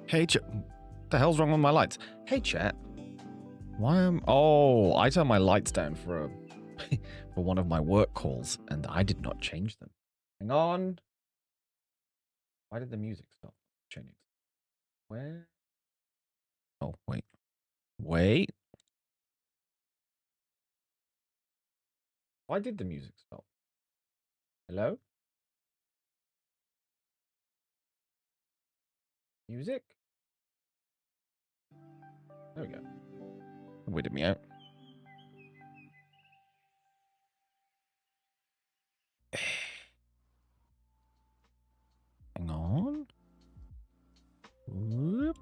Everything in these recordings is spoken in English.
Hey, chat. What the hell's wrong with my lights? Hey, chat. Why am... Oh, I turned my lights down for for one of my work calls, and I did not change them. Hang on. Why did the music stop changing? Where? Oh, wait. Wait. Why did the music stop? Hello? Music? There we go. Weirded me out. Hang on. Whoop.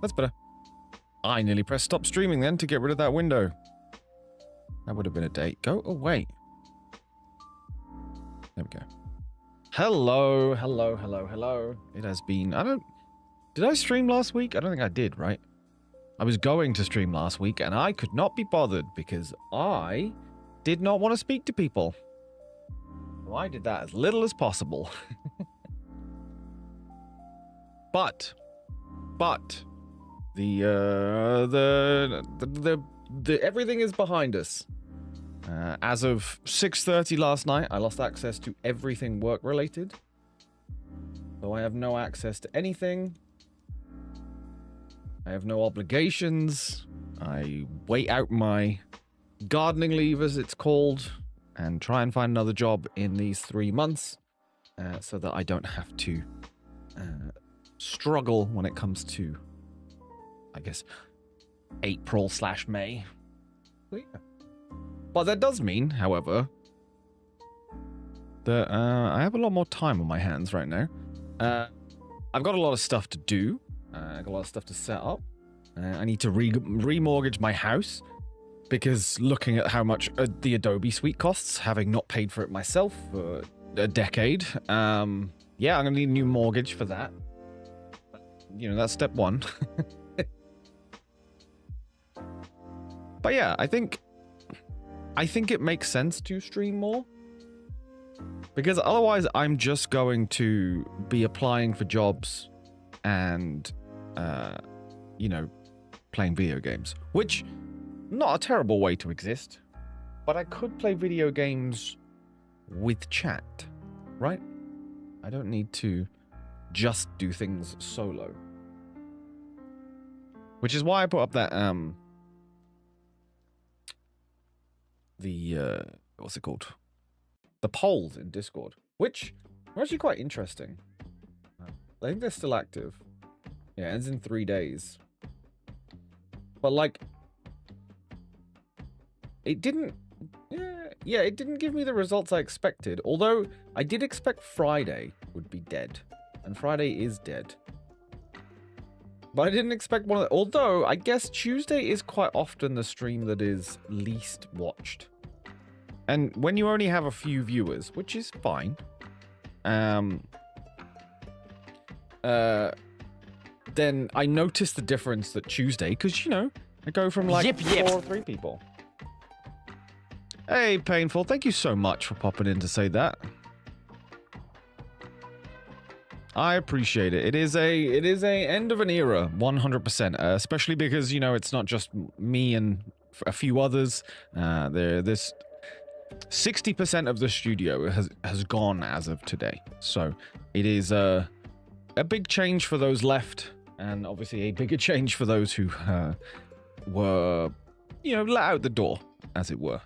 That's better. I nearly pressed stop streaming then to get rid of that window. That would have been a date. Go away. There we go. Hello, hello, hello, hello. It has been... Did I stream last week? I don't think I did, right? I was going to stream last week and I could not be bothered because I did not want to speak to people. So I did that as little as possible. But the everything is behind us. As of 6:30 last night, I lost access to everything work related. So I have no access to anything. I have no obligations. I wait out my gardening leave, as it's called, and try and find another job in these 3 months so that I don't have to struggle when it comes to, I guess, April/May. But, yeah. But that does mean, however, that I have a lot more time on my hands right now. I've got a lot of stuff to do. I got a lot of stuff to set up. I need to remortgage my house because looking at how much the Adobe suite costs, having not paid for it myself for a decade, yeah, I'm gonna need a new mortgage for that. You know, that's step one. But yeah, I think it makes sense to stream more. Because otherwise I'm just going to be applying for jobs and, you know, playing video games. Which, not a terrible way to exist. But I could play video games with chat, right? I don't need to just do things solo. Which is why I put up that, what's it called? The polls in Discord, which are actually quite interesting. I think they're still active. Yeah, it ends in 3 days. But like, it didn't, yeah, it didn't give me the results I expected. Although I did expect Friday would be dead, and Friday is dead. But I didn't expect one of the, although I guess Tuesday is quite often the stream that is least watched. And when you only have a few viewers, which is fine, then I noticed the difference that Tuesday, because, you know, I go from like 4 or 3 people. Hey, Painful, thank you so much for popping in to say that. I appreciate it. It is a end of an era, 100%, especially because, you know, it's not just me and a few others. There's 60% of the studio has gone as of today. So it is a big change for those left, and obviously a bigger change for those who were, you know, let out the door, as it were.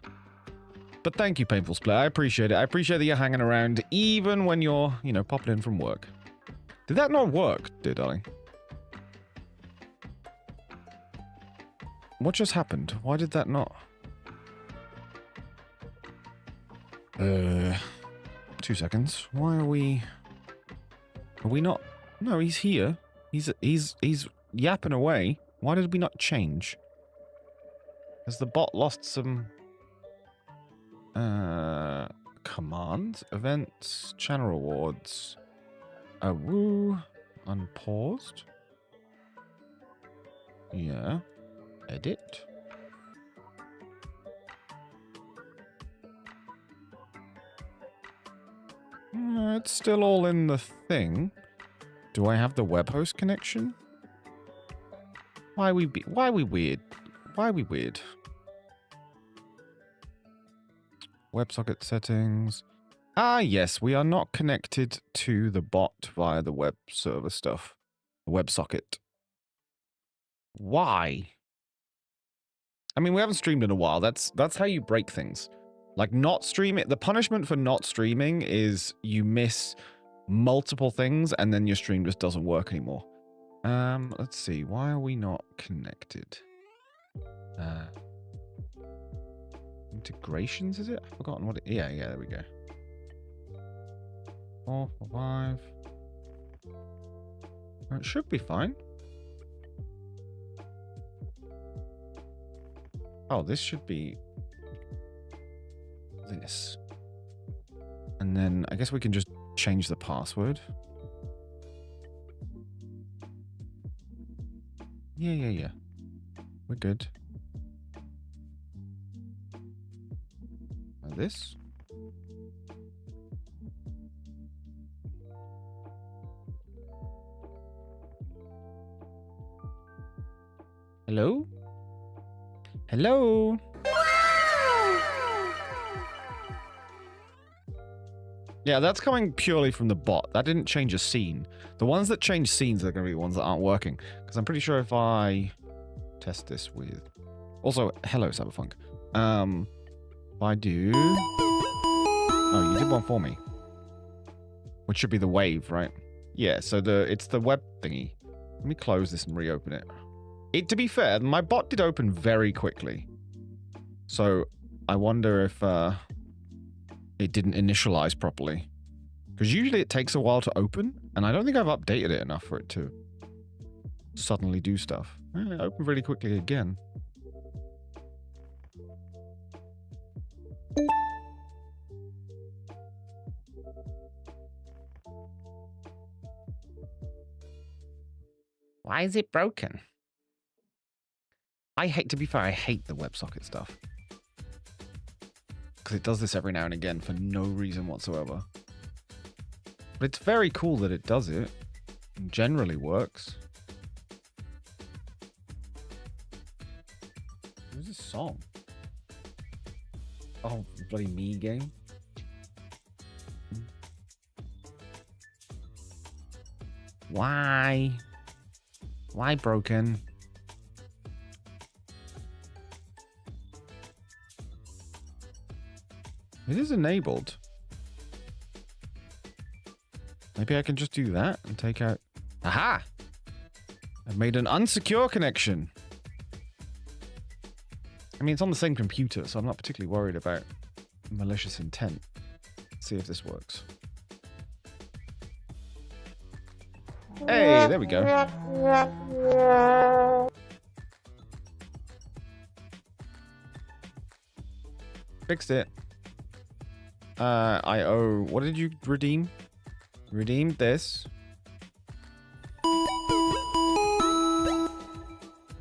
But thank you, Painful Split. I appreciate it. I appreciate that you're hanging around, even when you're, you know, popping in from work. Did that not work, dear darling? What just happened? Why did that not... 2 seconds. Why are we... Are we not... No, he's here. He's yapping away. Why did we not change? Has the bot lost some... commands? Events? Channel rewards? Woo. Unpaused? Yeah. Edit? It's still all in the thing. Do I have the web host connection? Why are we weird? Why are we weird? WebSocket settings. Ah, yes, we are not connected to the bot via the web server stuff. The WebSocket. Why? I mean, we haven't streamed in a while. That's how you break things. Like, not streaming. The punishment for not streaming is you miss multiple things and then your stream just doesn't work anymore. Let's see. Why are we not connected? Integrations, is it? I've forgotten what it... Yeah, there we go. 4, 5. It should be fine. Oh, this should be... this. And then I guess we can just change the password. Yeah. We're good. Now this. Hello? Hello? Yeah, that's coming purely from the bot. That didn't change a scene. The ones that change scenes are going to be the ones that aren't working. Because I'm pretty sure if I test this with... Also, hello, Cyberfunk. If I do... Oh, you did one for me. Which should be the wave, right? Yeah, so it's the web thingy. Let me close this and reopen it. To be fair, my bot did open very quickly. So, I wonder if... it didn't initialize properly. Because usually it takes a while to open, and I don't think I've updated it enough for it to suddenly do stuff. It opened really quickly again. Why is it broken? To be fair, I hate the WebSocket stuff. Because it does this every now and again for no reason whatsoever. But it's very cool that it does it. And generally works. Who's this song? Oh, bloody me game. Why? Why broken? It is enabled. Maybe I can just do that and take out... Aha! I've made an unsecure connection. I mean, it's on the same computer, so I'm not particularly worried about malicious intent. Let's see if this works. Hey, there we go. Fixed it. I owe... What did you redeem? Redeemed this.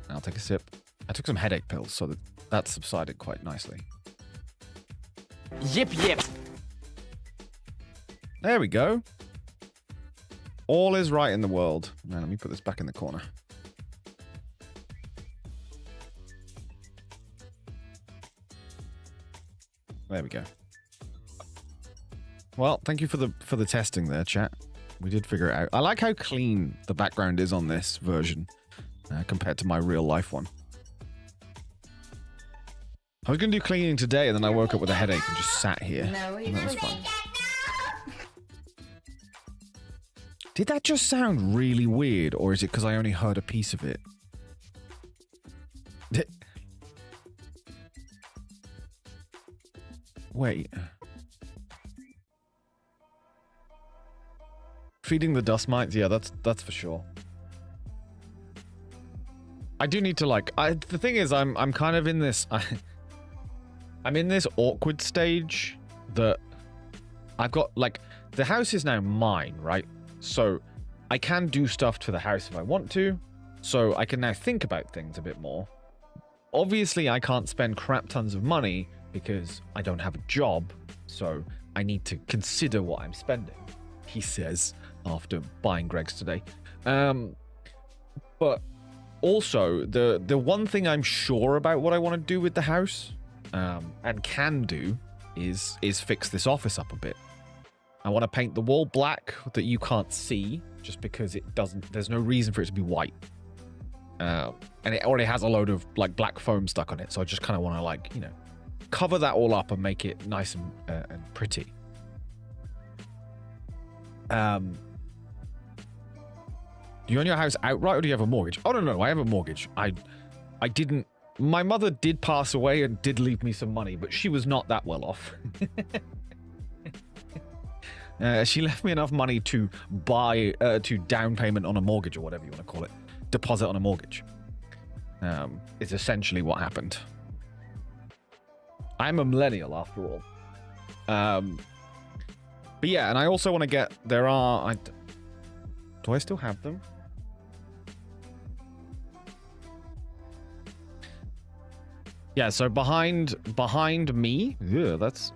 I'll take a sip. I took some headache pills, so that subsided quite nicely. Yip. There we go. All is right in the world. Now, let me put this back in the corner. There we go. Well, thank you for the testing there, chat. We did figure it out. I like how clean the background is on this version compared to my real life one. I was going to do cleaning today, and then I woke up with a headache and just sat here. And that was fun. Did that just sound really weird, or is it because I only heard a piece of it? Wait. Feeding the dust mites? Yeah, that's for sure. I do need to the thing is I'm kind of in this I'm in this awkward stage that I've got the house is now mine, right? So I can do stuff to the house if I want to. So I can now think about things a bit more. Obviously I can't spend crap tons of money because I don't have a job. So I need to consider what I'm spending. he says after buying Greg's today. But also, the one thing I'm sure about what I want to do with the house, and can do, is fix this office up a bit. I want to paint the wall black that you can't see, just because it doesn't. There's no reason for it to be white, and it already has a load of like black foam stuck on it. So I just kind of want to, like, you know, cover that all up and make it nice and pretty. Do you own your house outright, or do you have a mortgage? Oh, no, I have a mortgage. I didn't. My mother did pass away and did leave me some money, but she was not that well off. She left me enough money to buy, to down payment on a mortgage, or whatever you want to call it. Deposit on a mortgage. It's essentially what happened. I'm a millennial, after all. But yeah, and I also want to get... There are... do I still have them? Yeah, so behind me... Yeah, that's...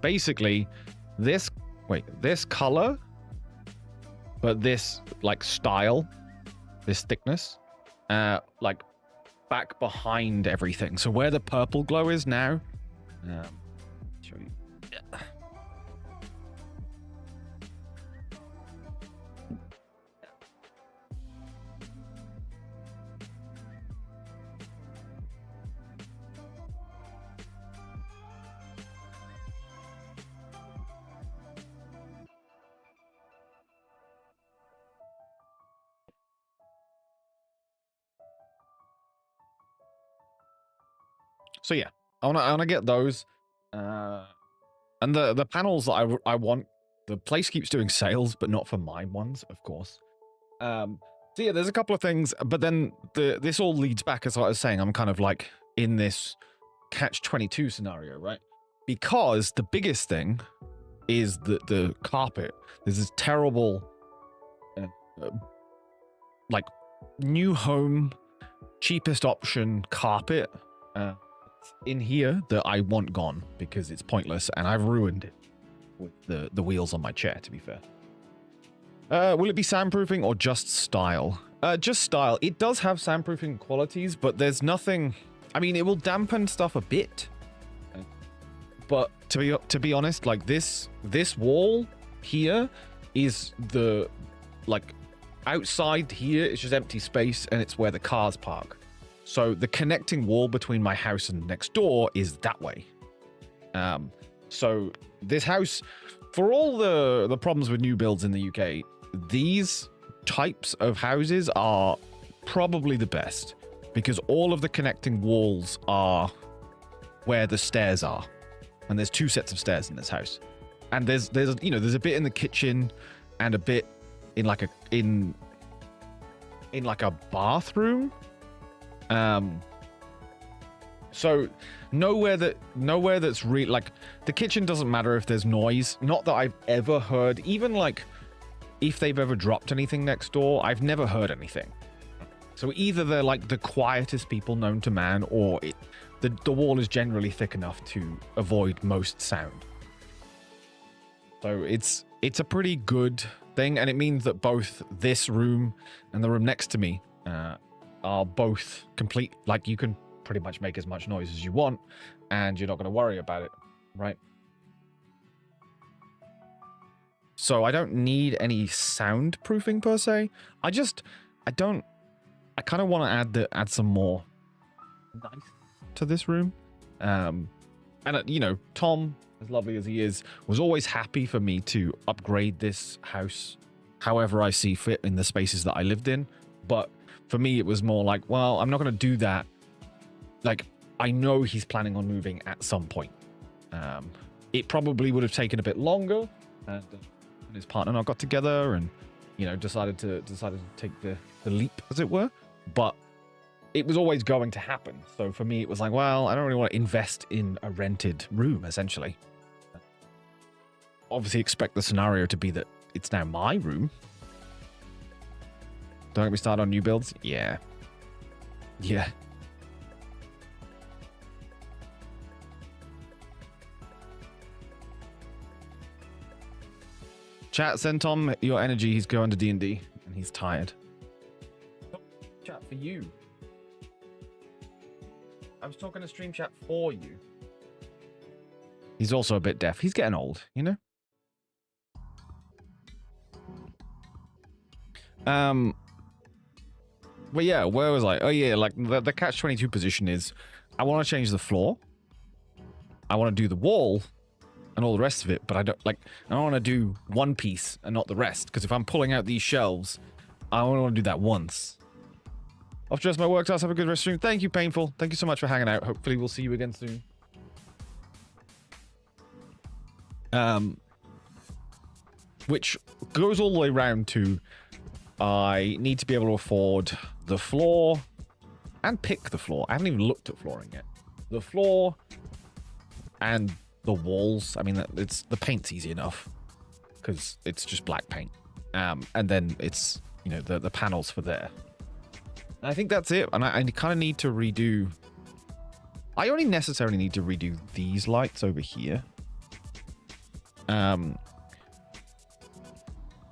Basically, this... Wait, this color... But this, like, style... This thickness... like, back behind everything. So where the purple glow is now... show you... Yeah. So yeah, I wanna get those, and the panels that I want. The place keeps doing sales, but not for my ones, of course. So yeah, there's a couple of things, but then this all leads back, as I was saying. I'm kind of like in this catch-22 scenario, right? Because the biggest thing is the carpet. There's this terrible, like, new home, cheapest option carpet. In here that I want gone because it's pointless and I've ruined it with the wheels on my chair, to be fair. Will it be soundproofing or just style? Just style. It does have soundproofing qualities, but there's nothing... I mean, it will dampen stuff a bit. But to be honest, like this wall here is the... Like, outside here is just empty space and it's where the cars park. So the connecting wall between my house and next door is that way. So this house, for all the problems with new builds in the UK, these types of houses are probably the best because all of the connecting walls are where the stairs are. And there's 2 sets of stairs in this house. And there's you know, there's a bit in the kitchen and a bit in like in like a bathroom. So nowhere that's like the kitchen doesn't matter if there's noise. Not that I've ever heard, even like if they've ever dropped anything next door, I've never heard anything. So either they're like the quietest people known to man, or the wall is generally thick enough to avoid most sound. So it's a pretty good thing, and it means that both this room and the room next to me, are both complete. Like, you can pretty much make as much noise as you want and you're not going to worry about it, right? So I don't need any soundproofing per se. I kind of want to add some more nice to this room. And you know, Tom, as lovely as he is, was always happy for me to upgrade this house however I see fit in the spaces that I lived in. But for me, it was more like, well, I'm not going to do that. Like, I know he's planning on moving at some point. It probably would have taken a bit longer. And his partner and I got together and, you know, decided to take the leap, as it were. But it was always going to happen. So for me, it was like, well, I don't really want to invest in a rented room, essentially. Obviously expect the scenario to be that it's now my room. Don't get me started on new builds. Yeah. Yeah. Chat, send Tom your energy. He's going to D&D and he's tired. Chat for you. I was talking to stream chat for you. He's also a bit deaf. He's getting old, you know? But yeah, where was I? Oh yeah, like the catch-22 position is I want to change the floor. I want to do the wall and all the rest of it, but I don't want to do one piece and not the rest, because if I'm pulling out these shelves, I only want to do that once. Off just my work task. Have a good rest stream. Thank you, Painful. Thank you so much for hanging out. Hopefully we'll see you again soon. Which goes all the way around to I need to be able to afford the floor and pick the floor. I haven't even looked at flooring yet. The floor and the walls. I mean, it's the paint's easy enough because it's just black paint. And then it's, you know, the panels for there. And I think that's it. And I kind of need to redo. I only necessarily need to redo these lights over here. But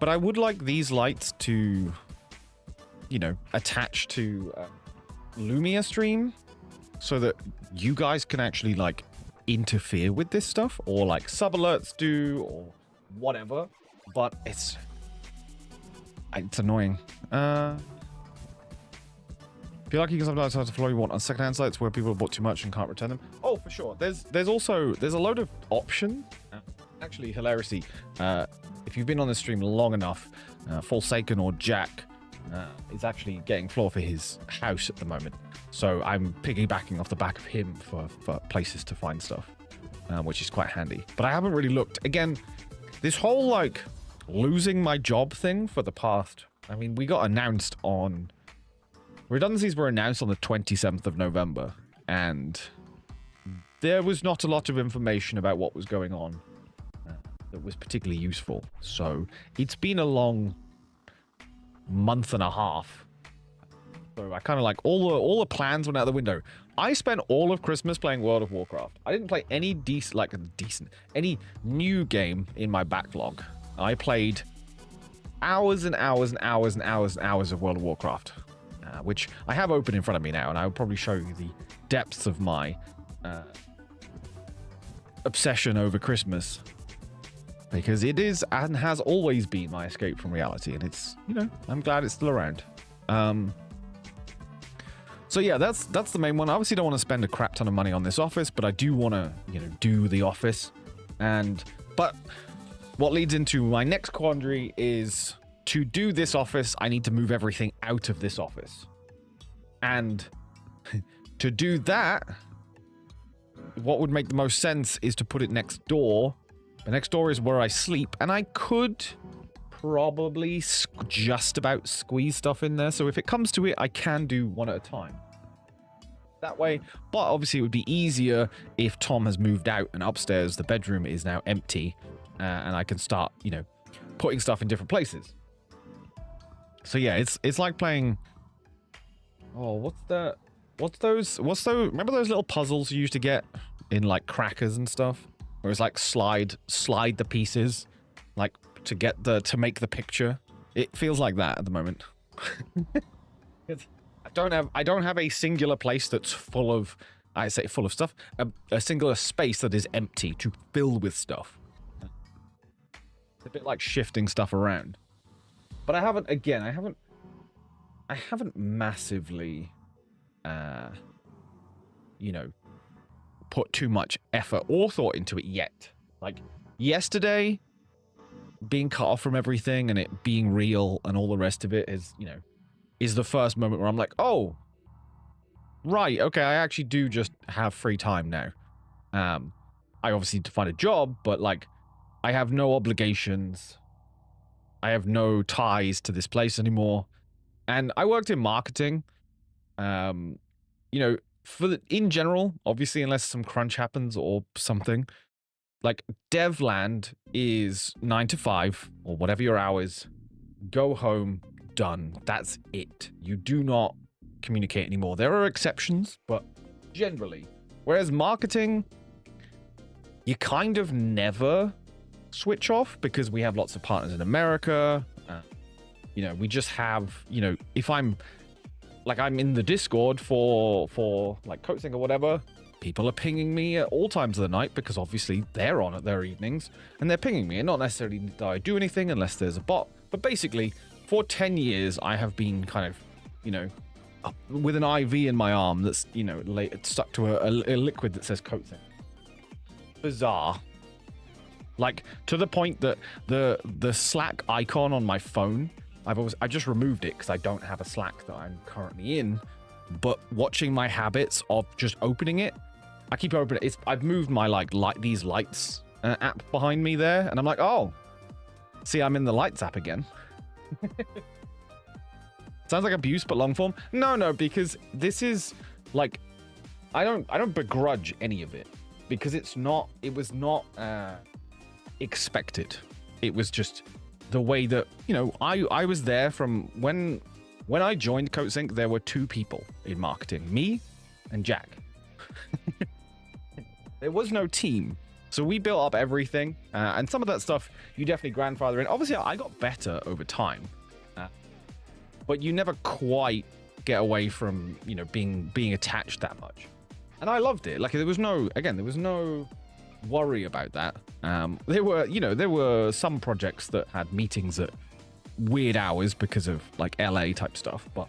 I would like these lights to, you know, attach to Lumia stream so that you guys can actually like interfere with this stuff, or like sub alerts do, or whatever. But it's annoying. Feel like you can sometimes have to follow you want on secondhand sites where people have bought too much and can't return them. Oh, for sure. There's a load of options. Actually, hilariously, if you've been on this stream long enough, Forsaken or Jack is actually getting floor for his house at the moment. So I'm piggybacking off the back of him for places to find stuff, which is quite handy. But I haven't really looked. Again, this whole like losing my job thing for the past, I mean, we got announced on, redundancies were announced on the 27th of November, and there was not a lot of information about what was going on that was particularly useful. So it's been a long month and a half. So I kind of like all the plans went out the window. I spent all of Christmas playing World of Warcraft. I didn't play any any new game in my backlog. I played hours and hours and hours and hours and hours of World of Warcraft, which I have open in front of me now, and I will probably show you the depths of my obsession over Christmas. Because it is and has always been my escape from reality, and it's, you know, I'm glad it's still around. So yeah, that's the main one. I obviously don't want to spend a crap ton of money on this office, but I do want to, you know, do the office. But what leads into my next quandary is to do this office, I need to move everything out of this office. And to do that, what would make the most sense is to put it next door. The next door is where I sleep, and I could probably just about squeeze stuff in there. So if it comes to it, I can do one at a time. That way, but obviously it would be easier if Tom has moved out and upstairs the bedroom is now empty, and I can start, you know, putting stuff in different places. So yeah, it's like playing. Oh, what's those? Remember those little puzzles you used to get in like Crackers and stuff? Where it's like slide the pieces, like to make the picture. It feels like that at the moment. I don't have a singular place that's full of stuff. A singular space that is empty to fill with stuff. It's a bit like shifting stuff around. But I haven't massively, you know, put too much effort or thought into it yet. Like yesterday, being cut off from everything and it being real and all the rest of it is, you know, is the first moment where I'm like, oh, right, okay, I actually do just have free time now. I obviously need to find a job, but like, I have no obligations. I have no ties to this place anymore. And I worked in marketing. You know, in general, obviously, unless some crunch happens or something, like Devland is 9 to 5 or whatever your hours, go home, done. That's it. You do not communicate anymore. There are exceptions, but generally, whereas marketing, you kind of never switch off because we have lots of partners in America. You know, we just have, you know, if I'm in the Discord for like Coatsink or whatever, people are pinging me at all times of the night because obviously they're on at their evenings and they're pinging me, and not necessarily that I do anything unless there's a bot. But basically, for 10 years, I have been kind of, you know, with an IV in my arm that's, you know, stuck to a liquid that says Coatsink. Bizarre. Like, to the point that the Slack icon on my phone, I just removed it because I don't have a Slack that I'm currently in. But watching my habits of just opening it, I keep opening it. I've moved my these lights app behind me there, and I'm like, oh, see, I'm in the lights app again. Sounds like abuse, but long form. No, because this is like, I don't begrudge any of it because it was not expected. It was just the way that, you know, I was there from when I joined Coatsink. There were 2 people in marketing, me and Jack. There was no team. So we built up everything, and some of that stuff you definitely grandfather in. Obviously, I got better over time, but you never quite get away from, you know, being attached that much. And I loved it. Like, there was no worry about that. There were some projects that had meetings at weird hours because of like LA type stuff, but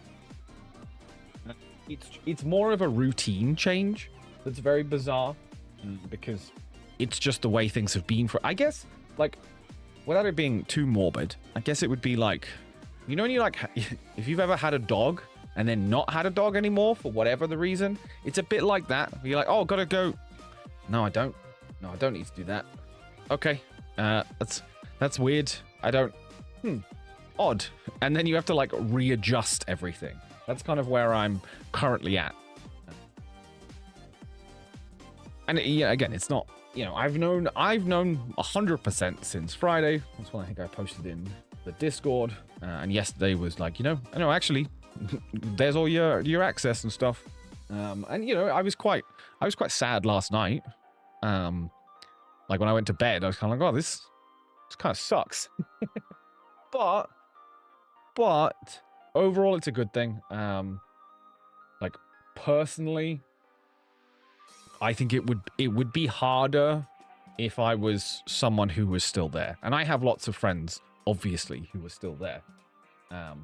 it's more of a routine change that's very bizarre because it's just the way things have been for, I guess, like, without it being too morbid, I guess it would be like, you know, when you like, if you've ever had a dog and then not had a dog anymore for whatever the reason, it's a bit like that. You're like, oh, gotta go. No, I don't need to do that. Okay, that's weird. I don't. Odd. And then you have to like readjust everything. That's kind of where I'm currently at. And yeah, again, it's not, you know, I've known 100% since Friday. That's when I think I posted in the Discord. And yesterday was like, you know, I know actually, there's all your access and stuff. And you know, I was quite sad last night. Like when I went to bed, I was kind of like, oh, this kind of sucks. but overall, it's a good thing. Like personally, I think it would be harder if I was someone who was still there. And I have lots of friends, obviously, who are still there.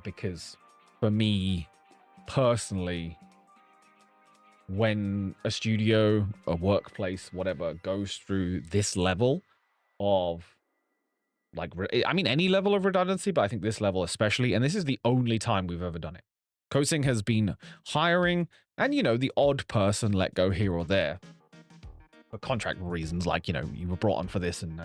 Because for me, personally, when a studio, a workplace, whatever, goes through this level of, like, I mean, any level of redundancy, but I think this level especially, and this is the only time we've ever done it. Coatsink has been hiring, and, you know, the odd person let go here or there for contract reasons, like, you know, you were brought on for this and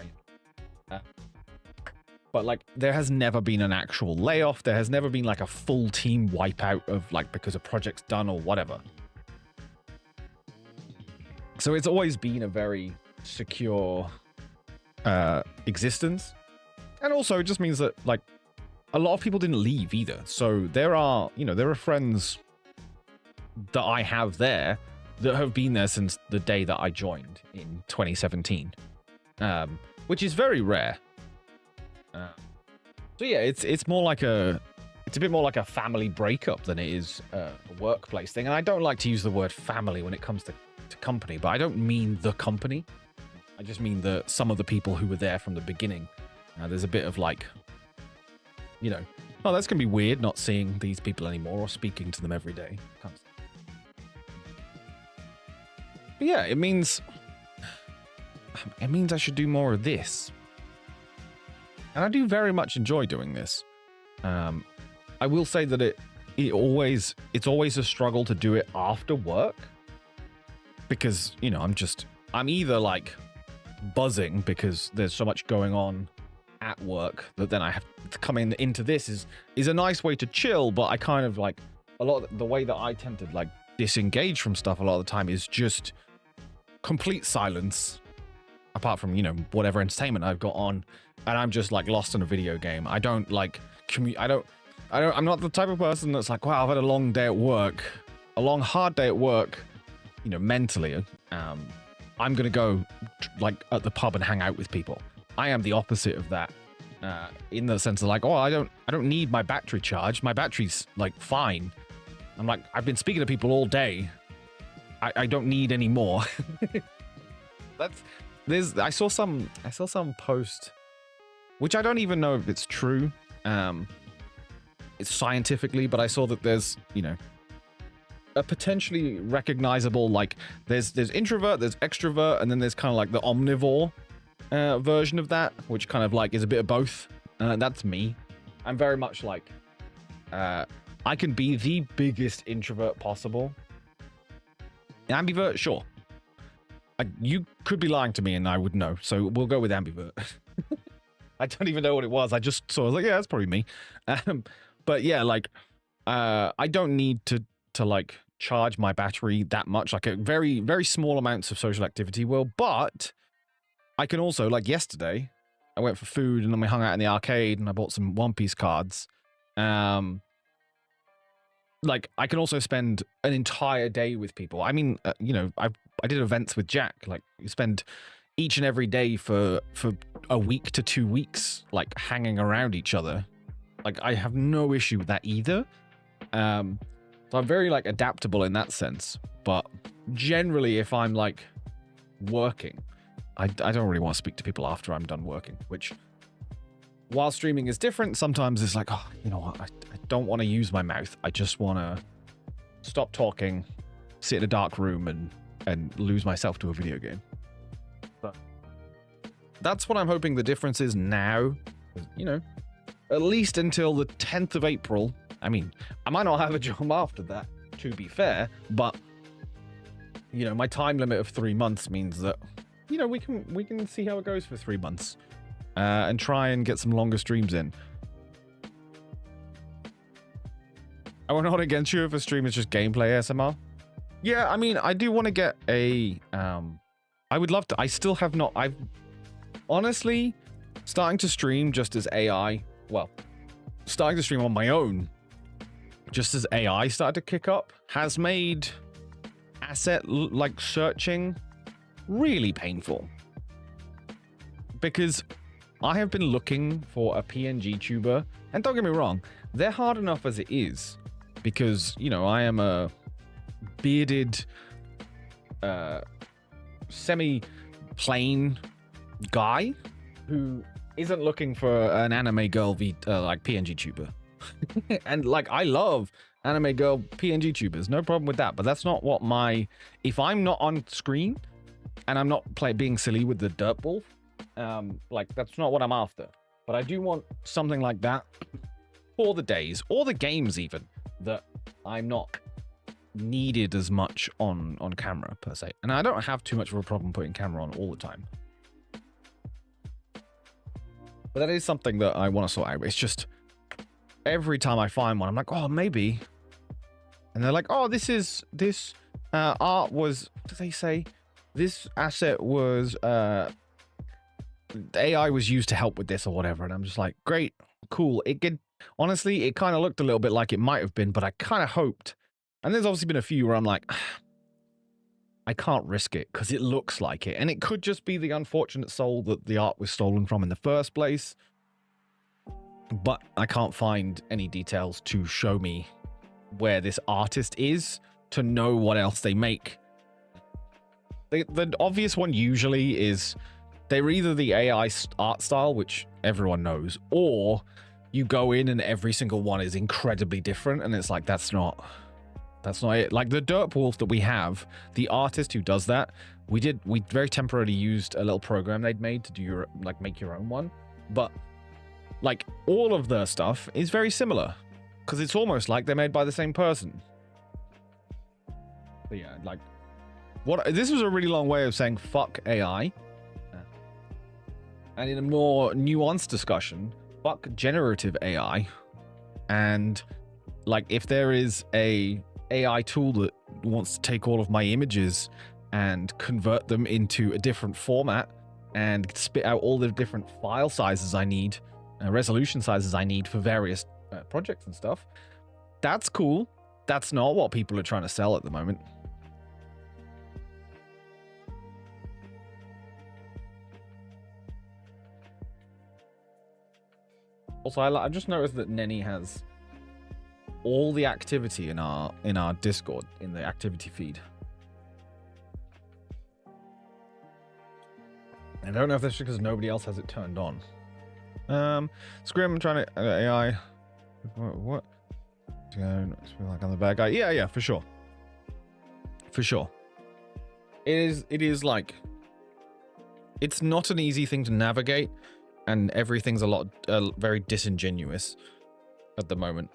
but like, there has never been an actual layoff. There has never been like a full team wipeout of like, because a project's done or whatever. So it's always been a very secure existence. And also it just means that like a lot of people didn't leave either. So there are friends that I have there that have been there since the day that I joined in 2017, which is very rare. So yeah, it's a bit more like a family breakup than it is a workplace thing. And I don't like to use the word family when it comes to company, but I don't mean the company. I just mean some of the people who were there from the beginning. There's a bit of like, you know, oh, that's going to be weird not seeing these people anymore or speaking to them every day. But yeah, it means I should do more of this. And I do very much enjoy doing this. I will say that it's always a struggle to do it after work. Because, you know, I'm either like buzzing because there's so much going on at work that then I have to come into this is a nice way to chill, but I kind of like the way that I tend to like disengage from stuff a lot of the time is just complete silence, apart from, you know, whatever entertainment I've got on, and I'm just like lost in a video game. I don't like I'm not the type of person that's like, wow, I've had a long day at work, a long hard day at work, you know, mentally. I'm gonna go like at the pub and hang out with people. I am the opposite of that. In the sense of like, oh, I don't need my battery charged. My battery's like fine. I'm like, I've been speaking to people all day. I don't need any more. I saw some post, which I don't even know if it's true. It's scientifically, but I saw that there's, you know, a potentially recognizable, like there's introvert, there's extrovert, and then there's kind of like the omnivore version of that, which kind of like is a bit of both. That's me. I'm very much like I can be the biggest introvert possible. Ambivert, sure. You could be lying to me and I would know, so we'll go with ambivert. I don't even know what it was. I just saw, I was like, yeah, that's probably me. But yeah, like I don't need to like charge my battery that much. Like a very, very small amounts of social activity will, but I can also, like yesterday, I went for food and then we hung out in the arcade and I bought some One Piece cards. Like I can also spend an entire day with people. I mean, you know, I did events with Jack. Like you spend each and every day for a week to 2 weeks, like hanging around each other. Like I have no issue with that either. So I'm very like adaptable in that sense. But generally, if I'm like working, I don't really want to speak to people after I'm done working, which while streaming is different, sometimes it's like, oh, you know what? I don't want to use my mouth. I just want to stop talking, sit in a dark room and lose myself to a video game. But that's what I'm hoping the difference is now. You know, at least until the 10th of April. I mean, I might not have a job after that, to be fair, but you know, my time limit of 3 months means that, you know, we can see how it goes for 3 months, and try and get some longer streams in. I will not against you if a stream is just gameplay ASMR. Yeah, I mean, I do want to get a. I would love to. I still have not. I've honestly starting to stream just as AI. Well, starting to stream on my own, just as AI started to kick up, has made asset like searching really painful, because I have been looking for a PNG tuber, and don't get me wrong, they're hard enough as it is, because, you know, I am a bearded, semi-plain guy who isn't looking for an anime girl like PNG tuber. And like, I love anime girl PNG tubers, no problem with that, but that's not what my, if I'm not on screen and I'm not being silly with the dirt wolf, like that's not what I'm after. But I do want something like that for the days or the games even that I'm not needed as much on camera per se, and I don't have too much of a problem putting camera on all the time. But that is something that I want to sort out. It's just every time I find one, I'm like, oh, maybe. And they're like, oh, this art was, what did they say? This asset was, AI was used to help with this or whatever. And I'm just like, great, cool. Honestly, it kind of looked a little bit like it might have been, but I kind of hoped. And there's obviously been a few where I'm like, I can't risk it because it looks like it. And it could just be the unfortunate soul that the art was stolen from in the first place. But I can't find any details to show me where this artist is to know what else they make. The obvious one usually is they're either the AI art style, which everyone knows, or you go in and every single one is incredibly different. And it's like, that's not it. Like the Dirt Wolf that we have, the artist who does that, we very temporarily used a little program they'd made to do make your own one. But like all of their stuff is very similar because it's almost like they're made by the same person. But yeah, like this was a really long way of saying fuck AI. And in a more nuanced discussion, fuck generative AI. And like if there is a AI tool that wants to take all of my images and convert them into a different format and spit out all the different file sizes I need, resolution sizes I need for various projects and stuff, that's cool. That's not what people are trying to sell at the moment. Also, I just noticed that Nenny has all the activity in our Discord in the activity feed. I don't know if that's because nobody else has it turned on. Scrim trying to AI. What? Like on the bad guy. Yeah, for sure. For sure. It is like, it's not an easy thing to navigate, and everything's a lot very disingenuous at the moment.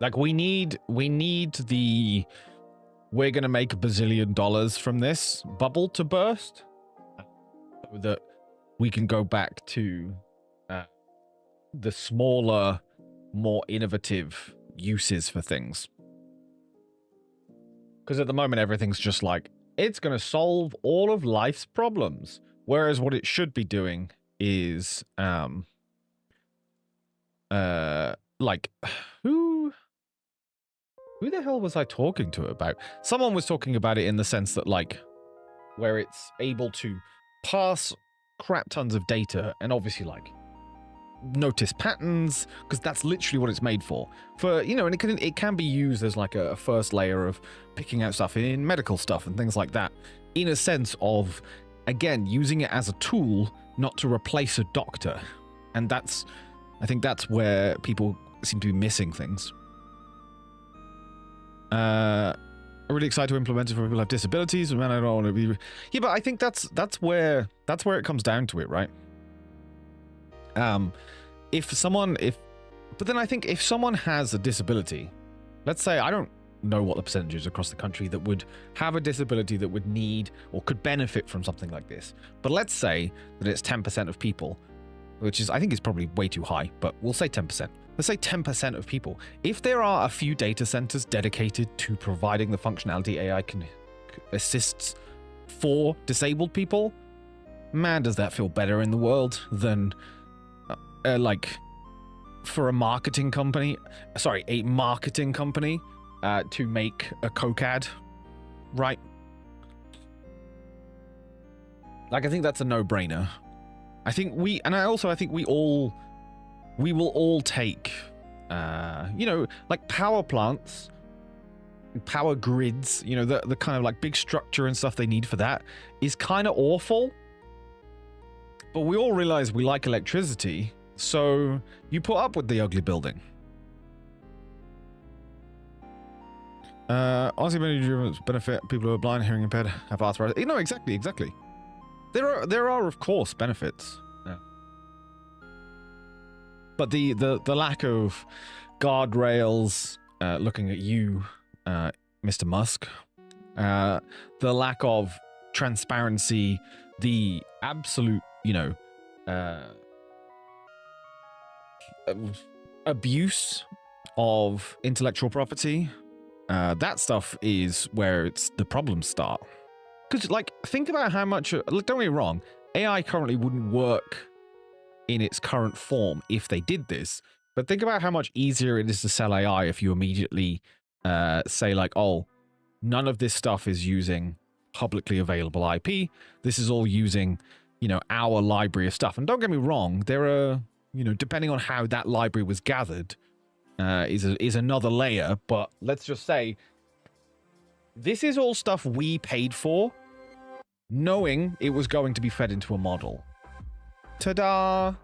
Like we need the we're gonna make $1 bazillion from this bubble to burst, so that we can go back to the smaller, more innovative uses for things. Because at the moment, everything's just like, it's going to solve all of life's problems. Whereas what it should be doing is, like, who the hell was I talking to about? Someone was talking about it in the sense that, like, where it's able to pass crap tons of data and obviously, like, notice patterns, because that's literally what it's made for. And it can be used as like a first layer of picking out stuff in medical stuff and things like that, in a sense of, again, using it as a tool, not to replace a doctor. And I think that's where people seem to be missing things. I'm really excited to implement it for people who have disabilities, and man, I don't want to be. Yeah, but I think that's where it comes down to it, right? But then I think if someone has a disability, let's say, I don't know what the percentage is across the country that would have a disability that would need or could benefit from something like this. But let's say that it's 10% of people, which is, I think is probably way too high, but we'll say 10%. Let's say 10% of people. If there are a few data centers dedicated to providing the functionality AI can assists for disabled people, man, does that feel better in the world than like for a marketing company to make a coke ad, right? Like, I think that's a no-brainer. I think we will all take, like power plants, power grids, the kind of like big structure and stuff they need for that is kind of awful. But we all realize we like electricity, so you put up with the ugly building. Honestly, many benefit people who are blind, hearing impaired, have arthritis. Exactly. There are of course benefits. Yeah. But the lack of guardrails, looking at you, Mr. Musk, the lack of transparency, the absolute, abuse of intellectual property, that stuff is where the problems start. Because, like, think about how much, don't get me wrong, AI currently wouldn't work in its current form if they did this, but think about how much easier it is to sell AI if you immediately say, like, oh, none of this stuff is using publicly available IP. This is all using, our library of stuff. And don't get me wrong, there are, depending on how that library was gathered, is another layer. But let's just say this is all stuff we paid for, knowing it was going to be fed into a model. Ta-da!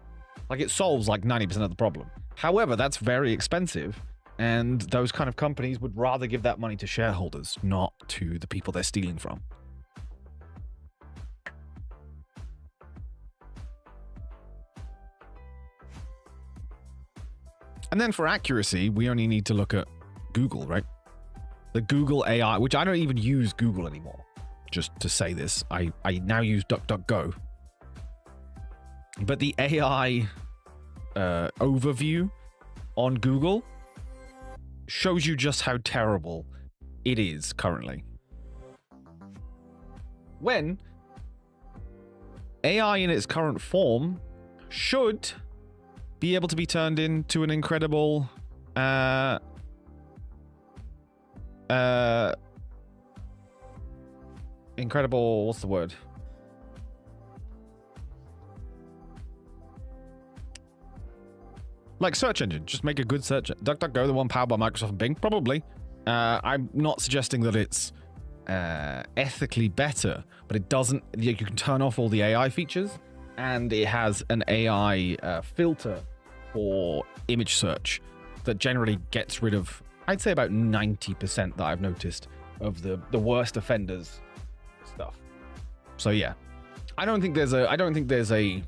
Like, it solves like 90% of the problem. However, that's very expensive, and those kind of companies would rather give that money to shareholders, not to the people they're stealing from. And then for accuracy, we only need to look at Google, right? The Google AI, which I don't even use Google anymore. Just to say this, I now use DuckDuckGo. But the AI overview on Google shows you just how terrible it is currently. When AI in its current form should be able to be turned into an incredible what's the word? Like search engine, just make a good search. DuckDuckGo, the one powered by Microsoft and Bing, probably. I'm not suggesting that it's ethically better, but it doesn't. You can turn off all the AI features, and it has an AI filter for image search that generally gets rid of, I'd say, about 90% that I've noticed of the worst offenders stuff. So yeah, I don't think there's a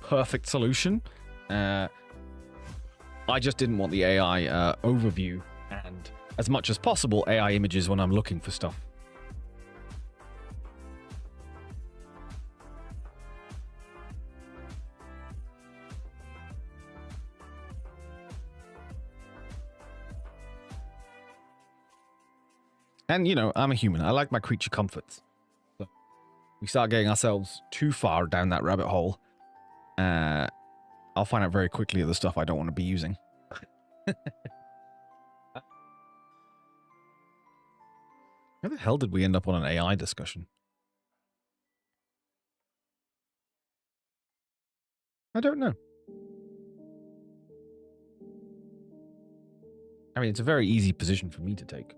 perfect solution. I just didn't want the AI overview and, as much as possible, AI images when I'm looking for stuff. And, you know, I'm a human. I like my creature comforts. So we start getting ourselves too far down that rabbit hole, I'll find out very quickly the stuff I don't want to be using. How the hell did we end up on an AI discussion? I don't know. I mean, it's a very easy position for me to take.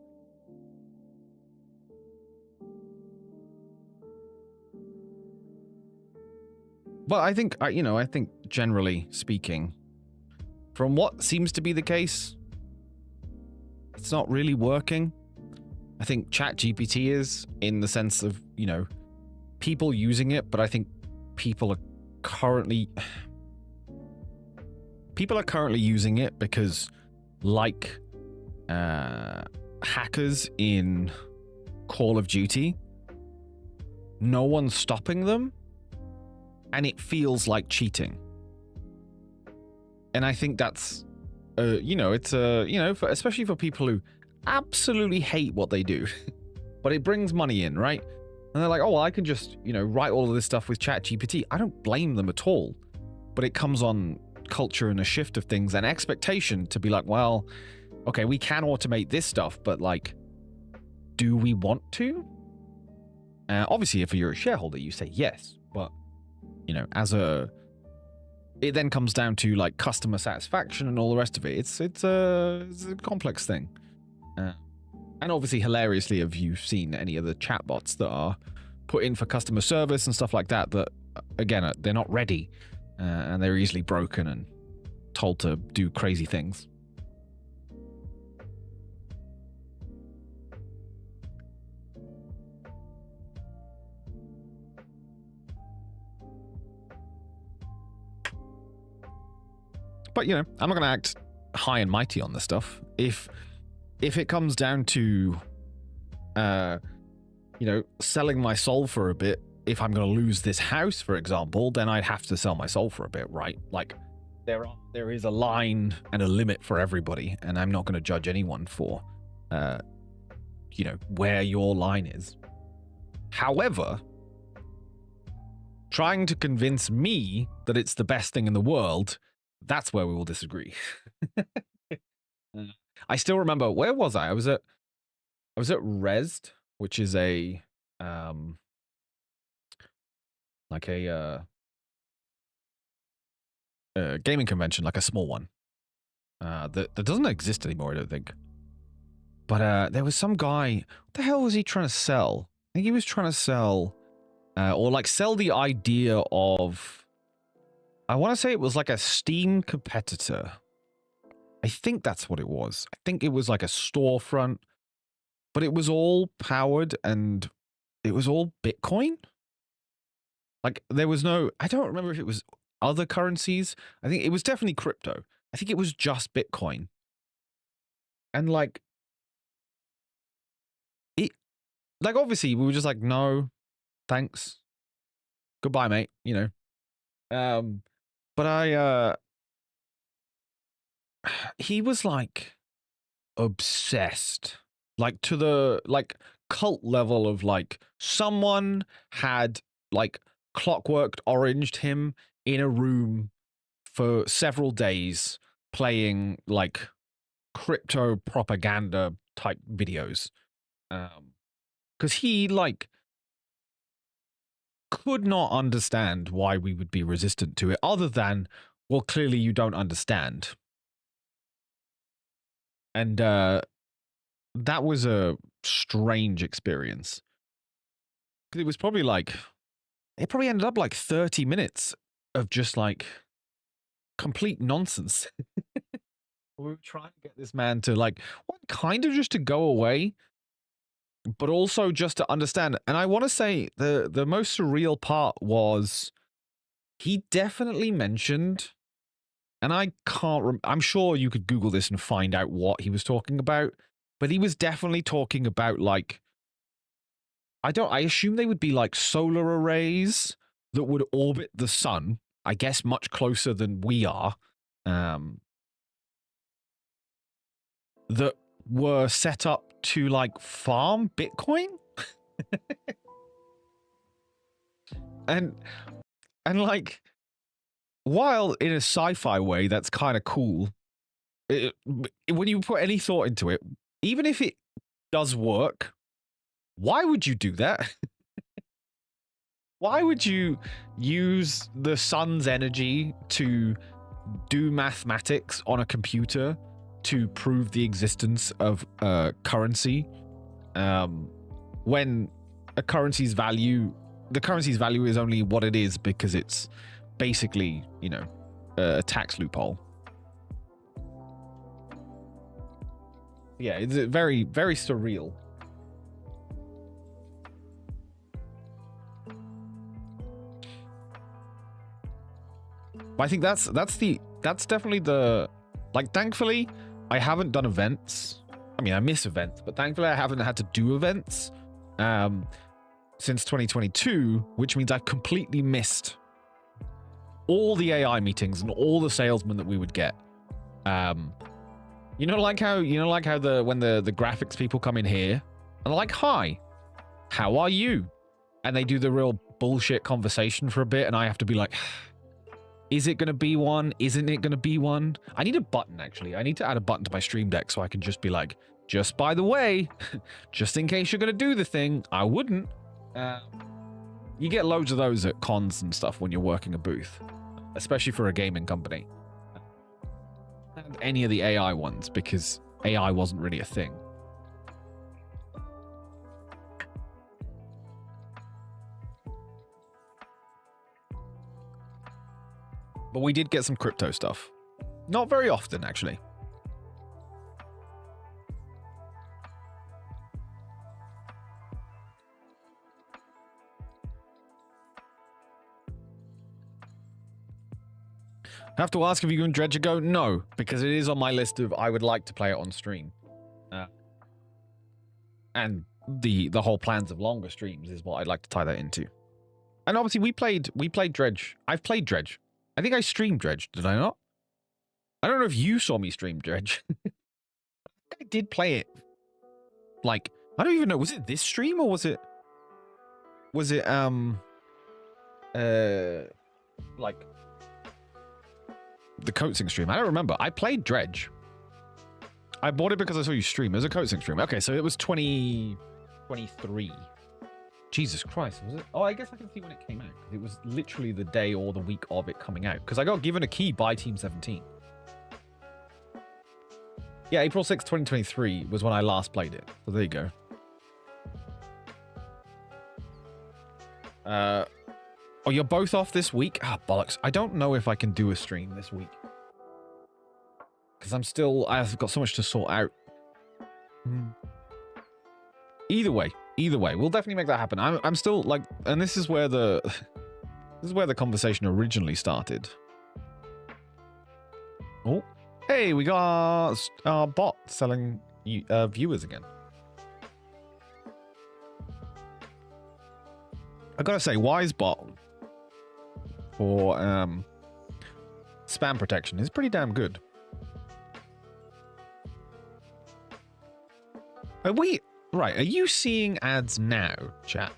But I think, I think generally speaking, from what seems to be the case, it's not really working. I think ChatGPT is, in the sense of, people using it, but I think people are currently using it because, like hackers in Call of Duty, no one's stopping them. And it feels like cheating. And I think that's, especially for people who absolutely hate what they do, but it brings money in, right? And they're like, oh, well, I can just, write all of this stuff with ChatGPT. I don't blame them at all. But it comes on culture and a shift of things and expectation to be like, well, okay, we can automate this stuff, but like, do we want to? Obviously, if you're a shareholder, you say yes, but it then comes down to like customer satisfaction and all the rest of it. It's a complex thing. And obviously, hilariously, have you seen any of the chatbots that are put in for customer service and stuff like that, again, they're not ready, and they're easily broken and told to do crazy things. But, I'm not going to act high and mighty on this stuff. If it comes down to, selling my soul for a bit, if I'm going to lose this house, for example, then I'd have to sell my soul for a bit, right? Like, there is a line and a limit for everybody, and I'm not going to judge anyone for, where your line is. However, trying to convince me that it's the best thing in the world, that's where we will disagree. I still remember, where was I? I was at Rezzed, which is a gaming convention, like a small one. That doesn't exist anymore, I don't think. But there was some guy. What the hell was he trying to sell? I think he was trying to sell, or like sell the idea of, I want to say it was like a Steam competitor. I think that's what it was. I think it was like a storefront, but it was all powered and it was all Bitcoin. Like there was no, I don't remember if it was other currencies. I think it was definitely crypto. I think it was just Bitcoin. And like, obviously we were just like, no, thanks. Goodbye, mate. But he was like obsessed, like to the like cult level of like someone had like clockworked oranged him in a room for several days playing like crypto propaganda type videos. Because he like could not understand why we would be resistant to it, other than well, clearly you don't understand. And that was a strange experience. It was probably like, it probably ended up like 30 minutes of just like complete nonsense. We were trying to get this man to like, what, kind of just to go away, but also just to understand. And I want to say the most surreal part was he definitely mentioned, and I can't, I'm sure you could Google this and find out what he was talking about, but he was definitely talking about like, I assume they would be like solar arrays that would orbit the sun, I guess much closer than we are, that were set up to like farm Bitcoin. and like, while in a sci-fi way that's kind of cool, when you put any thought into it, even if it does work, why would you do that? Why would you use the sun's energy to do mathematics on a computer to prove the existence of currency, when the currency's value is only what it is because it's basically, you know, a tax loophole. Yeah, it's very, very surreal. I think that's definitely the, like, thankfully I haven't done events. I mean, I miss events, but thankfully I haven't had to do events since 2022, which means I've completely missed all the AI meetings and all the salesmen that we would get. You know, like how when the graphics people come in here and they're like, "Hi, how are you?" And they do the real bullshit conversation for a bit, and I have to be like, is it going to be one? Isn't it going to be one? I need a button, actually. I need to add a button to my Stream Deck so I can just be like, just by the way, just in case you're going to do the thing, I wouldn't. You get loads of those at cons and stuff when you're working a booth, especially for a gaming company. And any of the AI ones, because AI wasn't really a thing. But we did get some crypto stuff. Not very often, actually. I have to ask if you can Dredge Go? No, because it is on my list of I would like to play it on stream. And the whole plans of longer streams is what I'd like to tie that into. And obviously we played Dredge. I've played Dredge. I think I streamed Dredge, did I not? I don't know if you saw me stream Dredge. I did play it. Like, I don't even know, was it this stream or was it like the Coatsing stream? I don't remember. I played Dredge. I bought it because I saw you stream. It was a Coatsing stream. Okay, so it was 2023. Jesus Christ, was it? Oh, I guess I can see when it came out. It was literally the day or the week of it coming out. Because I got given a key by Team 17. Yeah, April 6th, 2023 was when I last played it. So there you go. Oh, you're both off this week? Ah, bollocks. I don't know if I can do a stream this week. Because I've got so much to sort out. Either way, we'll definitely make that happen. I'm still like, and this is where the conversation originally started. Oh, hey, we got our bot selling viewers again. I gotta say, WiseBot for spam protection is pretty damn good. Right, are you seeing ads now, chat?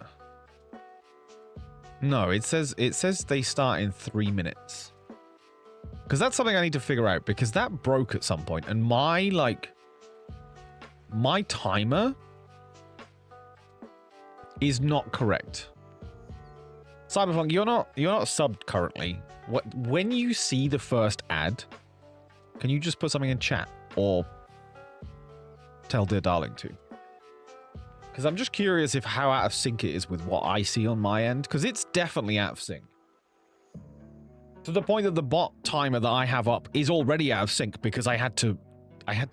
No, it says they start in 3 minutes. Because that's something I need to figure out, because that broke at some point, and my timer is not correct. Cyberpunk, you're not subbed currently. When you see the first ad, can you just put something in chat or tell Dear Darling to? Because I'm just curious if how out of sync it is with what I see on my end, because it's definitely out of sync. To the point that the bot timer that I have up is already out of sync because I had to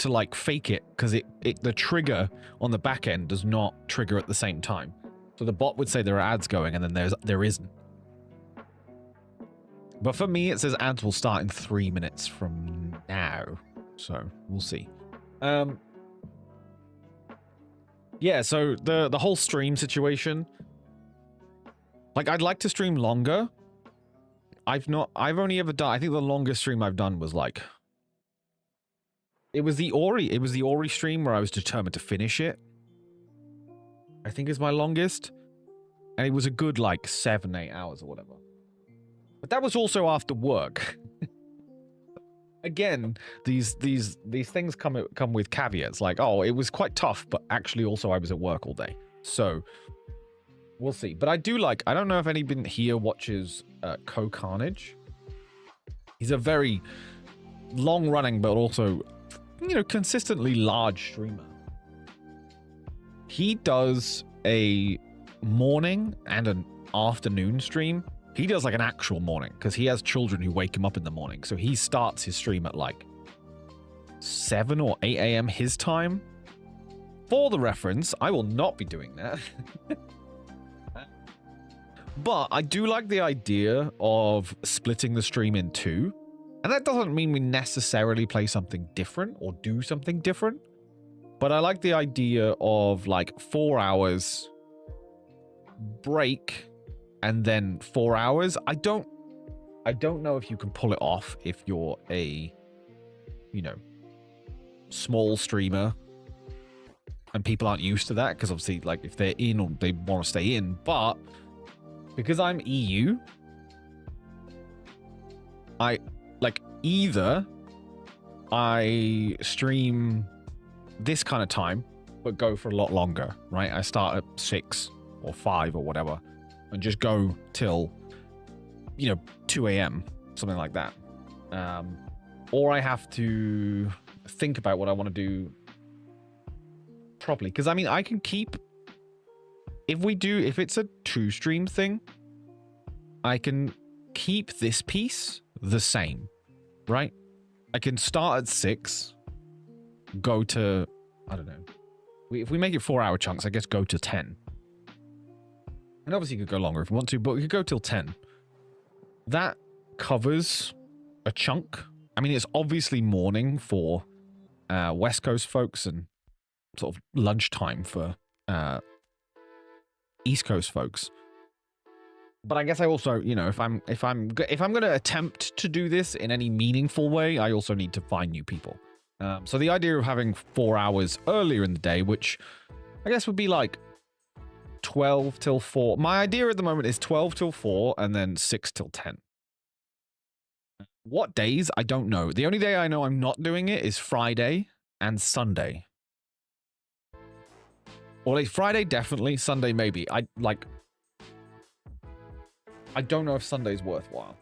like fake it because the trigger on the back end does not trigger at the same time. So the bot would say there are ads going and then there isn't. But for me, it says ads will start in 3 minutes from now. So we'll see. Yeah, so the whole stream situation. Like, I'd like to stream longer. I've only ever done, I think the longest stream I've done was like, it was the Ori stream where I was determined to finish it. I think is my longest. And it was a good like 7-8 hours or whatever. But that was also after work. Again, these things come with caveats like, oh, it was quite tough, but actually also I was at work all day. So we'll see. But I don't know if anybody here watches Co-Carnage. He's a very long running, but also, you know, consistently large streamer. He does a morning and an afternoon stream. He does like an actual morning because he has children who wake him up in the morning. So he starts his stream at like 7 or 8 a.m. his time. For the reference, I will not be doing that. But I do like the idea of splitting the stream in two. And that doesn't mean we necessarily play something different or do something different. But I like the idea of like 4 hours break and then 4 hours. I don't know if you can pull it off if you're a, you know, small streamer and people aren't used to that, because obviously like if they're in or they want to stay in, but because I'm EU, I like either I stream this kind of time but go for a lot longer, right? I start at 6 or 5 or whatever and just go till, you know, 2 a.m, something like that. Or I have to think about what I want to do properly. Because, I mean, I can keep... If it's a 2-stream thing, I can keep this piece the same, right? I can start at 6, go to... I don't know. If we make it 4-hour chunks, I guess go to 10. And obviously you could go longer if you want to, but we could go till 10. That covers a chunk. I mean, it's obviously morning for West Coast folks and sort of lunchtime for East Coast folks. But I guess I also, you know, if I'm going to attempt to do this in any meaningful way, I also need to find new people. So the idea of having 4 hours earlier in the day, which I guess would be like 12 till 4. My idea at the moment is 12 till 4 and then 6 till 10. What days? I don't know. The only day I know I'm not doing it is Friday and Sunday. Or like Friday, definitely. Sunday, maybe. I don't know if Sunday's worthwhile.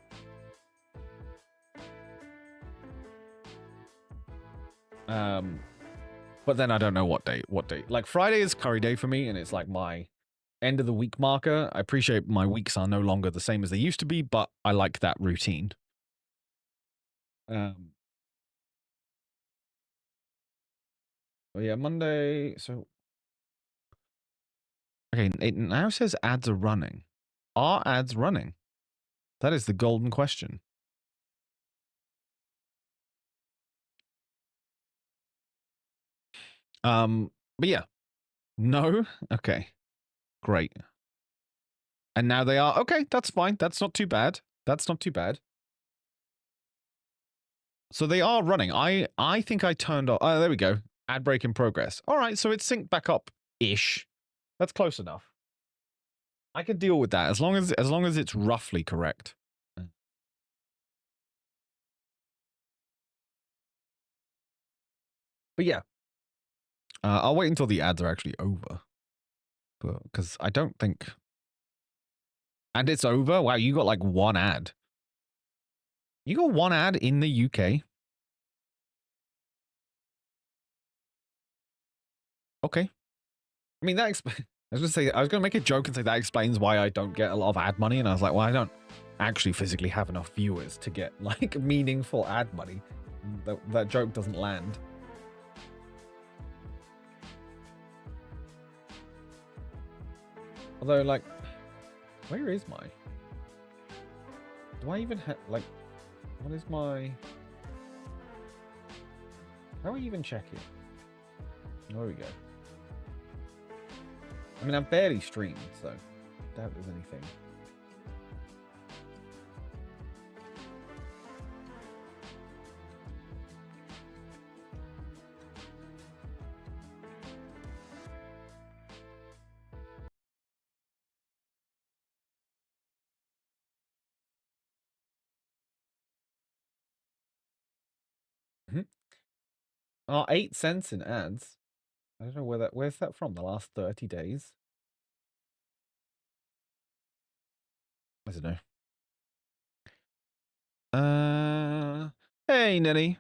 But then I don't know what day. Like Friday is curry day for me, and it's like my end of the week marker. I appreciate my weeks are no longer the same as they used to be, but I like that routine. But yeah, Monday. So okay, it now says ads are running. Are ads running? That is the golden question. But yeah. No? Okay. Great. And now they are. Okay, that's fine. That's not too bad. That's not too bad. So they are running. I think I turned off. Oh, there we go. Ad break in progress. All right, so it's synced back up-ish. That's close enough. I can deal with that as long as it's roughly correct. But yeah. I'll wait until the ads are actually over. Because I don't think And it's over? Wow, you got like one ad. You got one ad in the UK? Okay. I mean, I was gonna say, I was gonna make a joke and say that explains why I don't get a lot of ad money, and I was like, well, I don't actually physically have enough viewers to get like meaningful ad money. That joke doesn't land. Although, like, where is my? Do I even have like? What is my? How do we even check it? There we go. I mean, I've barely streamed, so I doubt there's anything. Oh, 8 cents in ads. I don't know where's that from? The last 30 days? I don't know. Hey, Nenny.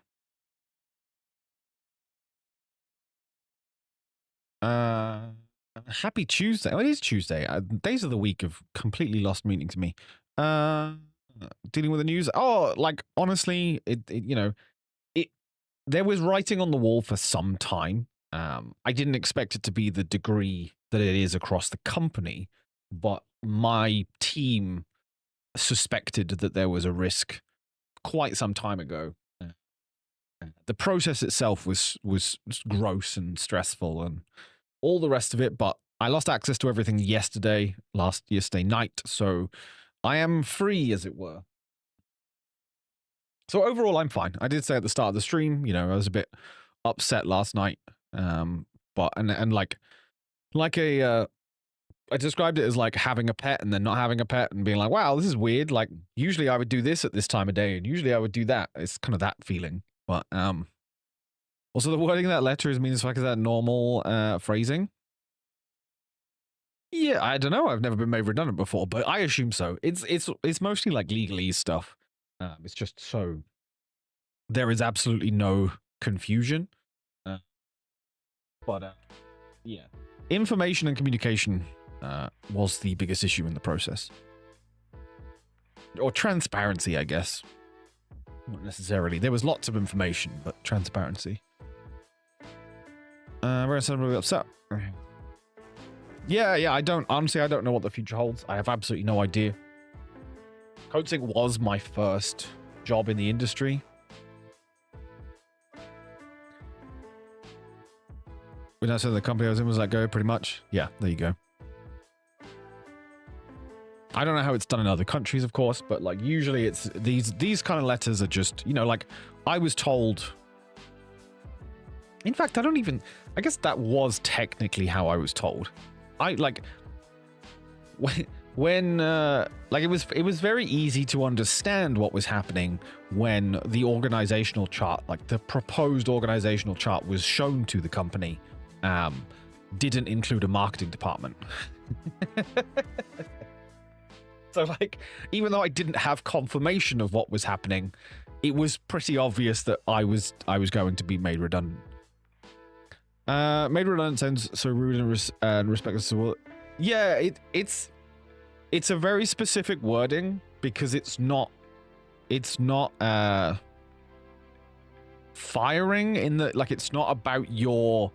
Happy Tuesday. Oh, it is Tuesday. Days of the week have completely lost meaning to me. Dealing with the news. Oh, like, honestly, there was writing on the wall for some time. I didn't expect it to be the degree that it is across the company, but my team suspected that there was a risk quite some time ago. The process itself was gross and stressful and all the rest of it, but I lost access to everything yesterday night, so I am free, as it were. So overall, I'm fine. I did say at the start of the stream, I was a bit upset last night, but I described it as like having a pet and then not having a pet and being like, wow, this is weird. Like, usually I would do this at this time of day, and usually I would do that. It's kind of that feeling. But also the wording of that letter is mean as fuck. Is that normal phrasing? Yeah, I don't know. I've never been made redundant before, but I assume so. It's mostly like legalese stuff. It's just so there is absolutely no confusion. But yeah, information and communication was the biggest issue in the process, or transparency, I guess. Not necessarily. There was lots of information, but transparency. We're suddenly upset. Yeah. I don't know what the future holds. I have absolutely no idea. CodeSync was my first job in the industry. When I said the company I was in was let go, pretty much. Yeah, there you go. I don't know how it's done in other countries, of course, but like usually it's these kind of letters are just, like I was told. In fact, I guess that was technically how I was told. When it was very easy to understand what was happening when the organizational chart, like the proposed organizational chart, was shown to the company. Didn't include a marketing department. So like, even though I didn't have confirmation of what was happening, it was pretty obvious that I was going to be made redundant. Made redundant sounds so rude and respectless. Yeah, it's a very specific wording because it's not firing in the, like, it's not about your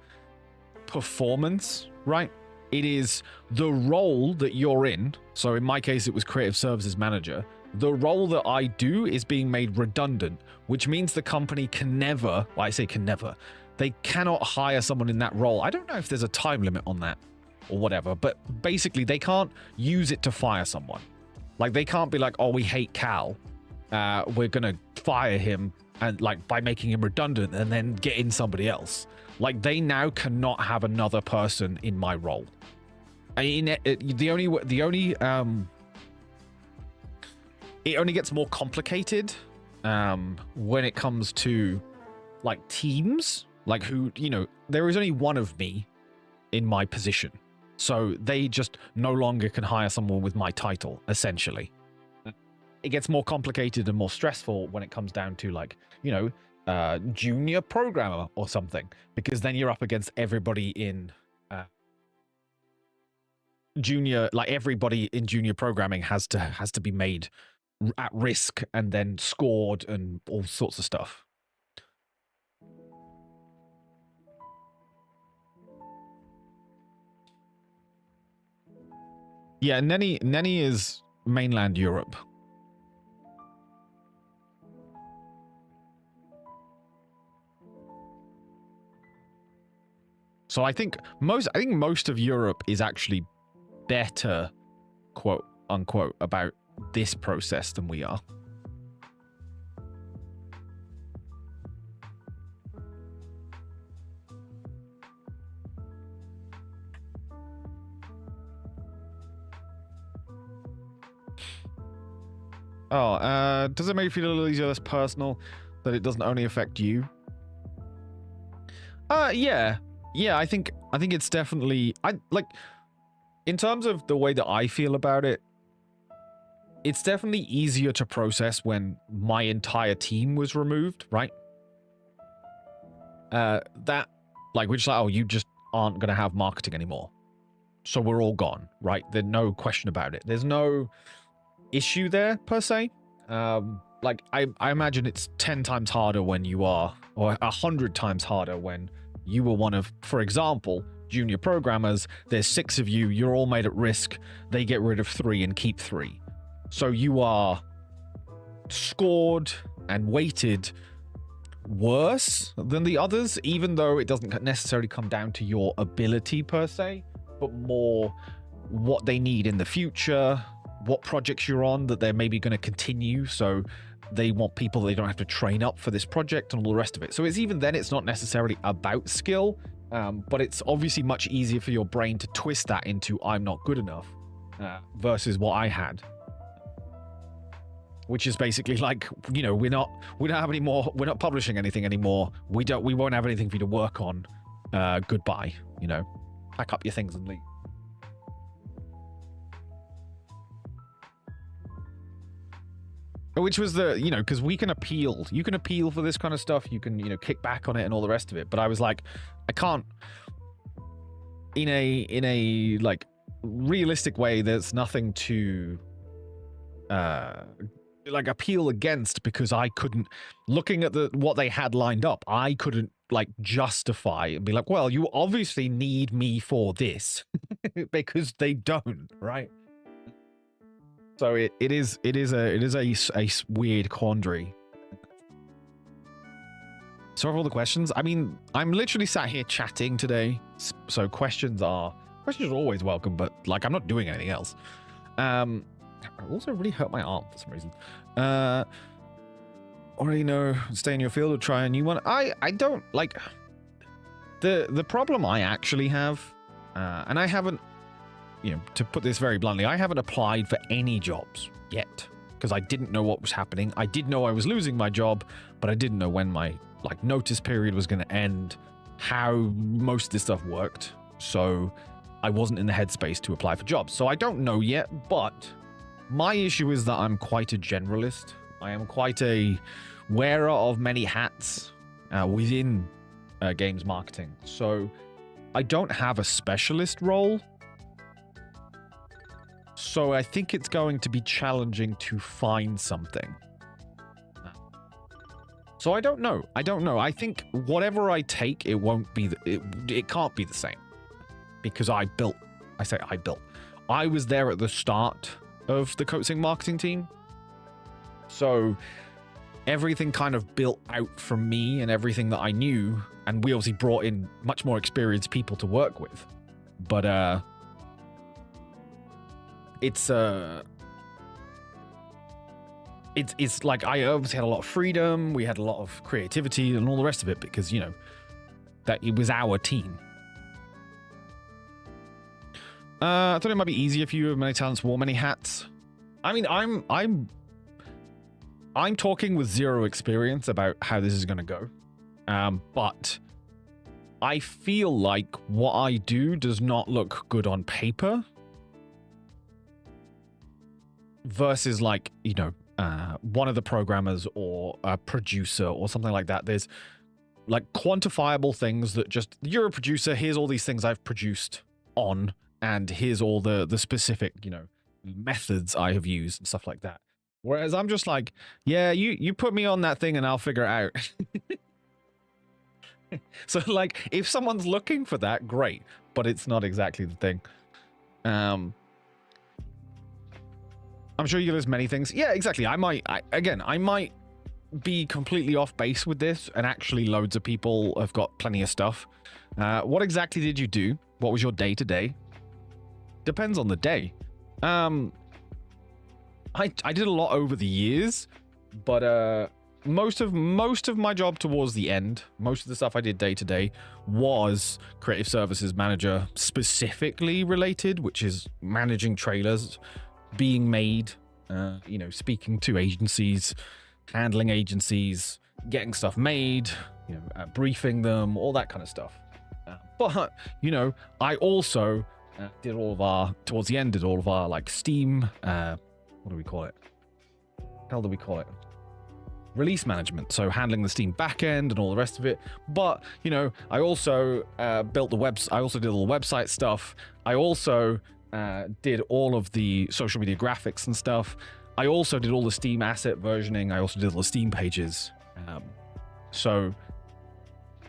performance, right? It is the role that you're in. So in my case, it was creative services manager. The role that I do is being made redundant, which means the company can never, well, I say can never, they cannot hire someone in that role. I don't know if there's a time limit on that or whatever, but basically they can't use it to fire someone. Like, they can't be like, oh, we hate Cal. We're going to fire him and like by making him redundant and then get in somebody else. Like, they now cannot have another person in my role. It only gets more complicated when it comes to like teams, like who, there is only one of me in my position. So they just no longer can hire someone with my title, essentially. It gets more complicated and more stressful when it comes down to, like, you know, junior programmer or something, because then you're up against everybody in junior, like everybody in junior programming has to be made at risk and then scored and all sorts of stuff. Yeah, Nenny is mainland Europe. So I think most of Europe is actually better, quote unquote, about this process than we are. Oh, does it make you feel a little easier, less personal, that it doesn't only affect you? Yeah. I think it's definitely, in terms of the way that I feel about it, it's definitely easier to process when my entire team was removed, right? Which, like, oh, you just aren't going to have marketing anymore. So we're all gone, right? There's no question about it. There's no issue there, per se. I imagine it's 10 times harder when you are, or 100 times harder when you were one of, for example, junior programmers. There's 6 of you. You're all made at risk. They get rid of 3 and keep 3. So you are scored and weighted worse than the others, even though it doesn't necessarily come down to your ability per se, but more what they need in the future, what projects you're on that they're maybe going to continue. So they want people they don't have to train up for this project and all the rest of it. So it's even then, it's not necessarily about skill, but it's obviously much easier for your brain to twist that into I'm not good enough versus what I had. Which is basically like, you know, we don't have any more, we're not publishing anything anymore. We won't have anything for you to work on. Goodbye, you know, pack up your things and leave. Which was the, you know, because we can appeal. You can appeal for this kind of stuff. You can, you know, kick back on it and all the rest of it. But I was like, I can't, in a like realistic way, there's nothing to like appeal against, because I couldn't, looking at what they had lined up, I couldn't like justify and be like, well, you obviously need me for this because they don't, right? So it is a weird quandary. So for all the questions, I mean, I'm literally sat here chatting today, so questions are always welcome, but like I'm not doing anything else. I also really hurt my arm for some reason. Already know, stay in your field or try a new one. I don't like the problem I actually have, and I haven't, you know, to put this very bluntly, I haven't applied for any jobs yet because I didn't know what was happening. I did know I was losing my job, but I didn't know when my like notice period was going to end, how most of this stuff worked. So I wasn't in the headspace to apply for jobs. So I don't know yet, but my issue is that I'm quite a generalist. I am quite a wearer of many hats within games marketing. So I don't have a specialist role. So I think it's going to be challenging to find something. So I don't know. I think whatever I take, it won't be, it can't be the same. Because I was there at the start of the Coatsink marketing team. So everything kind of built out from me and everything that I knew, and we obviously brought in much more experienced people to work with. But it's like I obviously had a lot of freedom, we had a lot of creativity and all the rest of it, because, you know, that it was our team. I thought it might be easier if you have many talents, wore many hats. I mean, I'm talking with zero experience about how this is going to go. But I feel like what I do does not look good on paper versus like, you know, one of the programmers or a producer or something like that. There's like quantifiable things that just, you're a producer, here's all these things I've produced on, and here's all the specific, you know, methods I have used and stuff like that. Whereas I'm just like, yeah, you put me on that thing and I'll figure it out. So like, if someone's looking for that, great, but it's not exactly the thing. I'm sure you there's many things. Yeah, exactly. I might be completely off base with this, and actually loads of people have got plenty of stuff. What exactly did you do? What was your day to day? Depends on the day. I did a lot over the years, but most of my job towards the end, most of the stuff I did day to day was creative services manager specifically related, which is managing trailers being made, you know, speaking to agencies, handling agencies, getting stuff made, you know, briefing them, all that kind of stuff. But, you know, I also did all of our, towards the end, did all of our like Steam, what do we call it? How do we call it? Release management. So handling the Steam backend and all the rest of it. But, you know, I also built the webs. I also did all the website stuff. I also did all of the social media graphics and stuff. I also did all the Steam asset versioning. I also did all the Steam pages. So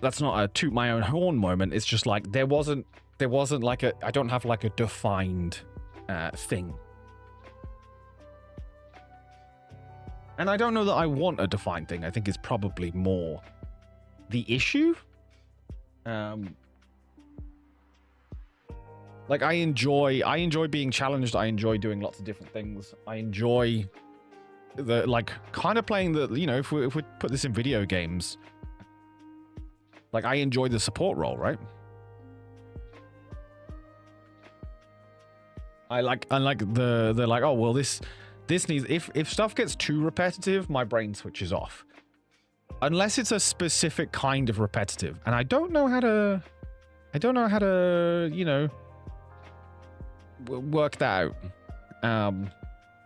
that's not a toot my own horn moment. It's just like there wasn't like I don't have like a defined thing. And I don't know that I want a defined thing. I think it's probably more the issue. Like I enjoy being challenged. I enjoy doing lots of different things. I enjoy the like kind of playing the, you know, if we put this in video games, like I enjoy the support role, right? I like the like, oh well, this needs, if stuff gets too repetitive, my brain switches off. Unless it's a specific kind of repetitive, and I don't know how to, you know, work that out.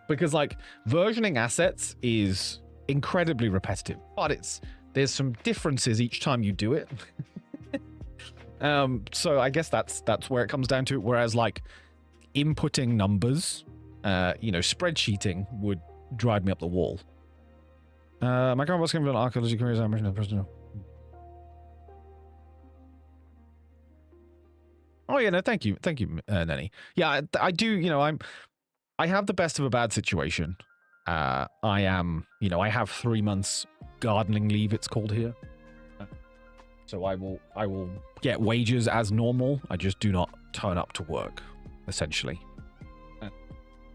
Because like versioning assets is incredibly repetitive, but there's some differences each time you do it. So I guess that's where it comes down to. Whereas like inputting numbers, you know, spreadsheeting would drive me up the wall. My current boss came from an archaeology career as I mentioned in the personal. Oh yeah, no, thank you, Nenny. Yeah, I do. You know, I have the best of a bad situation. I am, you know, I have 3 months gardening leave. It's called here. So I will get wages as normal. I just do not turn up to work, essentially.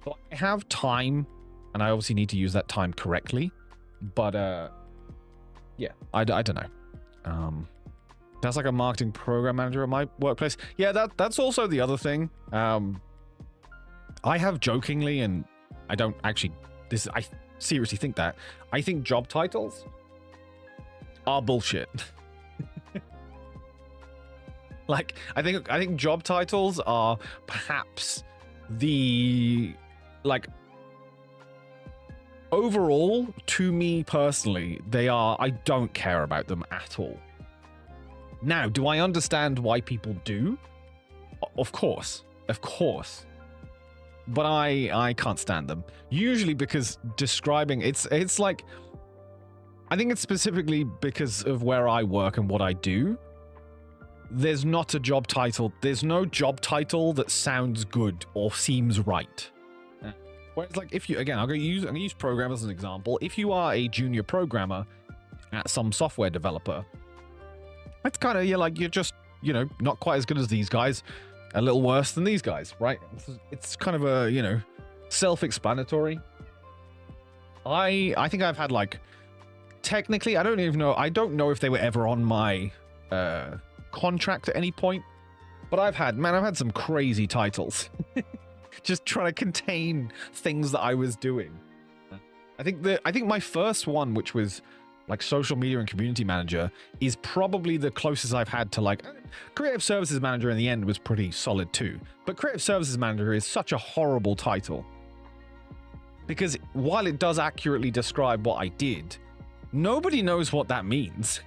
So I have time, and I obviously need to use that time correctly. But yeah, I don't know. That's like a marketing program manager at my workplace. Yeah, that's also the other thing. I have jokingly, and I don't actually, I seriously think that. I think job titles are bullshit. Like, I think job titles are perhaps the, like, overall, to me personally, I don't care about them at all. Now, do I understand why people do? Of course. But I can't stand them. Usually because describing, it's like, I think it's specifically because of where I work and what I do. There's not a job title. There's no job title that sounds good or seems right. Whereas like if you, again, I'm going to use programmers as an example. If you are a junior programmer at some software developer, it's kind of, you're just, you know, not quite as good as these guys, a little worse than these guys, right? It's kind of a, you know, self-explanatory. I think I've had like, technically, I don't know if they were ever on my contract at any point, but I've had some crazy titles. Just trying to contain things that I was doing. I think my first one, which was like social media and community manager is probably the closest I've had to like creative services manager. In the end was pretty solid too, but creative services manager is such a horrible title because while it does accurately describe what I did, nobody knows what that means.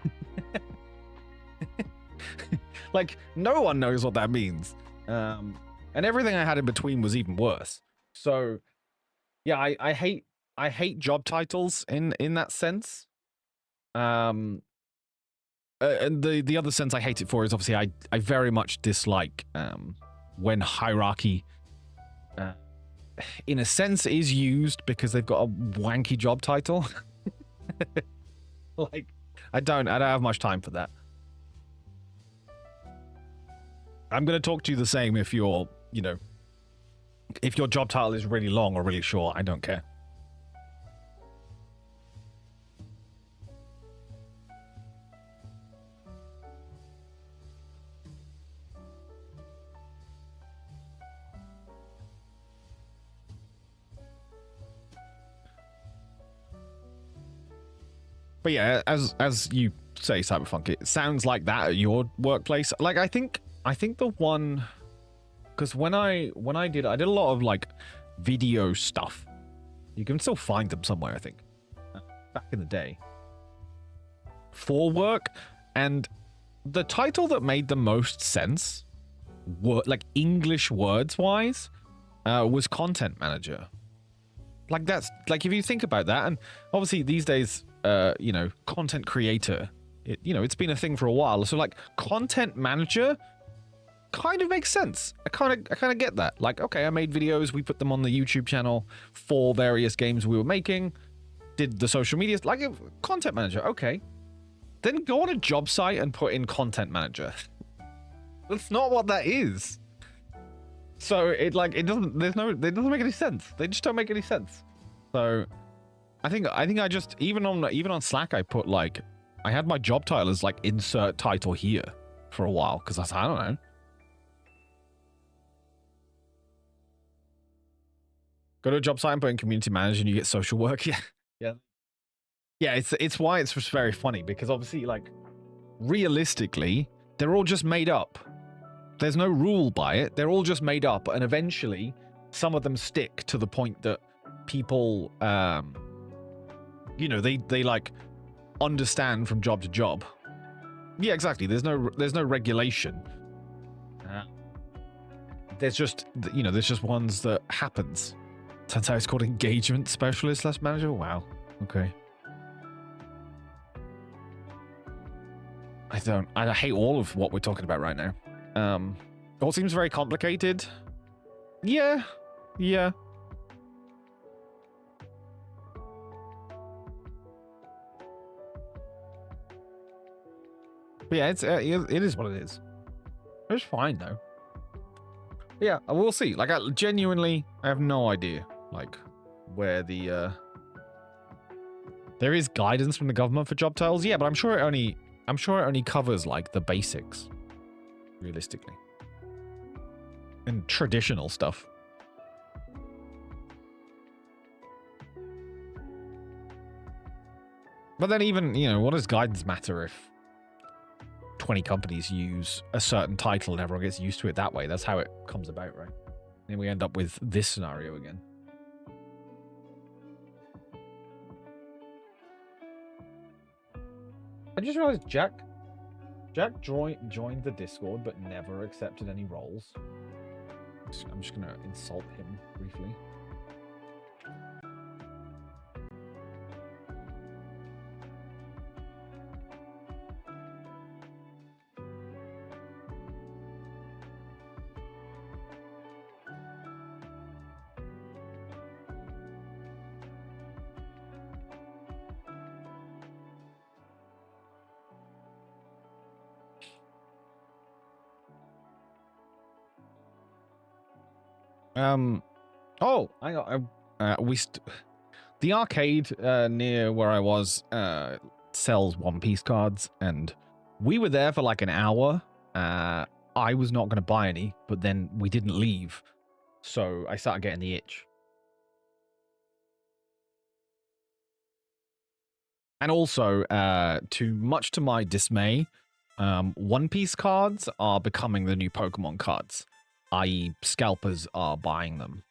Like no one knows what that means. And everything I had in between was even worse. So yeah, I hate job titles in that sense. And the other sense I hate it for is obviously I very much dislike when hierarchy in a sense is used because they've got a wanky job title. Like I don't have much time for that. I'm going to talk to you the same if you're, you know, if your job title is really long or really short. I don't care. But yeah, as you say, Cyberfunk, it sounds like that at your workplace. Like I think the one, because when I did a lot of like video stuff. You can still find them somewhere, I think. Back in the day. For work, and the title that made the most sense, like English words wise, was content manager. Like that's like if you think about that, and obviously these days, you know, content creator, it's been a thing for a while. So like content manager kind of makes sense. I kind of get that. Like, okay, I made videos, we put them on the YouTube channel for various games we were making, did the social media, like content manager. Okay, then go on a job site and put in content manager. That's not what that is. So it doesn't make any sense. They just don't make any sense. So I think I just even on Slack I put like I had my job title as like insert title here for a while because I don't know. Go to a job site and put in community manager and you get social work. Yeah. It's why it's just very funny because obviously like realistically they're all just made up. There's no rule by it. They're all just made up, and eventually some of them stick to the point that people they like understand from job to job. Yeah, exactly. There's no regulation. There's just ones that happens. Turns out it's called engagement specialist / manager. Wow. Okay. I hate all of what we're talking about right now. It all seems very complicated. Yeah. But yeah, it is what it is. It's fine though. But yeah, we'll see. Like, I have no idea, like, where the there is guidance from the government for job titles. Yeah, but I'm sure it only covers like the basics, realistically, and traditional stuff. But then even, what does guidance matter if 20 companies use a certain title and everyone gets used to it that way? That's how it comes about, right? And we end up with this scenario again. I just realized Jack joined the Discord but never accepted any roles. I'm just gonna insult him briefly. Oh, hang on. The arcade near where I was sells One Piece cards, and we were there for like an hour. I was not going to buy any, but then we didn't leave, so I started getting the itch. And also, much to my dismay, One Piece cards are becoming the new Pokemon cards, i.e. scalpers are buying them.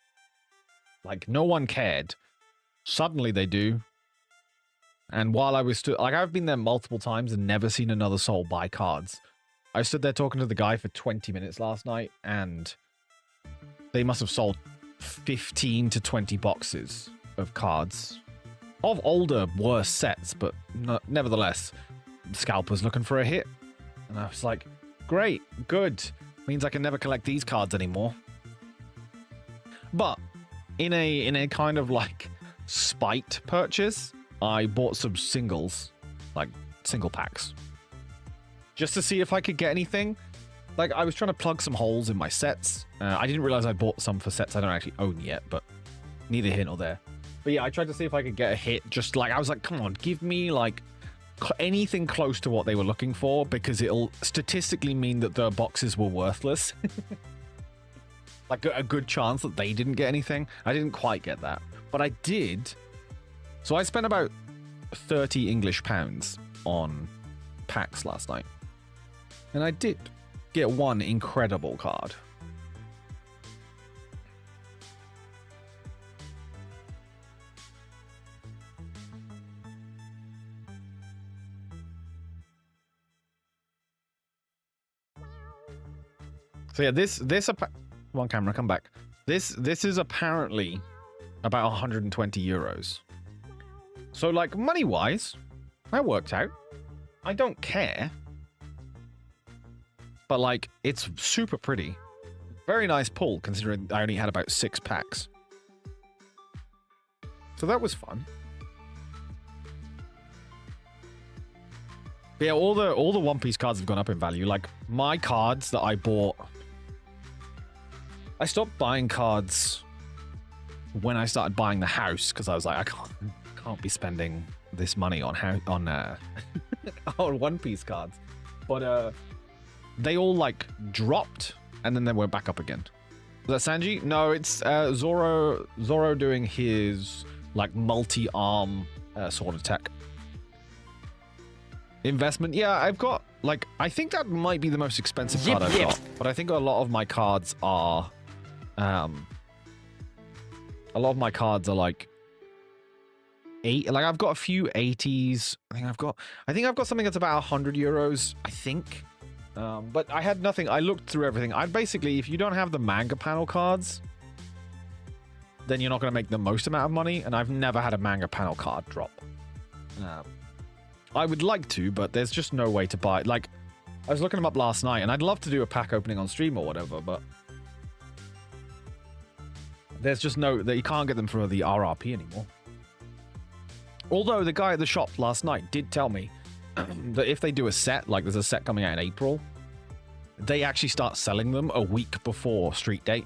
Like, no one cared. Suddenly they do. And while I was like, I've been there multiple times and never seen another soul buy cards. I stood there talking to the guy for 20 minutes last night, and they must have sold 15 to 20 boxes of cards of older, worse sets, but nevertheless, scalpers looking for a hit. And I was like, great, good. Means I can never collect these cards anymore. But in a kind of like spite purchase, I bought some singles, like single packs, just to see if I could get anything. Like, I was trying to plug some holes in my sets. I didn't realize I bought some for sets I don't actually own yet, but neither here nor there. But yeah, I tried to see if I could get a hit. Just like, I was like, come on, give me like anything close to what they were looking for, because it'll statistically mean that the boxes were worthless. Like a good chance that they didn't get anything. I didn't quite get that, but I did. So I spent about 30 English pounds on packs last night, and I did get one incredible card. So yeah, this come on, camera, come back. This is apparently about 120 euros. So like, money wise, that worked out. I don't care, but like, it's super pretty. Very nice pull considering I only had about 6 packs. So that was fun. But yeah, all the One Piece cards have gone up in value. Like, my cards that I bought, I stopped buying cards when I started buying the house, because I was like, I can't be spending this money on on One Piece cards. But they all like dropped and then they went back up again. Was that Sanji? No, it's Zoro doing his like multi-arm sword attack. Investment. Yeah, I've got like, I think that might be the most expensive card I've got, but I think a lot of my cards are like like, I've got a few 80s. I think I've got something that's about 100 euros, I think. But I had nothing. I looked through everything. I'd basically, if you don't have the manga panel cards, then you're not going to make the most amount of money. And I've never had a manga panel card drop. I would like to, but there's just no way to buy. Like, I was looking them up last night, and I'd love to do a pack opening on stream or whatever, but there's just that you can't get them for the RRP anymore. Although the guy at the shop last night did tell me that if they do a set, like there's a set coming out in April, they actually start selling them a week before street date.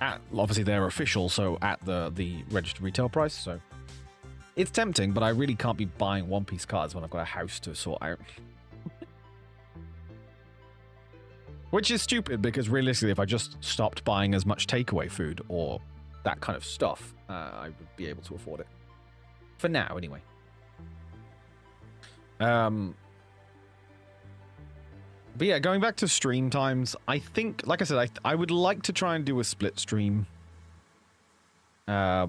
Obviously they're official, so at the registered retail price. So it's tempting, but I really can't be buying One Piece cards when I've got a house to sort out. Which is stupid, because realistically, if I just stopped buying as much takeaway food or that kind of stuff, I would be able to afford it. For now, anyway. But yeah, going back to stream times, I think, like I said, I would like to try and do a split stream. I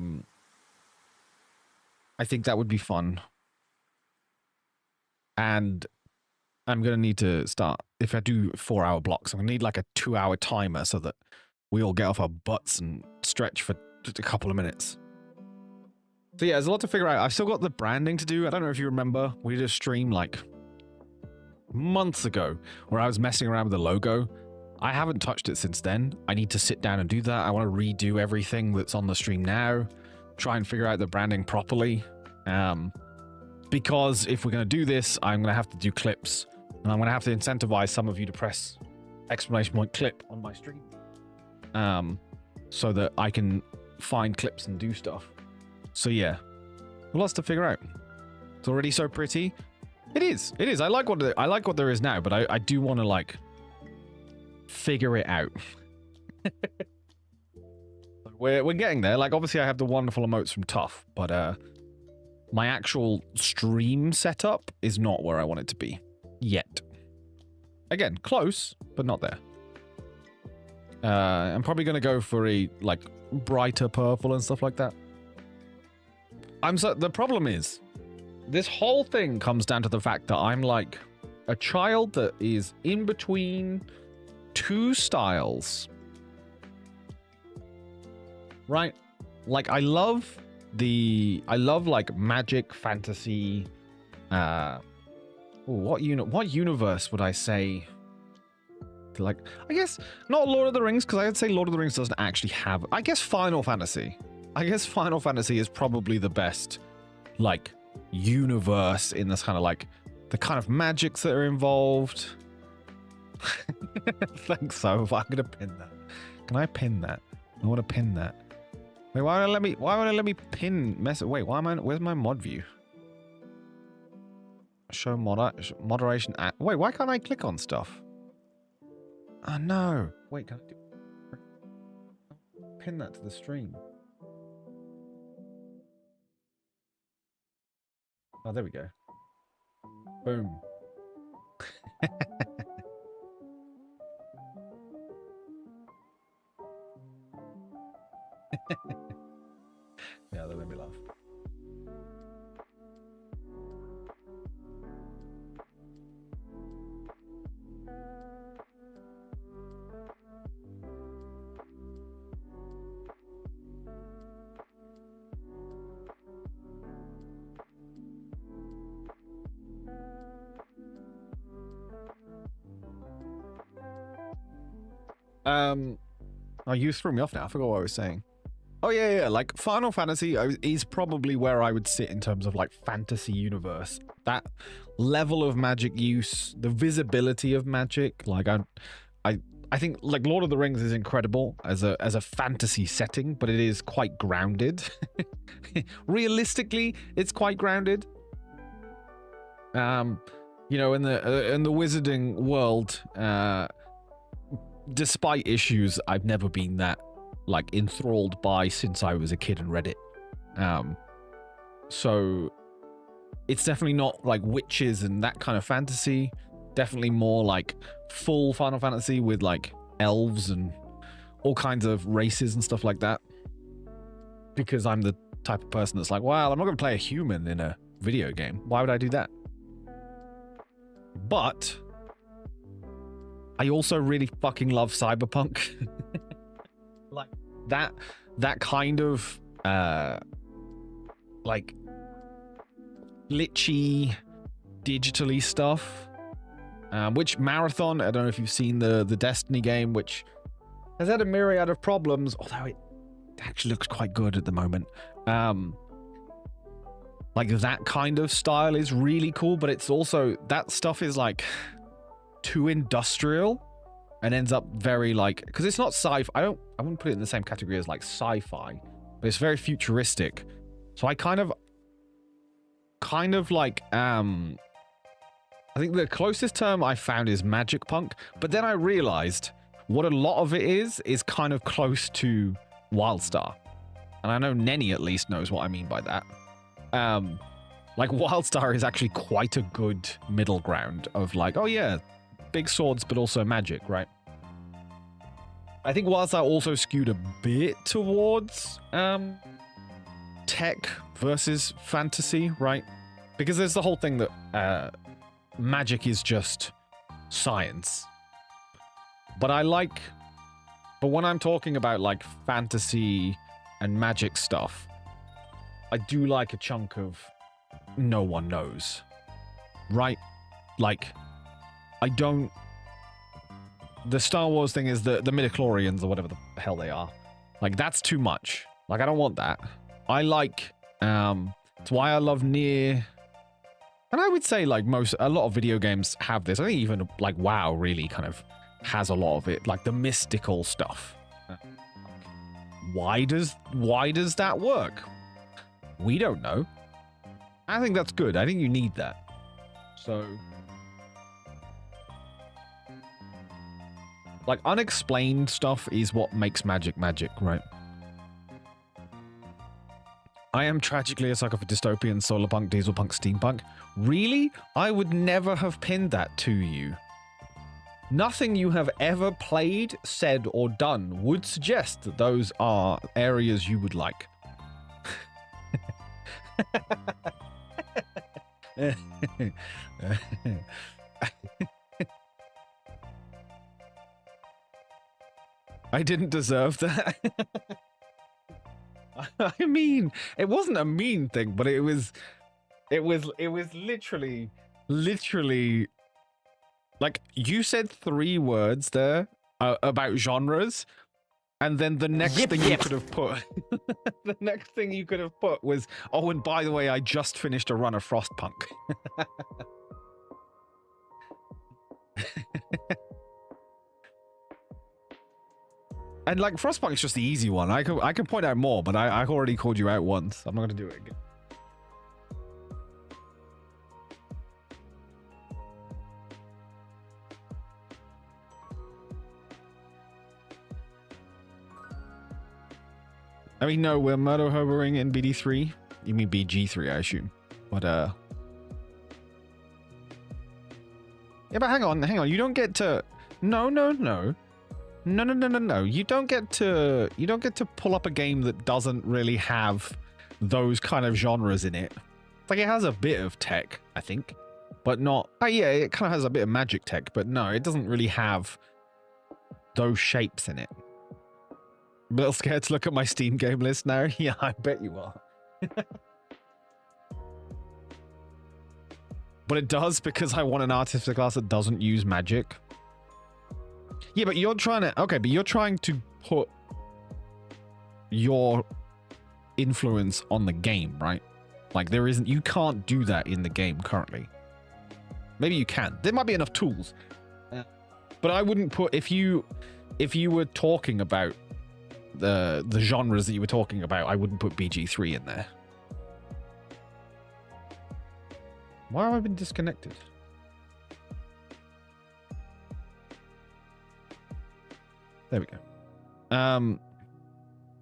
think that would be fun. And I'm going to need to start, if I do 4-hour blocks, I'm going to need like a 2-hour timer so that we all get off our butts and stretch for just a couple of minutes. So yeah, there's a lot to figure out. I've still got the branding to do. I don't know if you remember, we did a stream like months ago where I was messing around with the logo. I haven't touched it since then. I need to sit down and do that. I want to redo everything that's on the stream now, try and figure out the branding properly. Because if we're going to do this, I'm going to have to do clips, and I'm going to have to incentivize some of you to press exclamation point clip on my stream, so that I can find clips and do stuff. So yeah, lots to figure out. It's already so pretty. It is. I like what there is now, but I do want to like figure it out. We're getting there. Like, obviously I have the wonderful emotes from Tough, but my actual stream setup is not where I want it to be yet. Again, close, but not there. I'm probably going to go for a like brighter purple and stuff like that. The problem is, this whole thing comes down to the fact that I'm like a child that is in between two styles. Right? Like I love like magic, fantasy, what universe would I say? Like, I guess not Lord of the Rings, because I'd say Lord of the Rings doesn't actually have. I guess Final Fantasy. I guess Final Fantasy is probably the best, like, universe in this kind of like the kind of magics that are involved. I think so. If I'm gonna pin that, can I pin that? I want to pin that. Wait, why won't it let me pin message? Wait, where's my mod view? Show moderation at. Wait, why can't I click on stuff? Oh no. Wait, can I pin that to the stream? Oh, there we go. Boom. Yeah, that made me laugh. Oh, you threw me off now. I forgot what I was saying. Oh, yeah. Like, Final Fantasy is probably where I would sit in terms of, like, fantasy universe. That level of magic use, the visibility of magic. Like, I think, like, Lord of the Rings is incredible as a fantasy setting, but it is quite grounded. Realistically, it's quite grounded. You know, in the wizarding world, despite issues, I've never been that like enthralled by since I was a kid and read it. So it's definitely not like witches and that kind of fantasy. Definitely more like full Final Fantasy with like elves and all kinds of races and stuff like that. Because I'm the type of person that's like, well, I'm not going to play a human in a video game. Why would I do that? But I also really fucking love Cyberpunk. Like that kind of like glitchy digitally stuff, which Marathon, I don't know if you've seen the Destiny game, which has had a myriad of problems, although it actually looks quite good at the moment. Like that kind of style is really cool, but it's also, that stuff is like too industrial and ends up very like, because it's not sci-fi. I wouldn't put it in the same category as like sci-fi, but it's very futuristic. So I kind of like I think the closest term I found is magic punk, but then I realized what a lot of it is kind of close to Wildstar. And I know Nenny at least knows what I mean by that. Like Wildstar is actually quite a good middle ground of like, oh yeah, big swords, but also magic, right? I think Wildstar also skewed a bit towards tech versus fantasy, right? Because there's the whole thing that magic is just science. But when I'm talking about like fantasy and magic stuff, I do like a chunk of no one knows, right? Like, the Star Wars thing is the midichlorians or whatever the hell they are. Like, that's too much. Like, I don't want that. I like, it's why I love Nier. And I would say, like, a lot of video games have this. I think even, like, WoW really kind of has a lot of it. Like, the mystical stuff. Why does that work? We don't know. I think that's good. I think you need that. So, like, unexplained stuff is what makes magic, right? I am tragically a sucker for dystopian, solarpunk, dieselpunk, steampunk. Really? I would never have pinned that to you. Nothing you have ever played, said, or done would suggest that those are areas you would like. I didn't deserve that. I mean, it wasn't a mean thing, but it was literally like you said 3 words there about genres, and then the next thing you could have put, the next thing you could have put was, oh, and by the way, I just finished a run of Frostpunk. And like Frostpunk is just the easy one. I can point out more, but I already called you out once. I'm not gonna do it again. I mean, no, we're murder hovering in BD3. You mean BG3, I assume. But yeah, but hang on. You don't get to. No. You don't get to pull up a game that doesn't really have those kind of genres in it. Like, it has a bit of tech, I think, but not. Oh yeah, it kind of has a bit of magic tech, but no, it doesn't really have those shapes in it. A little scared to look at my Steam game list now? Yeah, I bet you are. But it does, because I want an artistic class that doesn't use magic. Yeah, but you're trying to... Okay, but you're trying to put your influence on the game, right? Like, there isn't... You can't do that in the game currently. Maybe you can. There might be enough tools. But I wouldn't put... If you were talking about the genres that you were talking about, I wouldn't put BG3 in there. Why have I been disconnected? There we go.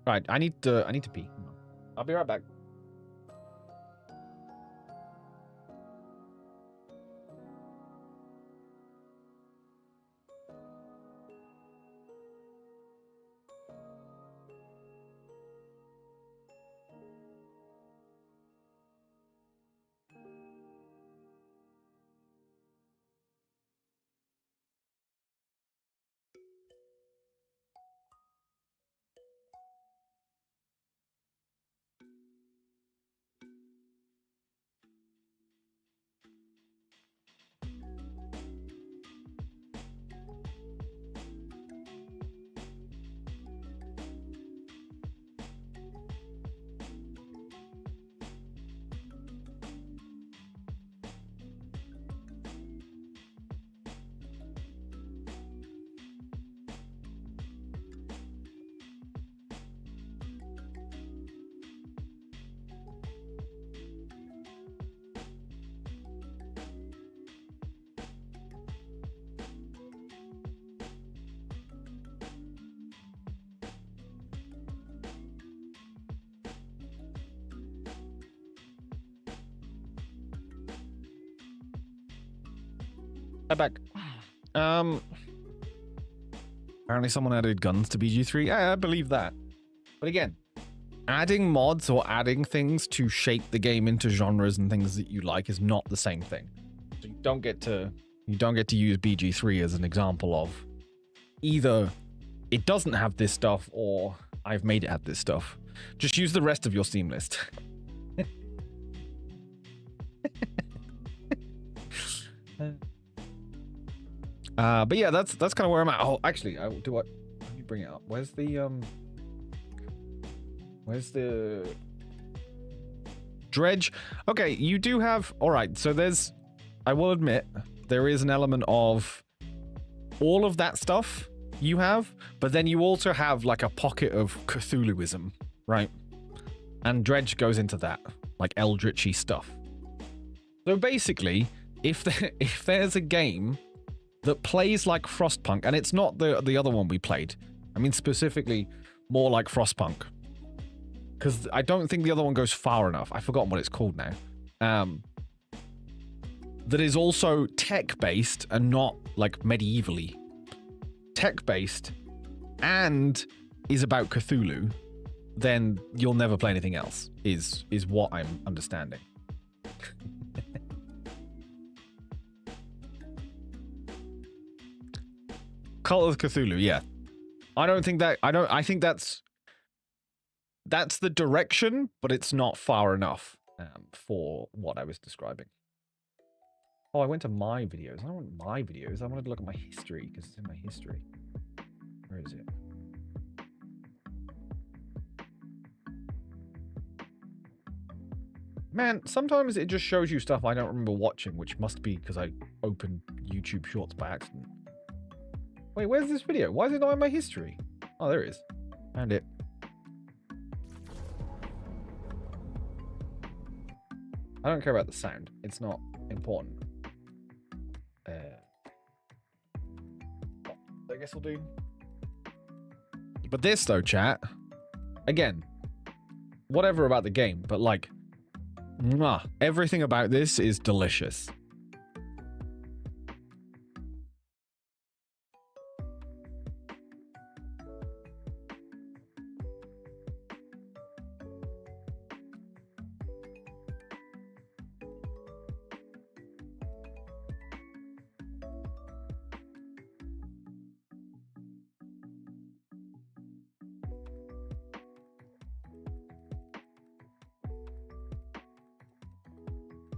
Right, I need to pee. I'll be right back. Back. Apparently someone added guns to BG3. Yeah, I believe that. But again, adding mods or adding things to shape the game into genres and things that you like is not the same thing. So you don't get to use BG3 as an example of either it doesn't have this stuff or I've made it have this stuff. Just use the rest of your Steam list. But yeah, that's kind of where I'm at. Oh, actually, let me bring it up. Where's the dredge? Okay, you do have... All right, so I will admit, there is an element of all of that stuff you have, but then you also have like a pocket of Cthulhuism, right? And dredge goes into that, like eldritchy stuff. So basically, if there's a game that plays like Frostpunk, and it's not the other one we played. I mean, specifically more like Frostpunk. because I don't think the other one goes far enough. I've forgotten what it's called now. That is also tech-based and not like medievally. Tech-based and is about Cthulhu, then you'll never play anything else, is what I'm understanding. Cult of Cthulhu, yeah. I think that's the direction, but it's not far enough for what I was describing. Oh, I went to my videos. I don't want my videos. I wanted to look at my history because it's in my history. Where is it? Man, sometimes it just shows you stuff I don't remember watching, which must be because I opened YouTube Shorts by accident. Wait, where's this video? Why is it not in my history? Oh, there it is. Found it. I don't care about the sound. It's not important. I guess I'll do. But this, though, chat, again, whatever about the game, but like, mwah, everything about this is delicious.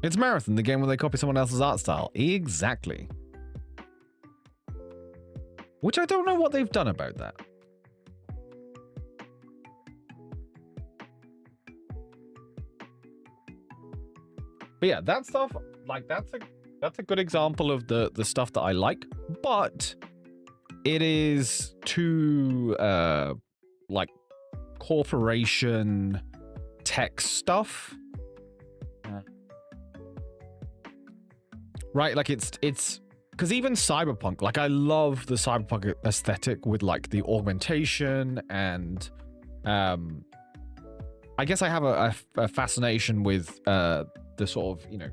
It's Marathon, the game where they copy someone else's art style. Exactly. Which I don't know what they've done about that. But yeah, that stuff, like, that's a good example of the stuff that I like, but it is too like corporation tech stuff. Right, like it's because even Cyberpunk, like I love the Cyberpunk aesthetic with like the augmentation and I guess I have a fascination with the sort of, you know,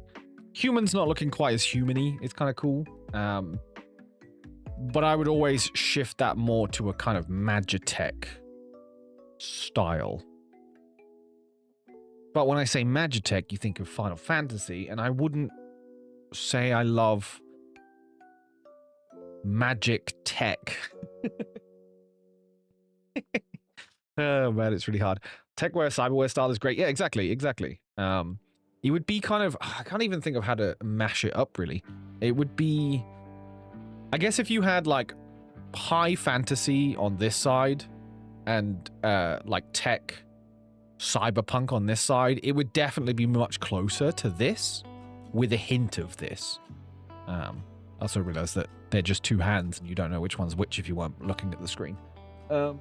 humans not looking quite as human-y. It's kind of cool. But I would always shift that more to a kind of Magitech style. But when I say Magitech, you think of Final Fantasy, and I wouldn't say I love magic tech. Oh man, it's really hard. Techware, cyberware style is great. Yeah, exactly. It would be kind of, I can't even think of how to mash it up really. It would be, I guess if you had like high fantasy on this side and like tech cyberpunk on this side, it would definitely be much closer to this with a hint of this. I also realized that they're just two hands and you don't know which one's which if you weren't looking at the screen. Yeah,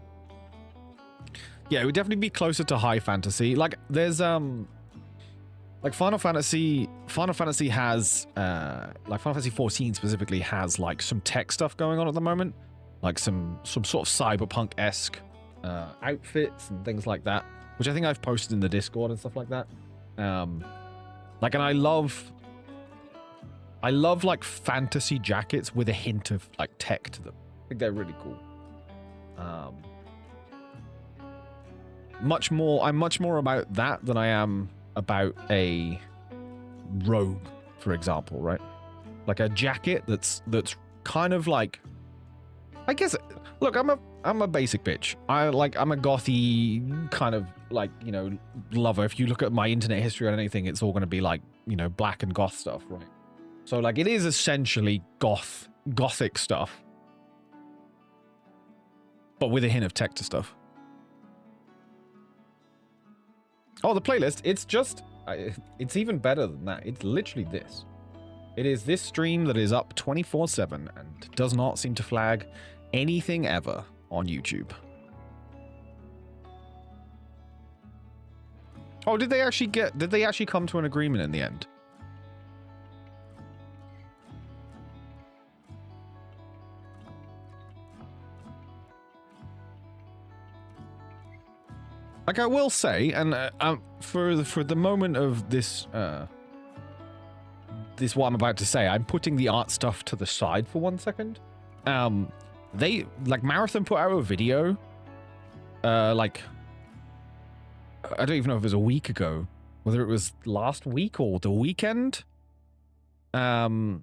it would definitely be closer to high fantasy. Like there's like Final Fantasy has like Final Fantasy 14 specifically has like some tech stuff going on at the moment, like some sort of cyberpunk-esque outfits and things like that, which I think I've posted in the Discord and stuff like that. Like, and I love like fantasy jackets with a hint of like tech to them. I think they're really cool. I'm much more about that than I am about a robe, for example, right? Like a jacket that's kind of like, I guess, look, I'm a basic bitch. I'm a gothy kind of like, you know, lover. If you look at my internet history or anything, it's all going to be like, you know, black and goth stuff, right? So like it is essentially gothic stuff, but with a hint of tech to stuff. Oh, the playlist, it's just, it's even better than that. It's literally this. It is this stream that is up 24/7 and does not seem to flag anything ever on YouTube. Oh, did they actually come to an agreement in the end? Like I will say, and for the moment of this this what I'm about to say, I'm putting the art stuff to the side for 1 second. They like Marathon put out a video, like I don't even know if it was a week ago, whether it was last week or the weekend. But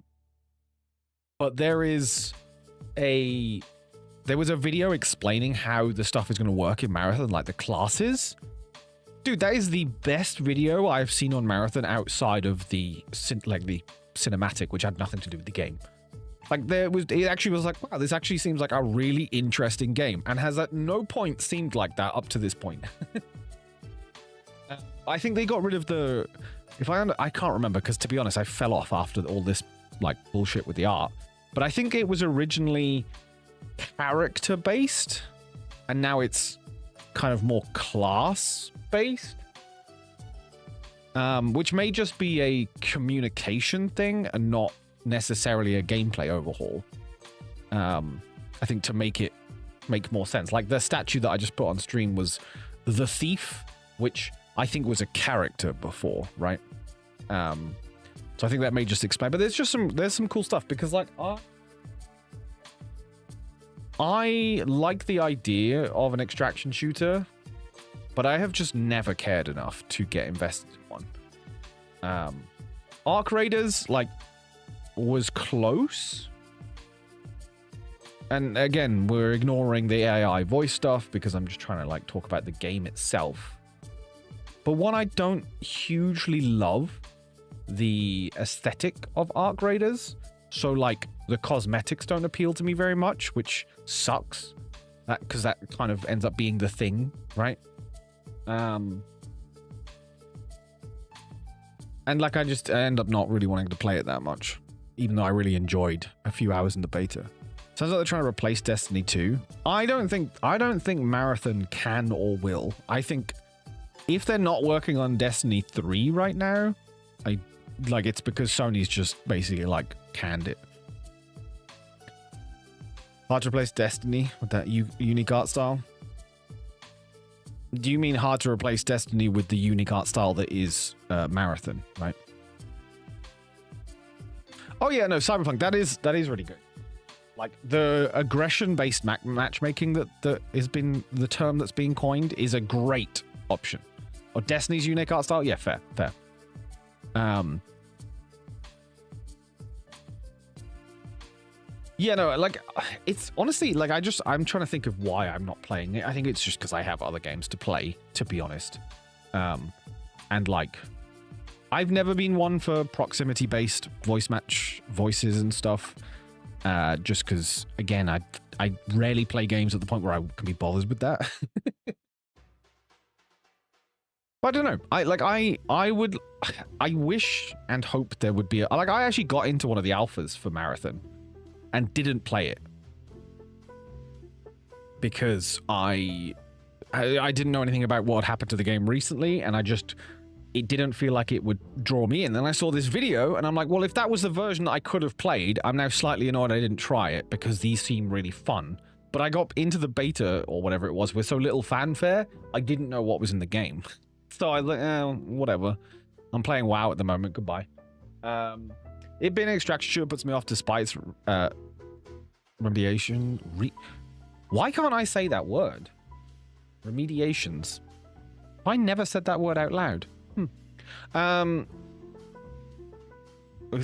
there was a video explaining how the stuff is going to work in Marathon, like the classes. Dude, that is the best video I've seen on Marathon outside of the cinematic, which had nothing to do with the game. Like it actually was like, wow, this actually seems like a really interesting game, and has at no point seemed like that up to this point. I think they got rid of the, I can't remember, because to be honest, I fell off after all this like bullshit with the art. But I think it was originally character based, and now it's kind of more class based, which may just be a communication thing and not necessarily a gameplay overhaul. I think to make more sense, like the statue that I just put on stream was the thief, which I think was a character before, right? So I think that may just explain, but there's some cool stuff, because like I like the idea of an extraction shooter, but I have just never cared enough to get invested in one. Arc Raiders, like, was close. And again, we're ignoring the AI voice stuff because I'm just trying to like talk about the game itself. But one, I don't hugely love the aesthetic of Arc Raiders. So like the cosmetics don't appeal to me very much, which sucks. Because that kind of ends up being the thing, right? And like I end up not really wanting to play it that much, even though I really enjoyed a few hours in the beta. Sounds like they're trying to replace Destiny 2. I don't think Marathon can or will. I think if they're not working on Destiny 3 right now, it's because Sony's just basically like canned it. Hard to replace Destiny with that unique art style. Do you mean hard to replace Destiny with the unique art style that is Marathon, right? Oh yeah, no, Cyberpunk, that is really good. Like the aggression-based matchmaking that has been the term that's being coined is a great option. Or Destiny's unique art style, yeah, fair. Yeah, no, like it's honestly like I'm trying to think of why I'm not playing it. I think it's just because I have other games to play, to be honest. And like I've never been one for proximity-based voices and stuff. Just because, again, I rarely play games at the point where I can be bothered with that. But I don't know. I wish and hope there would be I actually got into one of the alphas for Marathon and didn't play it because I didn't know anything about what had happened to the game recently, and it didn't feel like it would draw me in. Then I saw this video and I'm like, well, if that was the version that I could have played, I'm now slightly annoyed I didn't try it because these seem really fun. But I got into the beta or whatever it was with so little fanfare, I didn't know what was in the game. So I was like, whatever. I'm playing WoW at the moment. Goodbye. It being an extraction shooter puts me off despite its remediation. Why can't I say that word? Remediations. I never said that word out loud. Because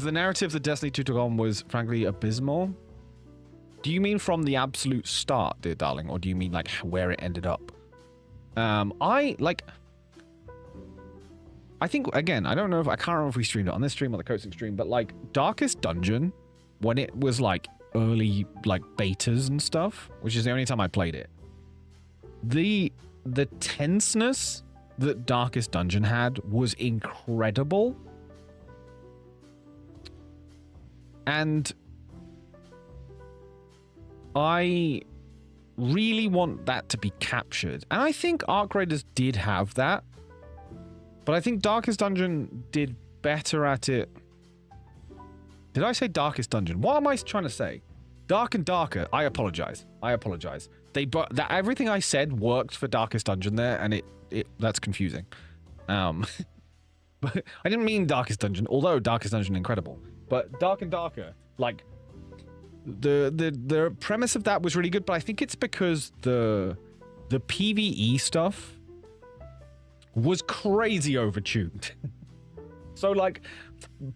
the narrative that Destiny 2 took on was frankly abysmal. Do you mean from the absolute start, dear darling, or do you mean like where it ended up? I think, again, I can't remember if we streamed it on this stream or the coaching stream, but like Darkest Dungeon, when it was like early like betas and stuff, which is the only time I played it, the tenseness that Darkest Dungeon had was incredible. And I really want that to be captured. And I think Arc Raiders did have that. But I think Darkest Dungeon did better at it. Did I say Darkest Dungeon? What am I trying to say? Dark and Darker. I apologize. Everything I said worked for Darkest Dungeon there, and it that's confusing. But I didn't mean Darkest Dungeon, although Darkest Dungeon incredible. But Dark and Darker, like the premise of that was really good, but I think it's because the PvE stuff was crazy overtuned. So like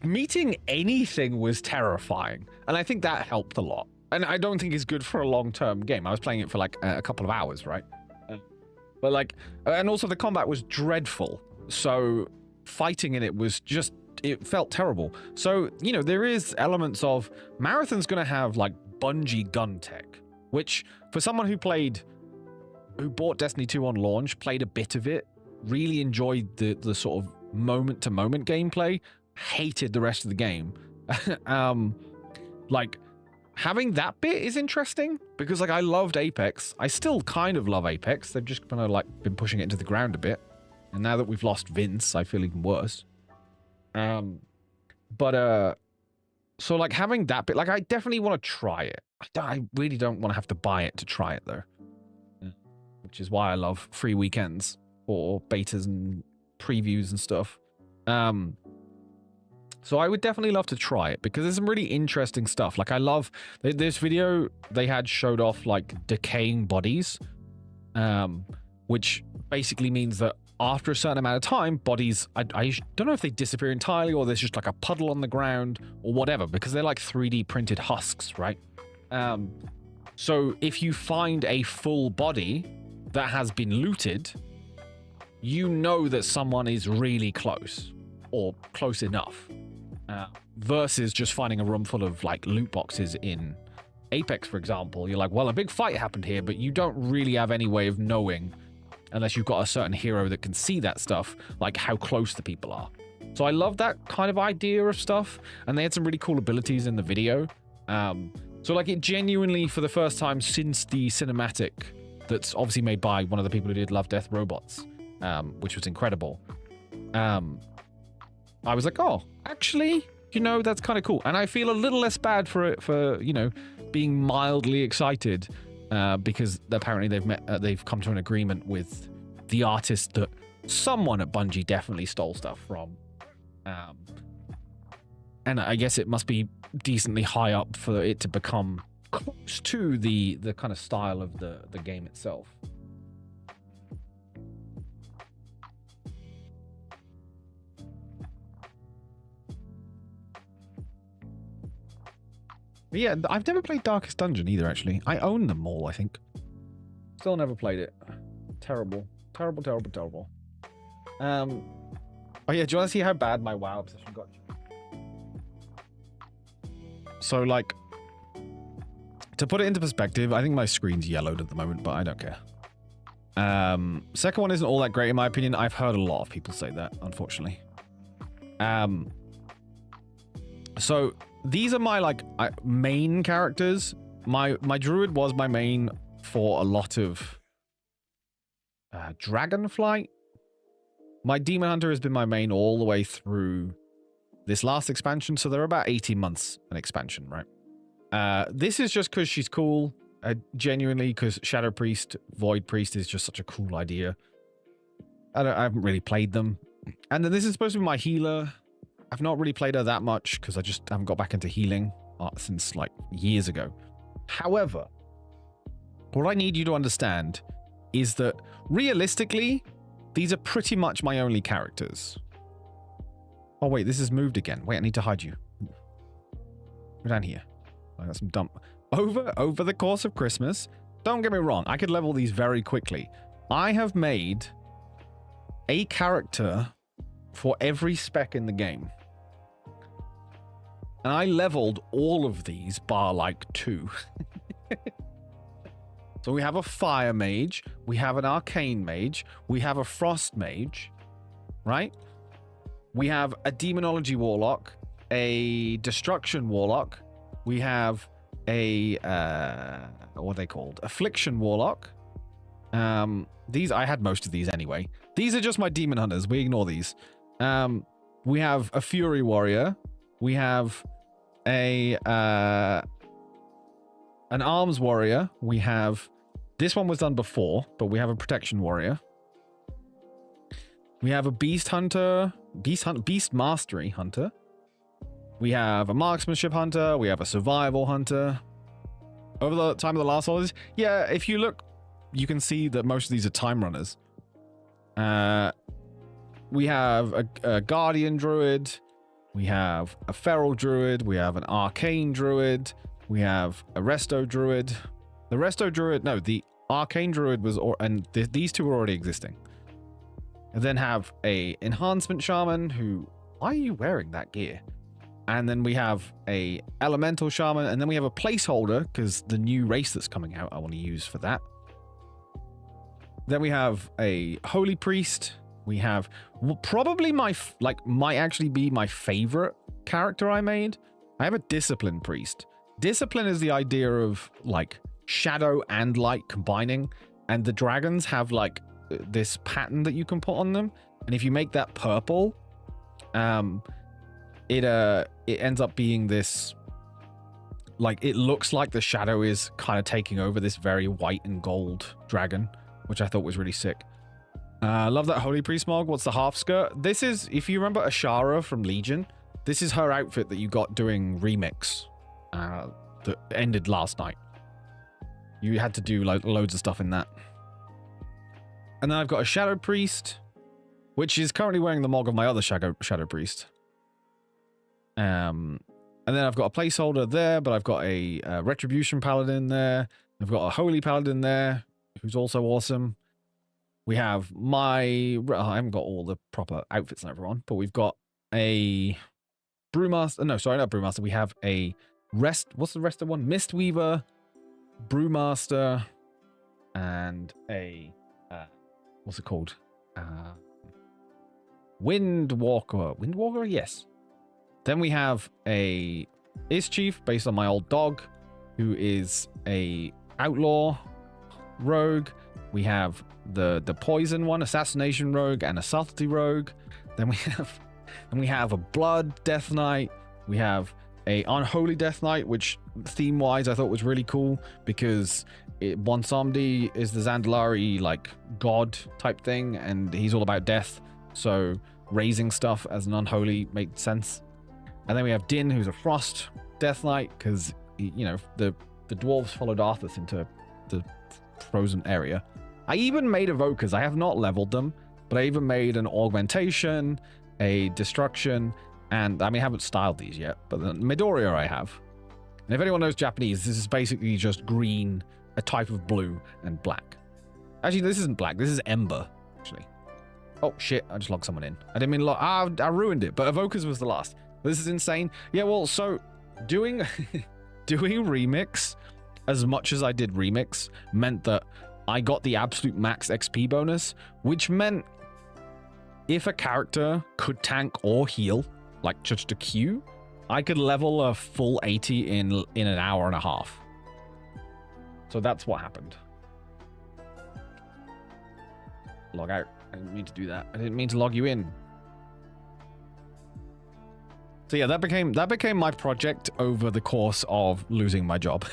meeting anything was terrifying, and I think that helped a lot. And I don't think it's good for a long-term game. I was playing it for like a couple of hours, right? But like, and also the combat was dreadful. So fighting in it was just, it felt terrible. So, you know, there is elements of Marathon's going to have like Bungie gun tech, which for someone who bought Destiny 2 on launch, played a bit of it, really enjoyed the sort of moment-to-moment gameplay, hated the rest of the game. Like, having that bit is interesting because, like, I loved Apex. I still kind of love Apex. They've just kind of, like, been pushing it into the ground a bit. And now that we've lost Vince, I feel even worse. So, like, having that bit, like, I definitely want to try it. I really don't want to have to buy it to try it, though. Which is why I love free weekends or betas and previews and stuff. So I would definitely love to try it because there's some really interesting stuff. Like I love this video they had showed off like decaying bodies, which basically means that after a certain amount of time, bodies, I don't know if they disappear entirely or there's just like a puddle on the ground or whatever, because they're like 3D printed husks, right? So if you find a full body that has been looted, you know that someone is really close or close enough. Versus just finding a room full of like loot boxes in Apex, for example. You're like, well, a big fight happened here, but you don't really have any way of knowing, unless you've got a certain hero that can see that stuff, like how close the people are. So I love that kind of idea of stuff, and they had some really cool abilities in the video. So like it genuinely, for the first time since the cinematic that's obviously made by one of the people who did Love, Death, Robots, which was incredible. I was like, oh, actually, you know, that's kind of cool. And I feel a little less bad for you know, being mildly excited because apparently they've come to an agreement with the artist that someone at Bungie definitely stole stuff from. And I guess it must be decently high up for it to become close to the kind of style of the game itself. But yeah, I've never played Darkest Dungeon either, actually. I own them all, I think. Still never played it. Terrible. Terrible, terrible, terrible. Oh yeah, do you want to see how bad my WoW obsession got? So, like, to put it into perspective, I think my screen's yellowed at the moment, but I don't care. Second one isn't all that great in my opinion. I've heard a lot of people say that, unfortunately. So these are my like main characters. My druid was my main for a lot of Dragonflight. My demon hunter has been my main all the way through this last expansion, so they're about 18 months an expansion, right? This is just because she's cool. Genuinely, because Shadow Priest, Void Priest is just such a cool idea. I haven't really played them. And then this is supposed to be my healer. I've not really played her that much because I just haven't got back into healing since like years ago. However, what I need you to understand is that realistically, these are pretty much my only characters. Oh wait, this has moved again. Wait, I need to hide you. Go down here. I got some dump. Over the course of Christmas, don't get me wrong, I could level these very quickly. I have made a character for every spec in the game. And I leveled all of these bar like 2. So we have a fire mage, we have an arcane mage, we have a frost mage, right? We have a demonology warlock, a destruction warlock, we have a what are they called? Affliction warlock. These, I had most of these anyway. These are just my demon hunters. We ignore these. We have a fury warrior. We have a an arms warrior. We have, this one was done before, but we have a protection warrior. We have a beast hunter, beast mastery hunter. We have a marksmanship hunter. We have a survival hunter. Over the time of the last holidays, yeah, if you look, you can see that most of these are time runners. We have a guardian druid. We have a feral druid. We have an arcane druid. We have a resto druid. The resto druid, no, the arcane druid was, these two were already existing. And then have a enhancement shaman who, why are you wearing that gear? And then we have a elemental shaman, and then we have a placeholder because the new race that's coming out I want to use for that. Then we have a holy priest. We have probably might actually be my favorite character I made. I have a discipline priest. Discipline is the idea of like shadow and light combining, and the dragons have like this pattern that you can put on them, and if you make that purple, it ends up being this, like, it looks like the shadow is kind of taking over this very white and gold dragon, which I thought was really sick. Love that holy priest mog. What's the half skirt? This is, if you remember Ashara from Legion, this is her outfit that you got doing remix that ended last night. You had to do like loads of stuff in that. And then I've got a shadow priest, which is currently wearing the mog of my other shadow priest. And then I've got a placeholder there, but I've got a retribution paladin there. I've got a holy paladin there, who's also awesome. We have I haven't got all the proper outfits on everyone, but we've got a brewmaster. No, sorry, not brewmaster. We have a what's the rest of one? Mistweaver, brewmaster, and a what's it called? Windwalker. Windwalker, yes. Then we have a Ischief based on my old dog, who is a outlaw rogue. We have the poison one, assassination rogue, and a subtlety rogue. Then we have a blood death knight. We have a unholy death knight, which theme wise I thought was really cool because Bonsomdi is the Zandalari like god type thing, and he's all about death. So raising stuff as an unholy made sense. And then we have Din, who's a frost death knight, because you know the dwarves followed Arthas into the frozen area. I even made evokers. I have not leveled them, but I even made an augmentation, a destruction, and I mean I haven't styled these yet, but the Midoriya I have. And if anyone knows Japanese, this is basically just green, a type of blue, and black. Actually, this isn't black. This is ember, actually. Oh shit! I just logged someone in. I didn't mean to I ruined it, but evokers was the last. This is insane. Yeah, well, so doing remix as much as I did remix meant that I got the absolute max XP bonus, which meant if a character could tank or heal, like just a Q, I could level a full 80 in an hour and a half. So that's what happened. Log out. I didn't mean to do that. I didn't mean to log you in. So yeah, that became my project over the course of losing my job.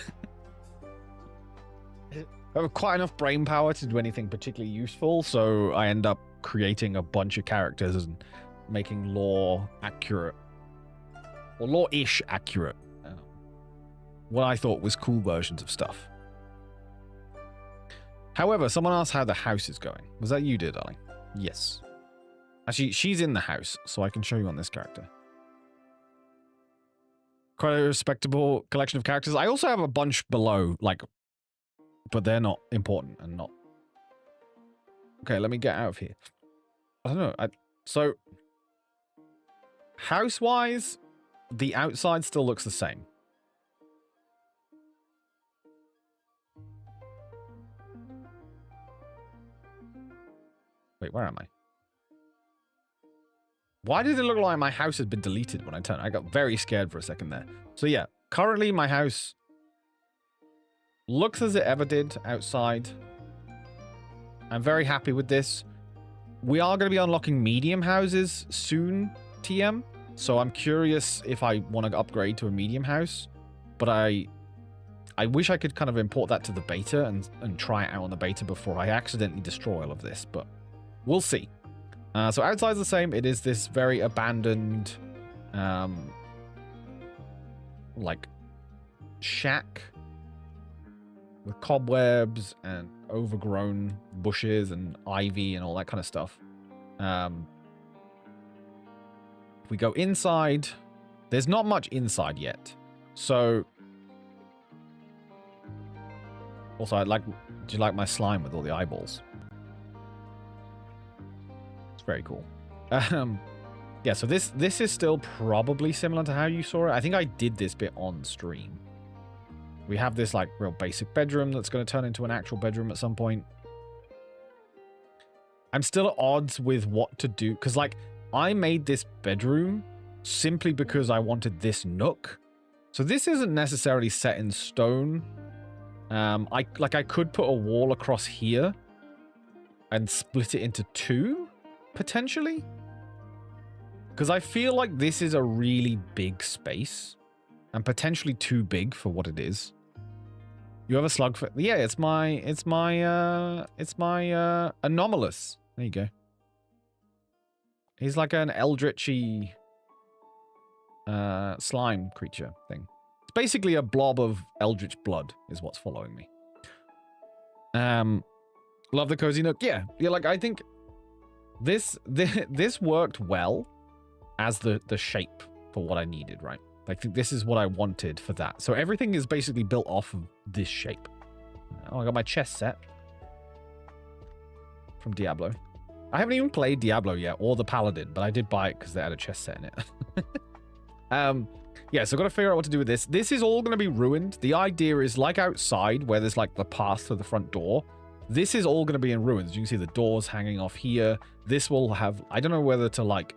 I have quite enough brain power to do anything particularly useful, so I end up creating a bunch of characters and making lore accurate, or lore-ish accurate, what I thought was cool versions of stuff. However, someone asked how the house is going. Was that you, dear darling? Yes. Actually, she's in the house, so I can show you on this character. Quite a respectable collection of characters. I also have a bunch below, like, but they're not important and not. Okay, let me get out of here. I don't know. So, house-wise, the outside still looks the same. Wait, where am I? Why did it look like my house had been deleted when I turned? I got very scared for a second there. So yeah, currently my house looks as it ever did outside. I'm very happy with this. We are going to be unlocking medium houses soon, TM. So I'm curious if I want to upgrade to a medium house. But I wish I could kind of import that to the beta and try it out on the beta before I accidentally destroy all of this. But we'll see. So outside's the same. It is this very abandoned, like, shack with cobwebs and overgrown bushes and ivy and all that kind of stuff. If we go inside, there's not much inside yet. So, also, do you like my slime with all the eyeballs? It's very cool. Yeah, so this is still probably similar to how you saw it. I think I did this bit on stream. We have this, like, real basic bedroom that's going to turn into an actual bedroom at some point. I'm still at odds with what to do, because, like, I made this bedroom simply because I wanted this nook. So this isn't necessarily set in stone. I could put a wall across here and split it into two, potentially. Because I feel like this is a really big space and potentially too big for what it is. You have a slug for... Yeah, it's my anomalous. There you go. He's like an eldritchy slime creature thing. It's basically a blob of eldritch blood is what's following me. Love the cozy nook. Yeah, like, I think this worked well as the shape for what I needed, right? I think this is what I wanted for that. So everything is basically built off of this shape. Oh, I got my chest set from Diablo. I haven't even played Diablo yet, or the Paladin, but I did buy it because they had a chest set in it. Yeah, so I've got to figure out what to do with this. This is all going to be ruined. The idea is, like outside, where there's like the path to the front door, this is all going to be in ruins. You can see the doors hanging off here. This will have... I don't know whether to, like...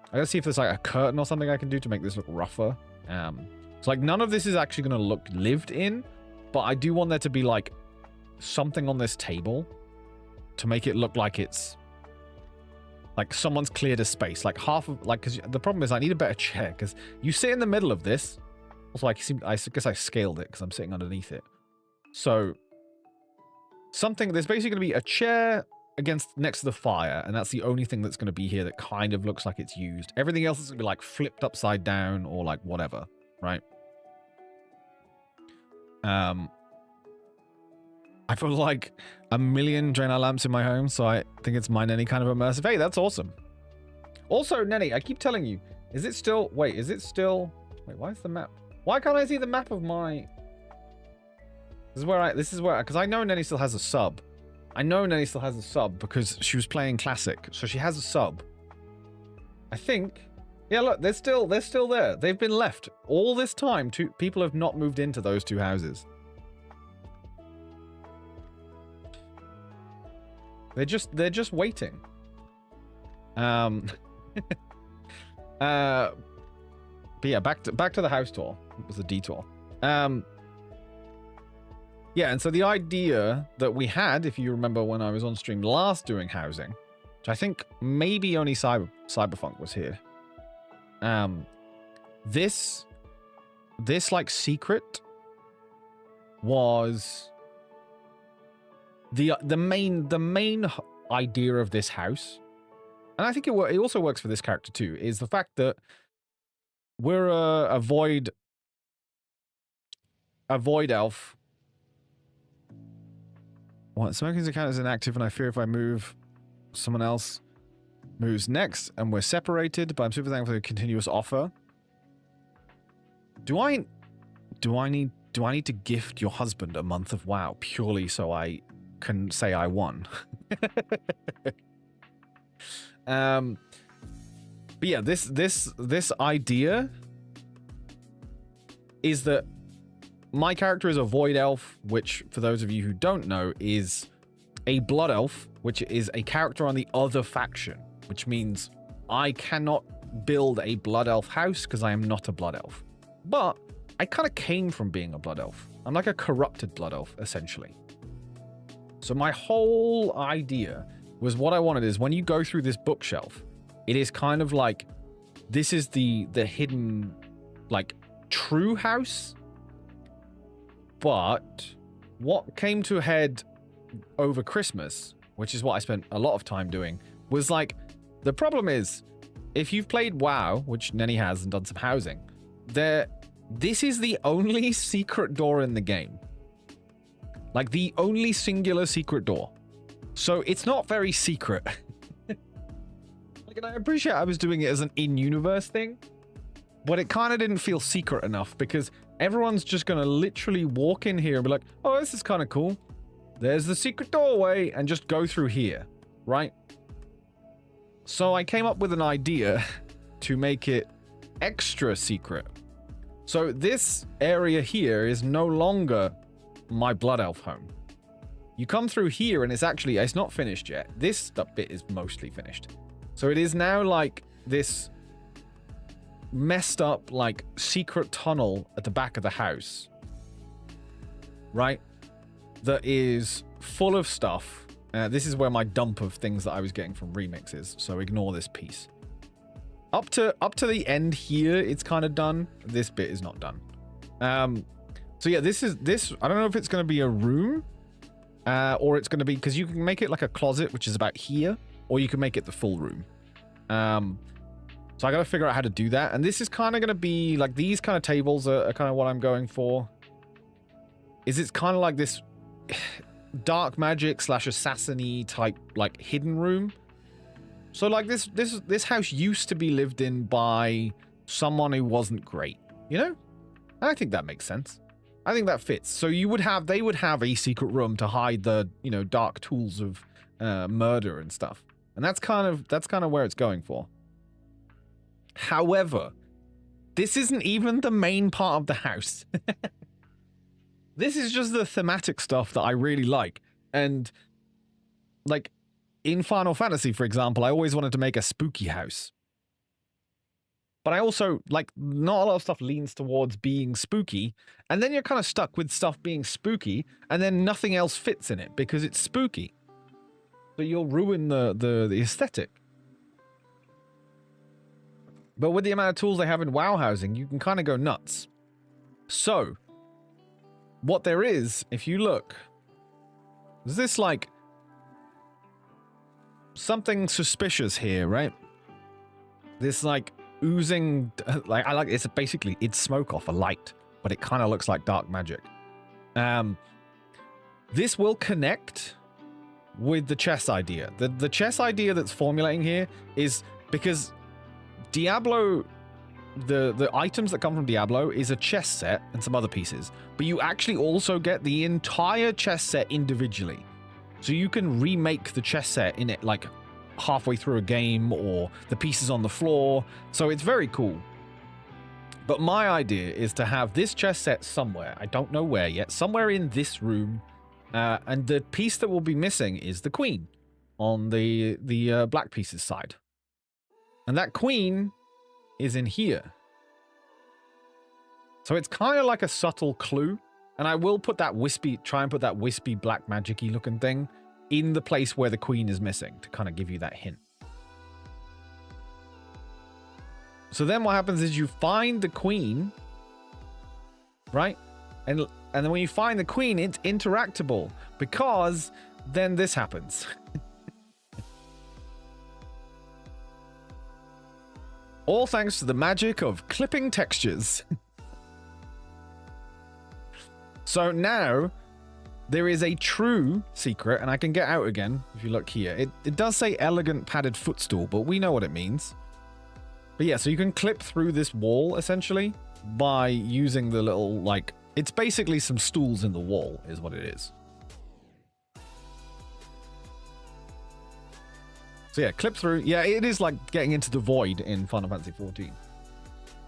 I gotta see if there's like a curtain or something I can do to make this look rougher. So like none of this is actually going to look lived in, but I do want there to be like something on this table to make it look like it's like someone's cleared a space, like half of, like, because the problem is I need a better chair, because you sit in the middle of this. Also, I guess I scaled it because I'm sitting underneath it. So something, there's basically going to be a chair next to the fire, and that's the only thing that's going to be here that kind of looks like it's used. Everything else is going to be like flipped upside down or like whatever, right? I feel like a million Draenei lamps in my home, so I think it's mine any kind of immersive. Hey, that's awesome. Also, Nenny, I keep telling you, is it still... Wait, is it still... Wait, why is the map... Why can't I see the map of my... This is where... Because I know Nenny still has a sub. I know Nenny still has a sub because she was playing Classic, so she has a sub. I think... Yeah, look, they're still there. They've been left. All this time, people have not moved into those two houses. They're just waiting. But yeah, back to the house tour. It was a detour. Yeah, and so the idea that we had, if you remember when I was on stream last doing housing, which I think maybe only Cyberfunk was here. This like secret was the main idea of this house, and I think it also works for this character too, is the fact that we're a void elf. What? Smoking's account is inactive, and I fear if I move, someone else moves next, and we're separated. But I'm super thankful for the continuous offer. Do I need to gift your husband a month of WoW purely so I can say I won? But yeah, this idea is that my character is a void elf, which, for those of you who don't know, is a blood elf, which is a character on the other faction, which means I cannot build a blood elf house because I am not a blood elf. But I kind of came from being a blood elf. I'm like a corrupted blood elf, essentially. So my whole idea was, what I wanted is, when you go through this bookshelf, it is kind of like, this is the hidden, like, true house. But what came to a head over Christmas, which is what I spent a lot of time doing, was like, The problem is, if you've played WoW, which Nenny has and done some housing, this is the only secret door in the game. Like, the only singular secret door. So it's not very secret. Like, and I appreciate I was doing it as an in-universe thing, but it kind of didn't feel secret enough because everyone's just going to literally walk in here and be like, oh, this is kind of cool. There's the secret doorway, and just go through here, right? So I came up with an idea to make it extra secret. So this area here is no longer my Blood Elf home. You come through here and it's not finished yet. This bit is mostly finished. So it is now like this messed up like secret tunnel at the back of the house. Right? That is full of stuff. This is where my dump of things that I was getting from Remix is. So ignore this piece. Up to the end here, it's kind of done. This bit is not done. So yeah, this. I don't know if it's going to be a room, or it's going to be, because you can make it like a closet, which is about here, or you can make it the full room. So I got to figure out how to do that. And this is kind of going to be like these kind of tables are kind of what I'm going for. It's kind of like this dark magic / assassin-y type like hidden room. So like this house used to be lived in by someone who wasn't great, you know? And I think that makes sense. I think that fits. So they would have a secret room to hide the, you know, dark tools of murder and stuff. And that's kind of where it's going for. However, this isn't even the main part of the house. This is just the thematic stuff that I really like. And like in Final Fantasy, for example, I always wanted to make a spooky house. But I also, like, not a lot of stuff leans towards being spooky. And then you're kind of stuck with stuff being spooky, and then nothing else fits in it because it's spooky. So you'll ruin the aesthetic. But with the amount of tools they have in WoW housing, you can kind of go nuts. So, what there is, if you look, is this like something suspicious here, right? This like oozing, like it's basically, it's smoke off a light, but it kind of looks like dark magic. This will connect with the chess idea. The chess idea that's formulating here is because Diablo, the items that come from Diablo is a chess set and some other pieces, but you actually also get the entire chess set individually. So you can remake the chess set in it like halfway through a game, or the pieces on the floor. So it's very cool. But my idea is to have this chess set somewhere. I don't know where yet. Somewhere in this room. And the piece that will be missing is the queen on the black pieces side. And that queen is in here. So it's kind of like a subtle clue. And I will put that try and put that wispy black magic-y looking thing in the place where the queen is missing to kind of give you that hint. So then what happens is you find the queen, right? And then when you find the queen, it's interactable, because then this happens. All thanks to the magic of clipping textures. So now there is a true secret, and I can get out again if you look here. It does say elegant padded footstool, but we know what it means. But yeah, so you can clip through this wall essentially by using the little, like, it's basically some stools in the wall is what it is. So yeah, clip through. Yeah, it is like getting into the void in Final Fantasy 14.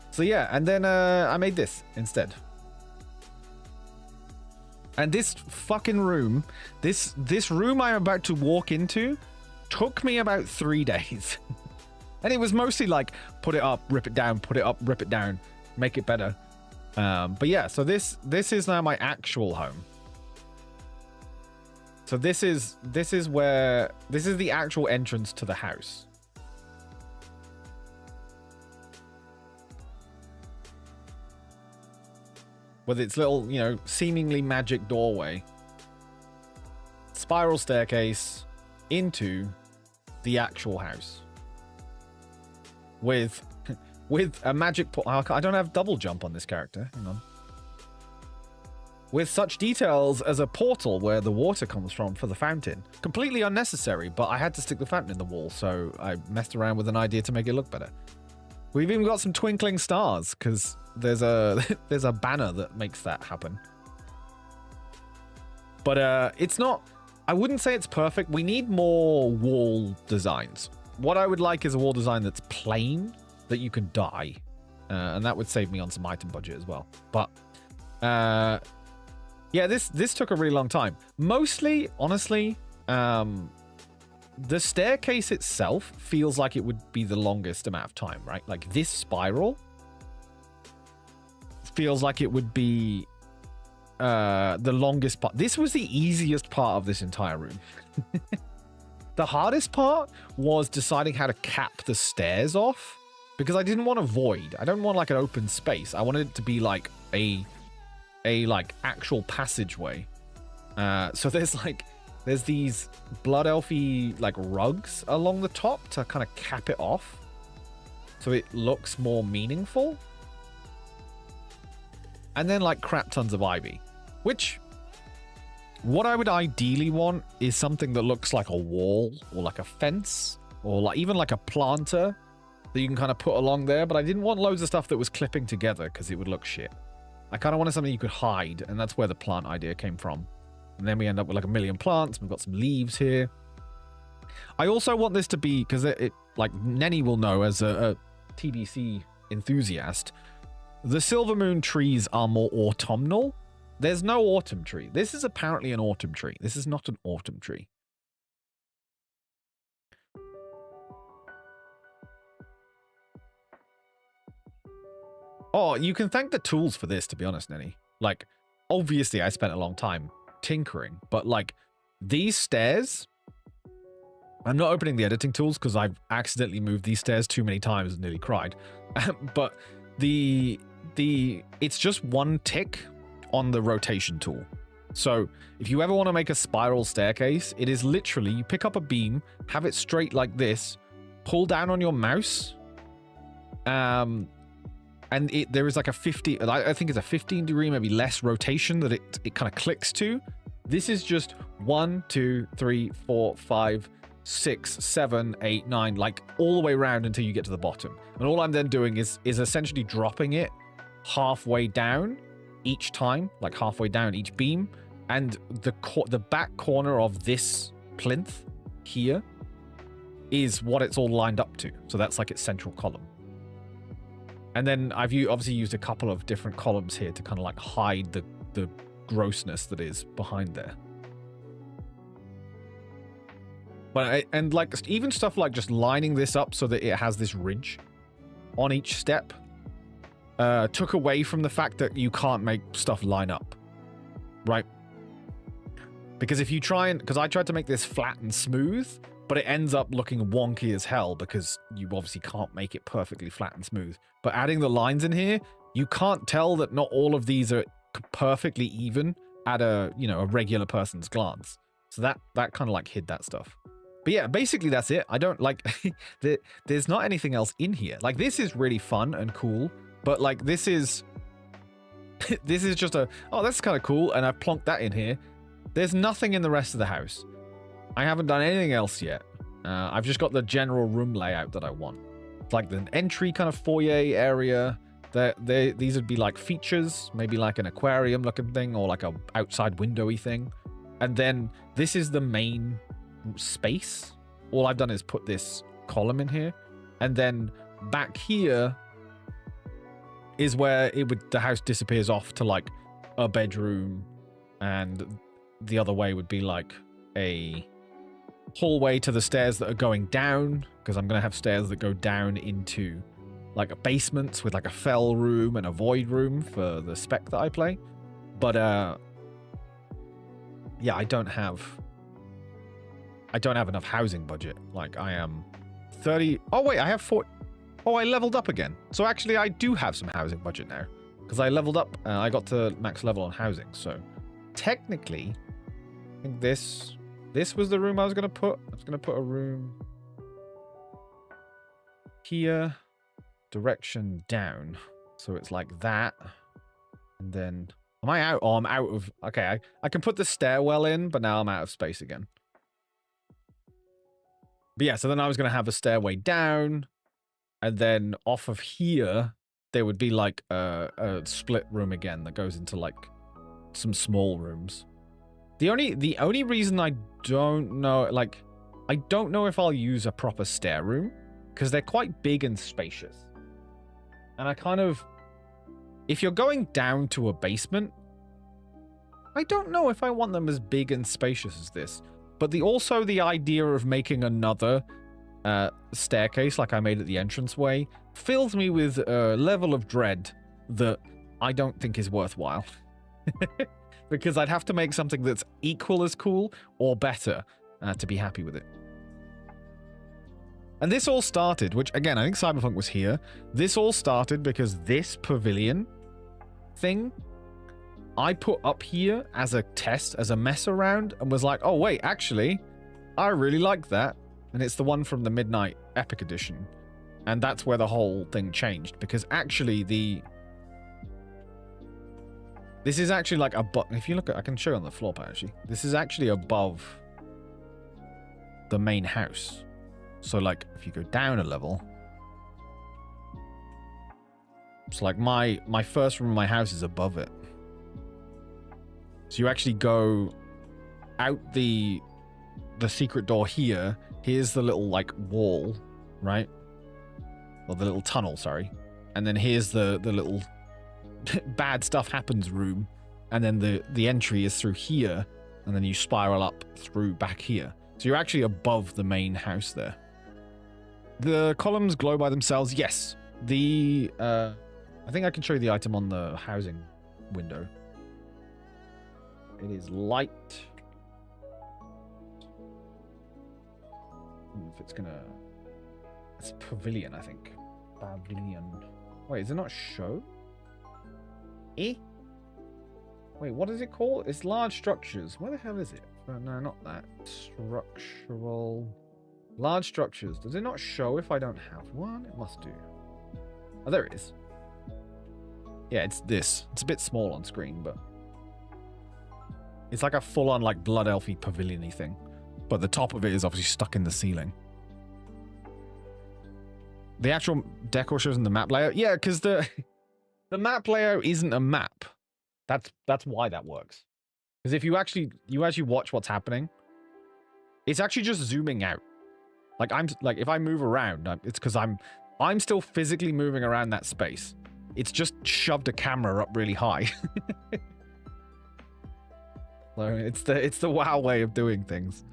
So yeah, and then I made this instead. And this fucking room, this room I'm about to walk into took me about 3 days. And it was mostly like, put it up, rip it down, put it up, rip it down, make it better. But yeah, so this is now my actual home. So this is the actual entrance to the house. With its little, you know, seemingly magic doorway. Spiral staircase into the actual house. with with a magic I don't have double jump on this character. Hang on. With such details as a portal where the water comes from for the fountain. Completely unnecessary, but I had to stick the fountain in the wall, so I messed around with an idea to make it look better. We've even got some twinkling stars, because there's a banner that makes that happen. But it's not... I wouldn't say it's perfect. We need more wall designs. What I would like is a wall design that's plain, that you can dye. And that would save me on some item budget as well. But... yeah, this took a really long time. Mostly, honestly, the staircase itself feels like it would be the longest amount of time, right? Like this spiral feels like it would be the longest part. This was the easiest part of this entire room. The hardest part was deciding how to cap the stairs off, because I didn't want a void. I don't want like an open space. I wanted it to be like a like actual passageway. So there's these blood elfy like rugs along the top to kind of cap it off so it looks more meaningful. And then like crap tons of ivy, which what I would ideally want is something that looks like a wall or like a fence or like even like a planter that you can kind of put along there. But I didn't want loads of stuff that was clipping together because it would look shit. I kind of wanted something you could hide, and that's where the plant idea came from. And then we end up with like a million plants. We've got some leaves here. I also want this to be, because it like Nenny will know as a TBC enthusiast, the Silvermoon trees are more autumnal. There's no autumn tree. This is apparently an autumn tree. This is not an autumn tree. Oh, you can thank the tools for this, to be honest, Nenny. Like, obviously, I spent a long time tinkering, but like, these stairs... I'm not opening the editing tools because I've accidentally moved these stairs too many times and nearly cried. But it's just one tick on the rotation tool. So if you ever want to make a spiral staircase, it is literally, you pick up a beam, have it straight like this, pull down on your mouse, and there is like a 50, I think it's a 15 degree, maybe less rotation that it kind of clicks to. This is just 1, 2, 3, 4, 5, 6, 7, 8, 9, like all the way around until you get to the bottom. And all I'm then doing is essentially dropping it halfway down each time, like halfway down each beam. And the back corner of this plinth here is what it's all lined up to. So that's like its central column. And then I've obviously used a couple of different columns here to kind of like hide the grossness that is behind there. But and like even stuff like just lining this up so that it has this ridge on each step took away from the fact that you can't make stuff line up, right? Because if you try and, because I tried to make this flat and smooth, but it ends up looking wonky as hell because you obviously can't make it perfectly flat and smooth. But adding the lines in here, you can't tell that not all of these are perfectly even at a, you know, a regular person's glance. So that kind of like hid that stuff. But yeah, basically that's it. I don't like, there's not anything else in here. Like this is really fun and cool, but like this is just a, oh, that's kind of cool. And I've plonked that in here. There's nothing in the rest of the house. I haven't done anything else yet. I've just got the general room layout that I want. It's like the entry kind of foyer area. These would be like features, maybe like an aquarium looking thing or like a outside windowy thing. And then this is the main space. All I've done is put this column in here. And then back here is where the house disappears off to like a bedroom, and the other way would be like a hallway to the stairs that are going down, because I'm going to have stairs that go down into like a basement with like a fell room and a void room for the spec that I play. But yeah, I don't have enough housing budget. Like I am 30. Oh wait, I have 4. Oh, I leveled up again. So actually I do have some housing budget now because I leveled up. I got to max level on housing. So technically, I think this was the room I was going to put. I was going to put a room here. direction down. So it's like that. And then... Am I out? Oh, I'm out of... Okay, I can put the stairwell in, but now I'm out of space again. But yeah, so then I was going to have a stairway down. And then off of here, there would be like a split room again that goes into like some small rooms. The only reason I don't know, like, I don't know if I'll use a proper stair room because they're quite big and spacious. And I kind of, if you're going down to a basement, I don't know if I want them as big and spacious as this. But also the idea of making another staircase like I made at the entranceway fills me with a level of dread that I don't think is worthwhile. Because I'd have to make something that's equal as cool or better to be happy with it. And this all started, which again, I think Cyberpunk was here. This all started because this pavilion thing I put up here as a test, as a mess around, and was like, oh wait, actually, I really like that. And it's the one from the Midnight Epic Edition. And that's where the whole thing changed. Because actually this is actually like above... If you look at... I can show you on the floor plan, actually. This is actually above the main house. So, like, if you go down a level... It's like my first room in my house is above it. So you actually go out the secret door here. Here's the little, like, wall, right? Or the little tunnel, sorry. And then here's the little bad stuff happens room. And then the entry is through here. And then you spiral up through back here. So you're actually above the main house there. The columns glow by themselves. Yes. I think I can show you the item on the housing window. It is light. If it's gonna... It's pavilion, I think. Pavilion. Wait, is it not show? Eh? Wait, what is it called? It's large structures. Where the hell is it? No, not that. Structural... Large structures. Does it not show if I don't have one? It must do. Oh, there it is. Yeah, it's this. It's a bit small on screen, but... It's like a full-on, like, Blood Elfy pavilion-y thing. But the top of it is obviously stuck in the ceiling. The actual decor shows in the map layout? Yeah, because the map layout isn't a map. That's why that works. Because if you actually watch what's happening, it's actually just zooming out. Like, if I move around, it's because I'm still physically moving around that space. It's just shoved a camera up really high. So it's the WoW way of doing things.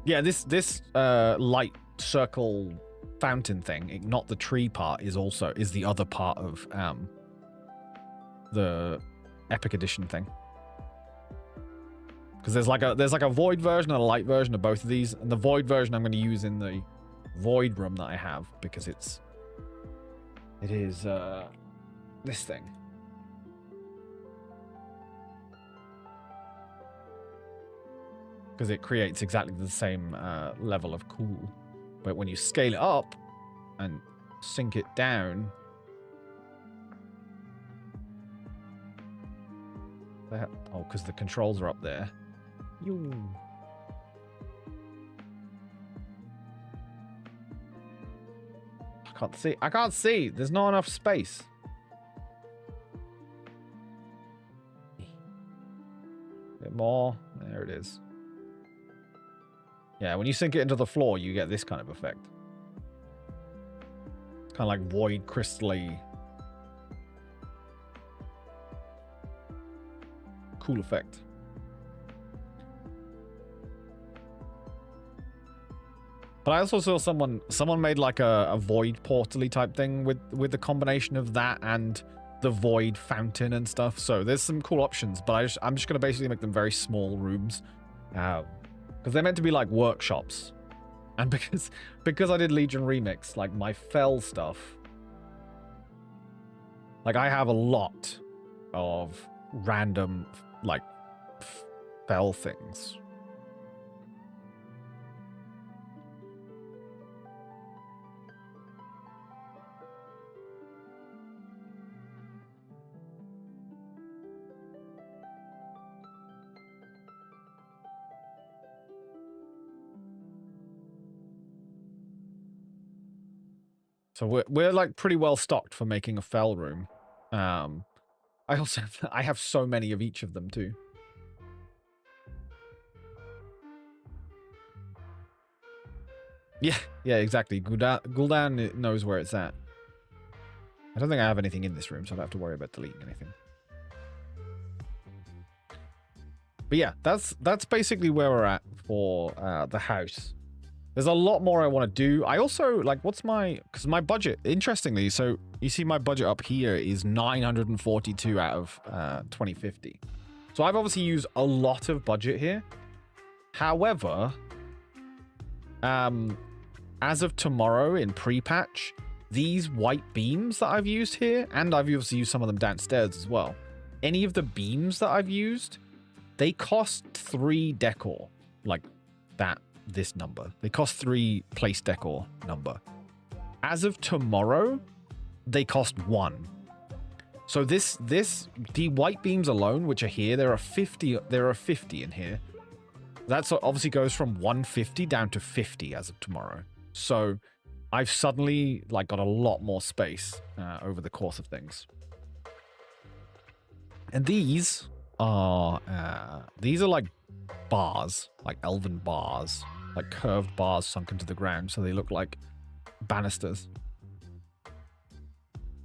Yeah, this light circle fountain thing, not the tree part, is the other part of the Epic Edition thing. Because there's like a void version and a light version of both of these, and the void version I'm going to use in the void room that I have because it is this thing. Because it creates exactly the same level of cool. But when you scale it up and sink it down... Oh, because the controls are up there. I can't see. There's not enough space. A bit more. There it is. Yeah, when you sink it into the floor, you get this kind of effect. Kind of like void crystal-y. Cool effect. But I also saw someone made like a void portal-y type thing with the combination of that and the void fountain and stuff. So there's some cool options, but I'm just going to basically make them very small rooms. Because they're meant to be like workshops. And because I did Legion Remix, like my fell stuff, like I have a lot of random like fell things. So we're like pretty well stocked for making a fell room. I also I have so many of each of them too. Yeah, exactly. Gul'dan knows where it's at. I don't think I have anything in this room, so I don't have to worry about deleting anything. But yeah, that's basically where we're at for the house. There's a lot more I want to do. I also, like, what's my... Because my budget, interestingly, so you see my budget up here is 942 out of 2050. So I've obviously used a lot of budget here. However, as of tomorrow in pre-patch, these white beams that I've used here, and I've obviously used some of them downstairs as well, any of the beams that I've used, they cost 3 decor. Like that. This number. They cost 3 place decor number. As of tomorrow, they cost 1. So the white beams alone, which are here, there are 50 in here. That obviously goes from 150 down to 50 as of tomorrow. So I've suddenly like got a lot more space over the course of things. And these are like bars, like elven bars, like curved bars sunk into the ground, so they look like banisters.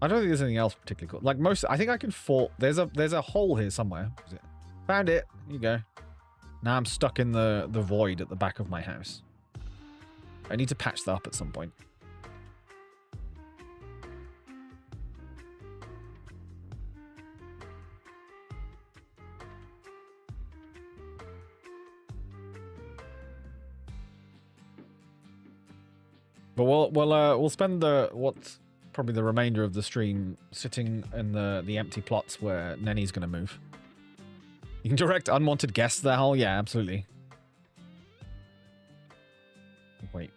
I don't think there's anything else particularly cool. Like most, I think I can fall. There's a hole here somewhere. Found it. Here you go. Now I'm stuck in the void at the back of my house. I need to patch that up at some point. But we'll spend what's probably the remainder of the stream sitting in the empty plots where Nenny's gonna move. You can direct unwanted guests there, Hole? Yeah, absolutely. Wait.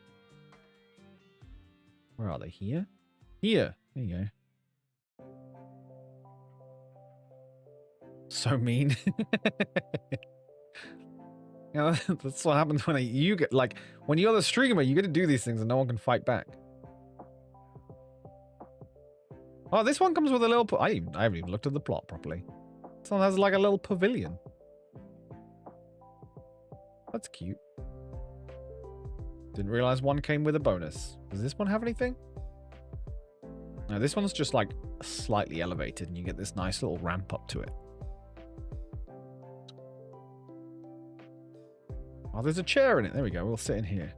Where are they? Here? Here. There you go. So mean. You know, that's what happens when you get, like, when you're the streamer, you get to do these things and no one can fight back. Oh, this one comes with a little... I haven't even looked at the plot properly. This one has, like, a little pavilion. That's cute. Didn't realize one came with a bonus. Does this one have anything? No, this one's just, like, slightly elevated, and you get this nice little ramp up to it. Oh, there's a chair in it. There we go. We'll sit in here.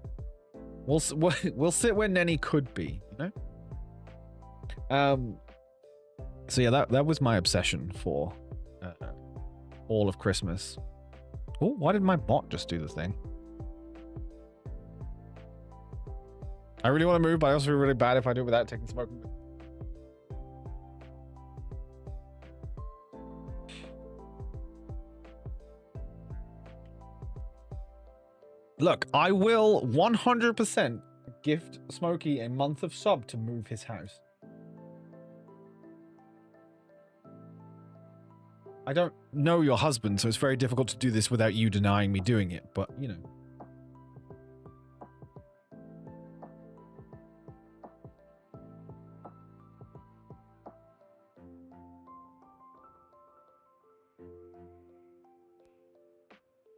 We'll sit where Nenny could be, you know? So yeah, that was my obsession for all of Christmas. Oh, why did my bot just do the thing? I really want to move, but I also feel really bad if I do it without taking smoke. Look, I will 100% gift Smokey a month of sub to move his house. I don't know your husband, so it's very difficult to do this without you denying me doing it, but, you know.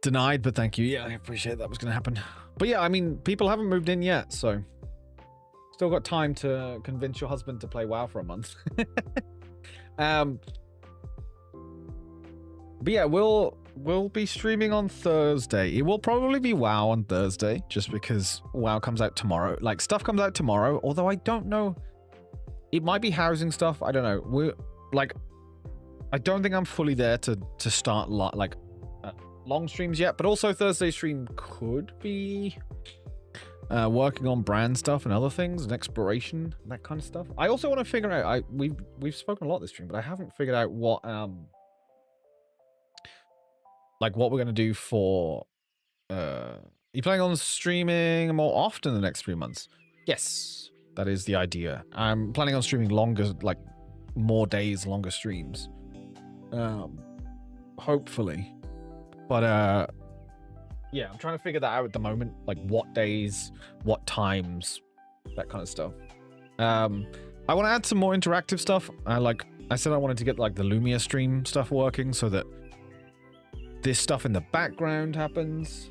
Denied, but thank you. Yeah, I appreciate that was going to happen. But yeah, I mean, people haven't moved in yet, so still got time to convince your husband to play WoW for a month. But yeah, we'll be streaming on Thursday. It will probably be WoW on Thursday, just because WoW comes out tomorrow. Like, stuff comes out tomorrow, although I don't know. It might be housing stuff. I don't know. I don't think I'm fully there to start long streams yet, but also Thursday stream could be working on brand stuff and other things and exploration, that kind of stuff. I also want to figure out, we've spoken a lot this stream, but I haven't figured out what what we're going to do for you planning on streaming more often the next 3 months? Yes, that is the idea. I'm planning on streaming longer, like more days, longer streams. Hopefully. But yeah, I'm trying to figure that out at the moment, like what days, what times, that kind of stuff. I want to add some more interactive stuff. I said I wanted to get like the Lumia stream stuff working so that this stuff in the background happens.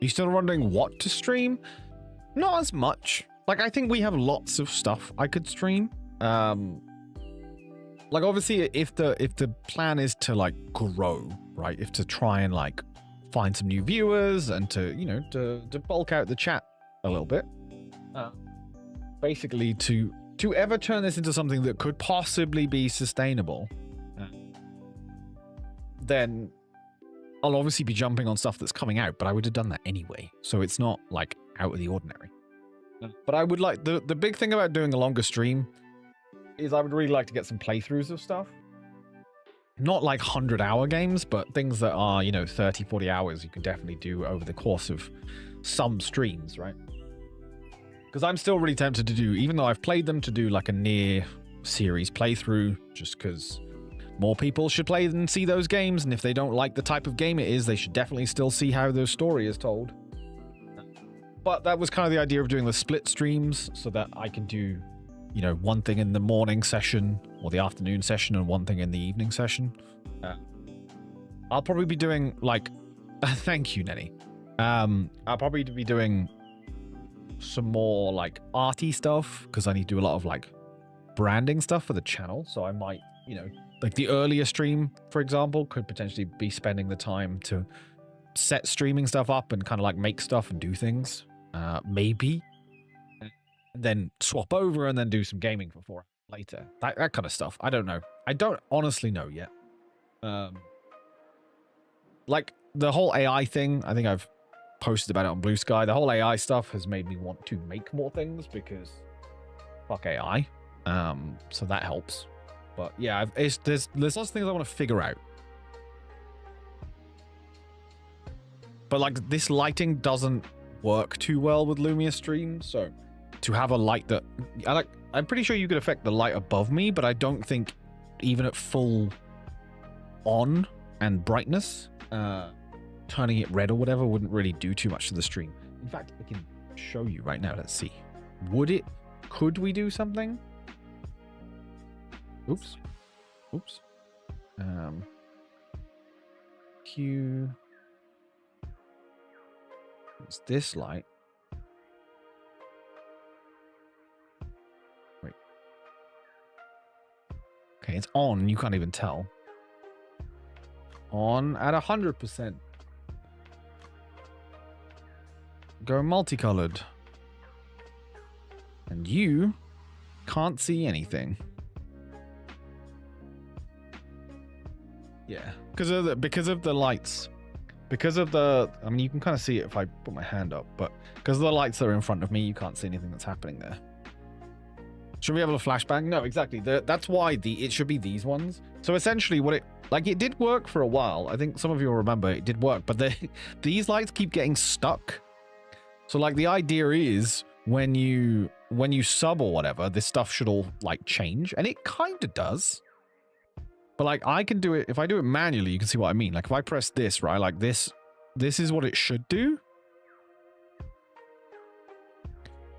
You still wondering what to stream? Not as much. Like, I think we have lots of stuff I could stream. Like, obviously, if the plan is to like grow, right? If to try and like find some new viewers and to, you know, to bulk out the chat a little bit. Basically, to ever turn this into something that could possibly be sustainable, then I'll obviously be jumping on stuff that's coming out, but I would have done that anyway. So it's not like out of the ordinary. But I would like the big thing about doing a longer stream is I would really like to get some playthroughs of stuff. Not like 100-hour games, but things that are, you know, 30, 40 hours you can definitely do over the course of some streams, right? Because I'm still really tempted to do, even though I've played them, to do like a near series playthrough, just because more people should play and see those games, and if they don't like the type of game it is, they should definitely still see how the story is told. But that was kind of the idea of doing the split streams, so that I can do, you know, one thing in the morning session or the afternoon session and one thing in the evening session. I'll probably be doing like, thank you, Nenny. I'll probably be doing some more like arty stuff because I need to do a lot of like branding stuff for the channel. So I might, you know, like the earlier stream, for example, could potentially be spending the time to set streaming stuff up and kind of like make stuff and do things. Maybe. And then swap over and then do some gaming for 4 hours later. That kind of stuff. I don't know. I don't honestly know yet. Like the whole AI thing, I think I've posted about it on Blue Sky. The whole AI stuff has made me want to make more things because fuck AI. So that helps. But yeah, there's lots of things I want to figure out. But like this lighting doesn't work too well with Lumia Stream, so to have a light that I'm pretty sure you could affect the light above me, but I don't think even at full on and brightness, turning it red or whatever wouldn't really do too much to the stream. In fact, I can show you right now. Let's see. Could we do something? Oops. Q. It's this light. Wait. Okay, it's on. You can't even tell. On at 100%. Go multicolored. And you can't see anything. Yeah, because of the lights. Because of the, I mean, you can kind of see it if I put my hand up, but because of the lights that are in front of me, you can't see anything that's happening there. Should we have a flashbang? No, exactly. That's why it should be these ones. So essentially what it did work for a while. I think some of you will remember it did work, but these lights keep getting stuck. So like the idea is when you sub or whatever, this stuff should all like change, and it kind of does. But like I can do it, if I do it manually, you can see what I mean. Like if I press this, right, like this is what it should do.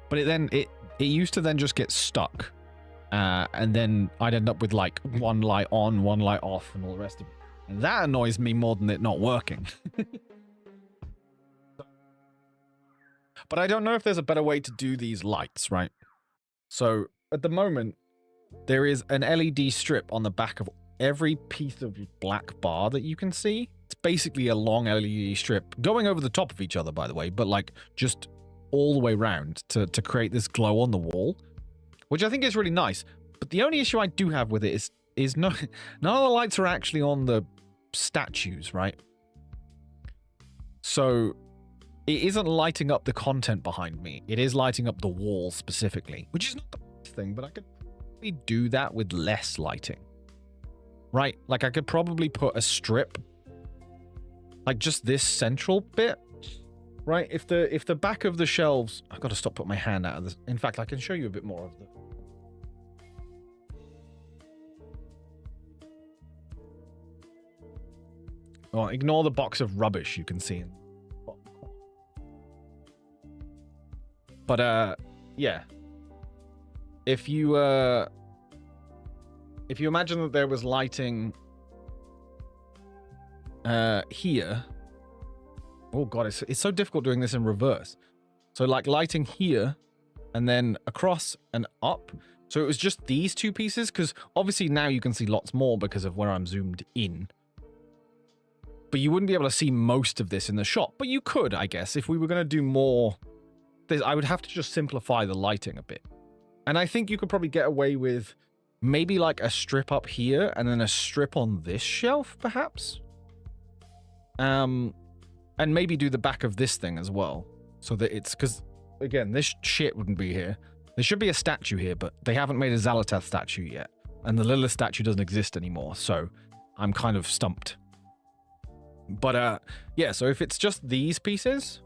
But it used to then just get stuck. And then I'd end up with like one light on, one light off, and all the rest of it. And that annoys me more than it not working. But I don't know if there's a better way to do these lights, right? So at the moment, there is an LED strip on the back of every piece of black bar that you can see. It's basically a long LED strip going over the top of each other, by the way, but like just all the way around to create this glow on the wall, which I think is really nice. But the only issue I do have with it is none of the lights are actually on the statues, right? So it isn't lighting up the content behind me. It is lighting up the wall specifically, which is not the best thing, but I could probably do that with less lighting. Right, like I could probably put a strip, like just this central bit, right? If the back of the shelves, I've got to stop putting my hand out of this. In fact, I can show you a bit more of Well, ignore the box of rubbish you can see. But yeah. If you imagine that there was lighting here. Oh god, it's so difficult doing this in reverse. So like lighting here and then across and up. So it was just these two pieces, because obviously now you can see lots more because of where I'm zoomed in. But you wouldn't be able to see most of this in the shot. But you could, I guess, if we were going to do more. I would have to just simplify the lighting a bit. And I think you could probably get away with maybe like a strip up here and then a strip on this shelf, perhaps. And maybe do the back of this thing as well. So that it's, because, again, this shit wouldn't be here. There should be a statue here, but they haven't made a Xal'atath statue yet. And the Lilith statue doesn't exist anymore, so I'm kind of stumped. But, yeah, so if it's just these pieces,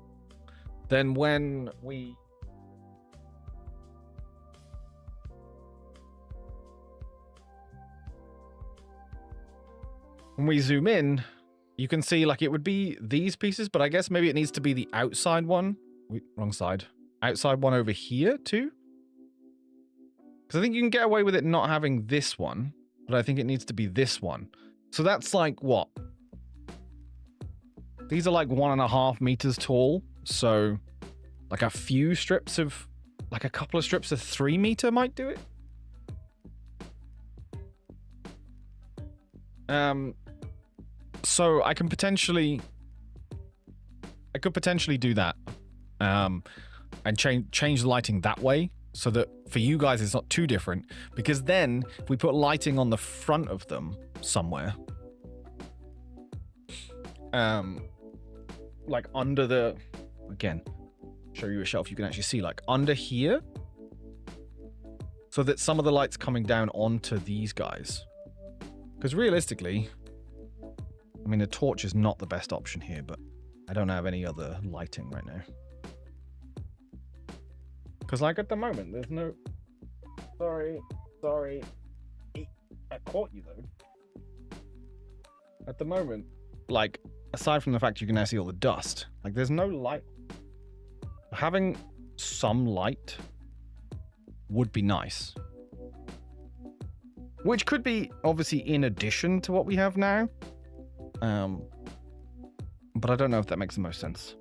then when we zoom in, you can see like it would be these pieces, but I guess maybe it needs to be the outside one. Wrong side. Outside one over here too. Because I think you can get away with it not having this one, but I think it needs to be this one. So that's like what? These are like 1.5 meters tall. So like a few strips of, like a couple of strips of 3 meter might do it. So I could potentially do that, and change the lighting that way, so that for you guys it's not too different. Because then if we put lighting on the front of them somewhere, like under the, again, show you a shelf you can actually see, like under here, so that some of the light's coming down onto these guys. Because realistically, I mean, a torch is not the best option here, but I don't have any other lighting right now. Because, like, at the moment, there's no... Sorry. I caught you, though. At the moment, like, aside from the fact you can now see all the dust, like, there's no light. Having some light would be nice. Which could be, obviously, in addition to what we have now. But I don't know if that makes the most sense.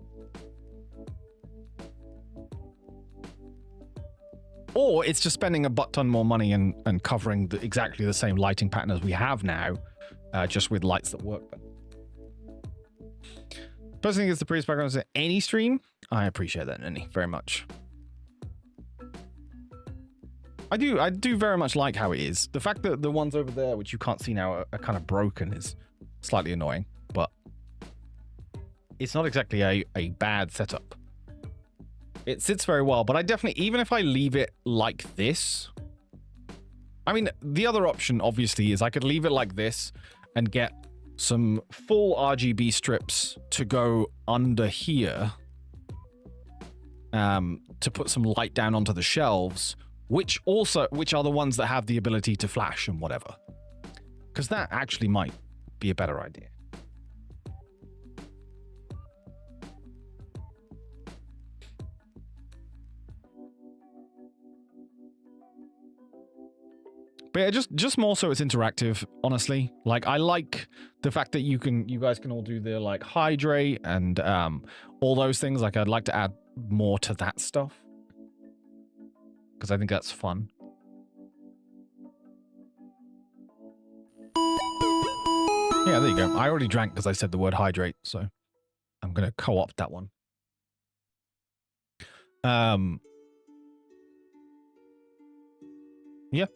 Or it's just spending a butt ton more money and covering exactly the same lighting pattern as we have now, just with lights that work better. Personally, it's the previous background to any stream. I appreciate that, Nenny, very much. I do very much like how it is. The fact that the ones over there, which you can't see now, are kind of broken is slightly annoying, but it's not exactly a bad setup. It sits very well, but I definitely, even if I leave it like this, I mean, the other option obviously is I could leave it like this and get some full RGB strips to go under here, to put some light down onto the shelves, which are the ones that have the ability to flash and whatever, because that actually might be a better idea. But yeah, just more so it's interactive, honestly. Like, I like the fact that you guys can all do the like hydrate and all those things. Like, I'd like to add more to that stuff, because I think that's fun. Yeah, there you go. I already drank because I said the word hydrate, so I'm gonna co-opt that one. Yeah.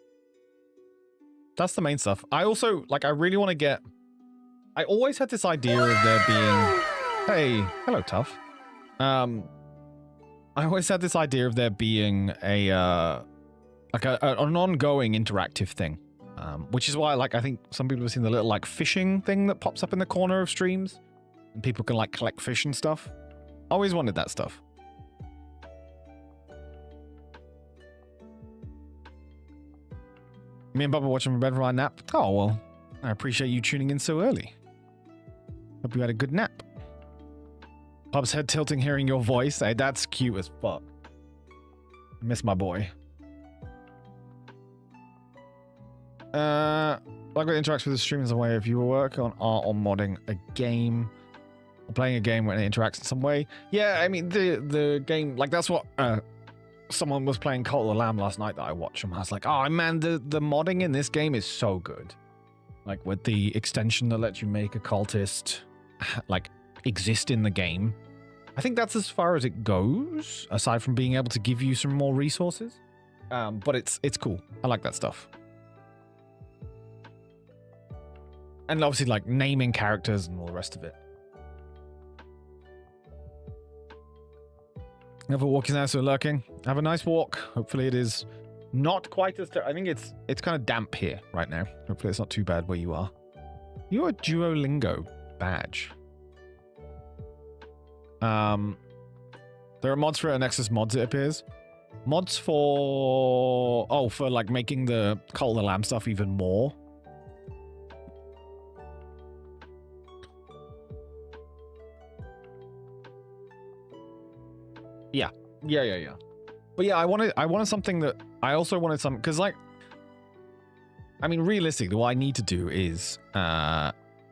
That's the main stuff. I also, like, I really want to get... I always had this idea of there being... Hey, hello, Tough. I always had this idea of there being a, like, an ongoing interactive thing. Which is why, like, I think some people have seen the little, like, fishing thing that pops up in the corner of streams. And people can, like, collect fish and stuff. Always wanted that stuff. Me and Bubba watching from bed for my nap. Oh, well, I appreciate you tuning in so early. Hope you had a good nap. Pub's head tilting hearing your voice. Hey, that's cute as fuck. I miss my boy. Like what interacts with the stream is a way if you work on art or modding a game or playing a game when it interacts in some way. Yeah, I mean the game, like that's what someone was playing Cult of the Lamb last night that I watched and I was like, oh man, the modding in this game is so good. Like with the extension that lets you make a cultist like exist in the game. I think that's as far as it goes, aside from being able to give you some more resources. But it's cool. I like that stuff. And obviously, like, naming characters and all the rest of it. Have a walk is now, so lurking. Have a nice walk. Hopefully it is not quite as... I think it's kind of damp here right now. Hopefully it's not too bad where you are. You're a Duolingo badge. There are mods for Nexus mods, it appears. Mods for... Oh, for, like, making the Cult of the Lamb stuff even more. Yeah. But yeah, I wanted something that I also wanted some, because like, I mean, realistically, what I need to do is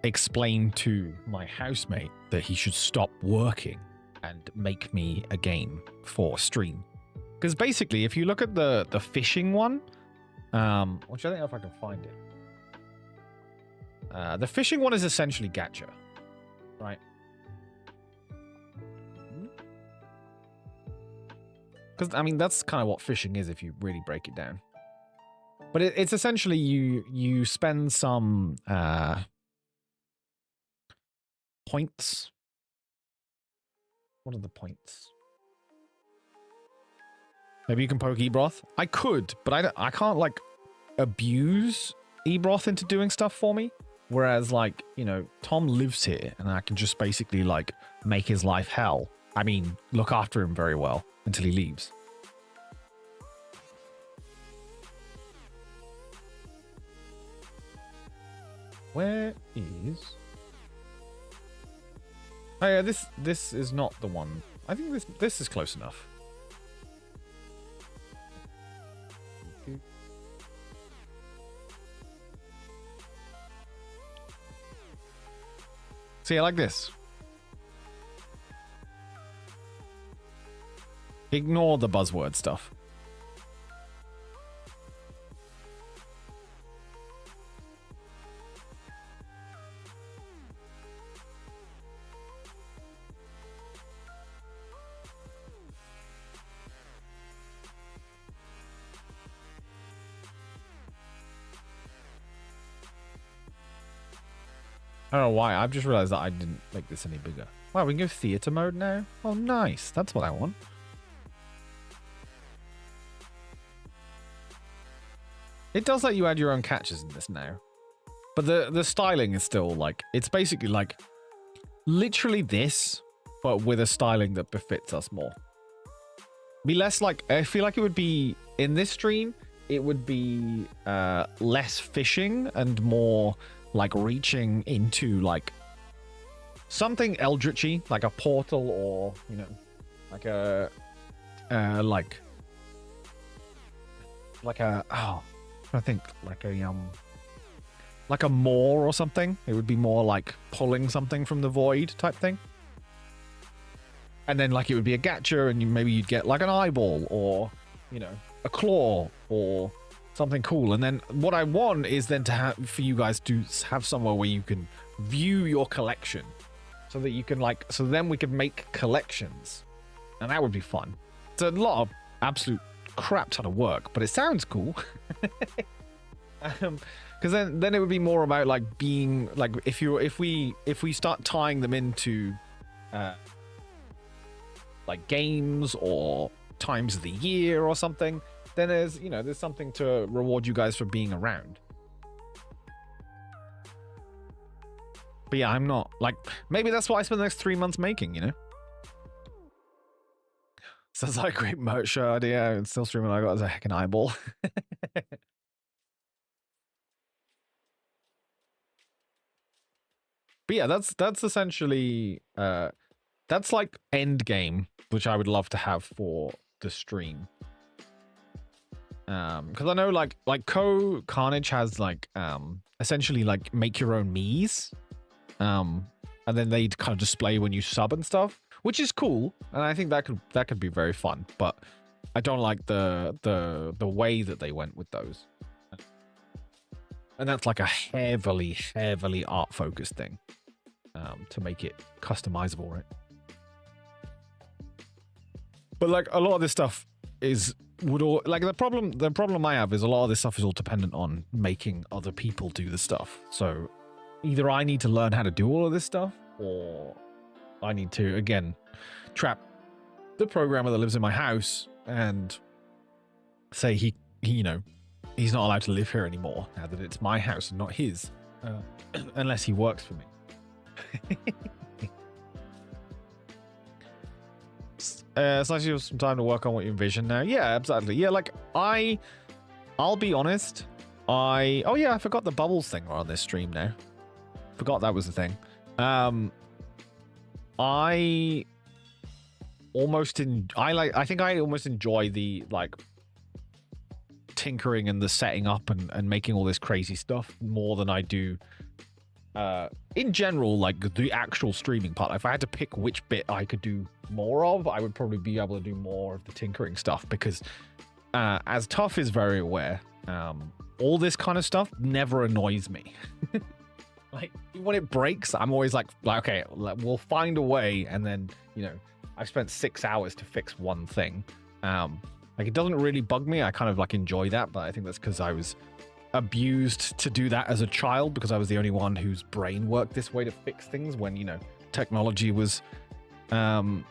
explain to my housemate that he should stop working and make me a game for stream. Because basically, if you look at the fishing one, which I don't know if I can find it. The fishing one is essentially gacha, right? Because, I mean, that's kind of what fishing is if you really break it down. But it's essentially you spend some points. What are the points? Maybe you can poke Ebroth. I could, but I can't, like, abuse Ebroth into doing stuff for me. Whereas, like, you know, Tom lives here, and I can just basically, like, make his life hell. I mean, look after him very well. Until he leaves. Where is... Oh yeah, this is not the one. I think this is close enough. See, I like this. Ignore the buzzword stuff. I don't know why. I've just realized that I didn't make this any bigger. Wow, we can go theater mode now? Oh, nice. That's what I want. It does let you add your own catches in this now. But the styling is still like, it's basically like literally this, but with a styling that befits us more. Be less like, I feel like it would be, in this stream, it would be less fishing and more like reaching into like something eldritchy, like a portal or, you know, like a, I think like a maw or something. It would be more like pulling something from the void type thing. And then like it would be a gacha and maybe you'd get like an eyeball or, you know, a claw or something cool. And then what I want is then to have for you guys to have somewhere where you can view your collection so that you can like, so then we could make collections and that would be fun. It's a lot of absolute crap ton of work, but it sounds cool. Because then it would be more about like being like if we start tying them into like games or times of the year or something, then there's, you know, there's something to reward you guys for being around. But yeah, I'm not like, maybe that's what I spend the next 3 months making, you know. Sounds like a great merch show idea. It's still streaming. I got as a heckin' eyeball. But But yeah, that's essentially that's like end game, which I would love to have for the stream. Because I know like Carnage has like essentially like make your own Miis, and then they kind of display when you sub and stuff, which is cool, and I think that could be very fun. But I don't like the way that they went with those, and that's like a heavily art focused thing, to make it customizable, right? But like a lot of this stuff the problem I have is a lot of this stuff is all dependent on making other people do the stuff. So either I need to learn how to do all of this stuff, or I need to again trap the programmer that lives in my house and say he you know, he's not allowed to live here anymore now that it's my house and not his, unless he works for me. It's nice you have some time to work on what you envision now. Yeah, absolutely. Yeah, like I'll be honest. Oh yeah, I forgot the bubbles thing are on this stream now. Forgot that was the thing. I think I almost enjoy the like tinkering and the setting up and making all this crazy stuff more than I do in general, like the actual streaming part. If I had to pick which bit I could do more of, I would probably be able to do more of the tinkering stuff, because as Tough is very aware, all this kind of stuff never annoys me. Like when it breaks, I'm always like okay, we'll find a way. And then, you know, I've spent 6 hours to fix one thing. Like it doesn't really bug me. I kind of like enjoy that, but I think that's because I was abused to do that as a child, because I was the only one whose brain worked this way to fix things when, you know, technology was now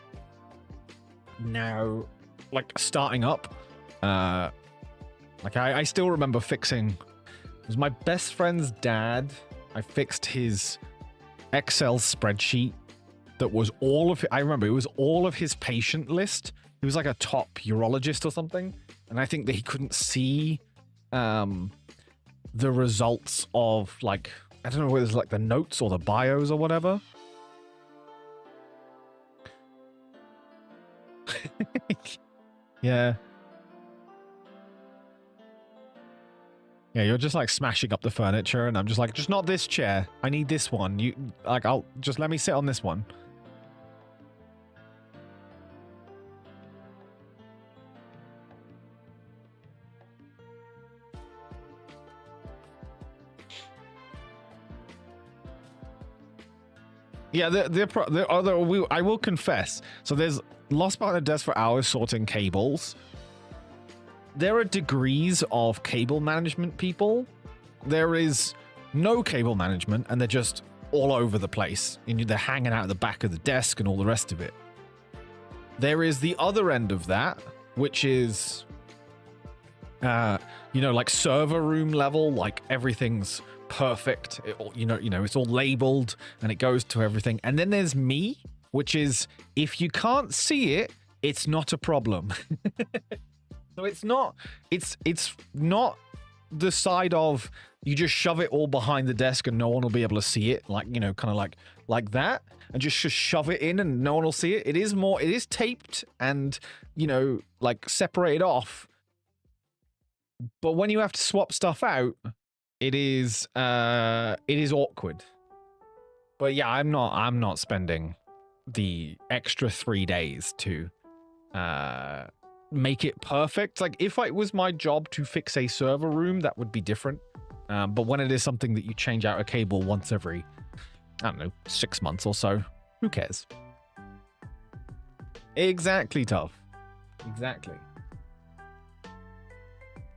like starting up. Like I still remember fixing, it was my best friend's dad. I fixed his Excel spreadsheet that was all of, I remember it was all of his patient list. He was like a top urologist or something, and I think that he couldn't see the results of, like, I don't know whether it's like the notes or the bios or whatever. Yeah. Yeah, you're just like smashing up the furniture, and I'm just like, just not this chair. I need this one. You like, I'll just let me sit on this one. Yeah, I will confess. So there's lost behind a desk for hours sorting cables. There are degrees of cable management people. There is no cable management, and they're just all over the place. And they're hanging out at the back of the desk and all the rest of it. There is the other end of that, which is, you know, like server room level, like everything's perfect. You know, it's all labeled and it goes to everything. And then there's me, which is, if you can't see it, it's not a problem. So it's not the side of you just shove it all behind the desk and no one will be able to see it, like, you know, kind of like that, and just shove it in and no one will see it. It is taped and, you know, like separated off. But when you have to swap stuff out, it is awkward. But yeah, I'm not spending the extra 3 days to make it perfect. Like, if it was my job to fix a server room, that would be different. But when it is something that you change out a cable once every, I don't know, 6 months or so, who cares? Exactly, Tough. Exactly.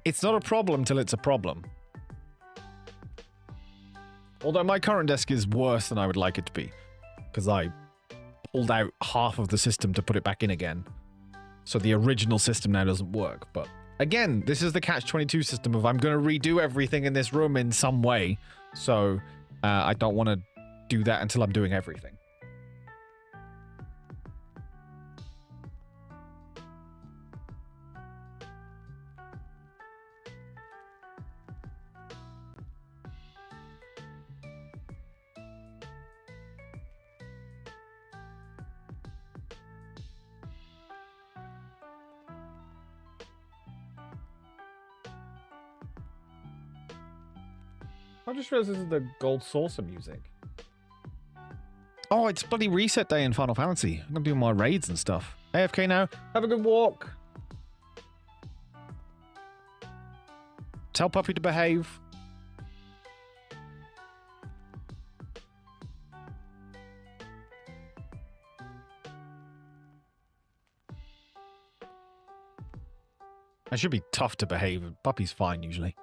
It's not a problem till it's a problem. Although my current desk is worse than I would like it to be, because I pulled out half of the system to put it back in again. So the original system now doesn't work. But again, this is the catch-22 system of I'm going to redo everything in this room in some way. So I don't want to do that until I'm doing everything. I just realized this is the gold saucer music. Oh, it's bloody reset day in Final Fantasy. I'm gonna do my raids and stuff. AFK now. Have a good walk. Tell Puppy to behave. I should be tough to behave. Puppy's fine usually.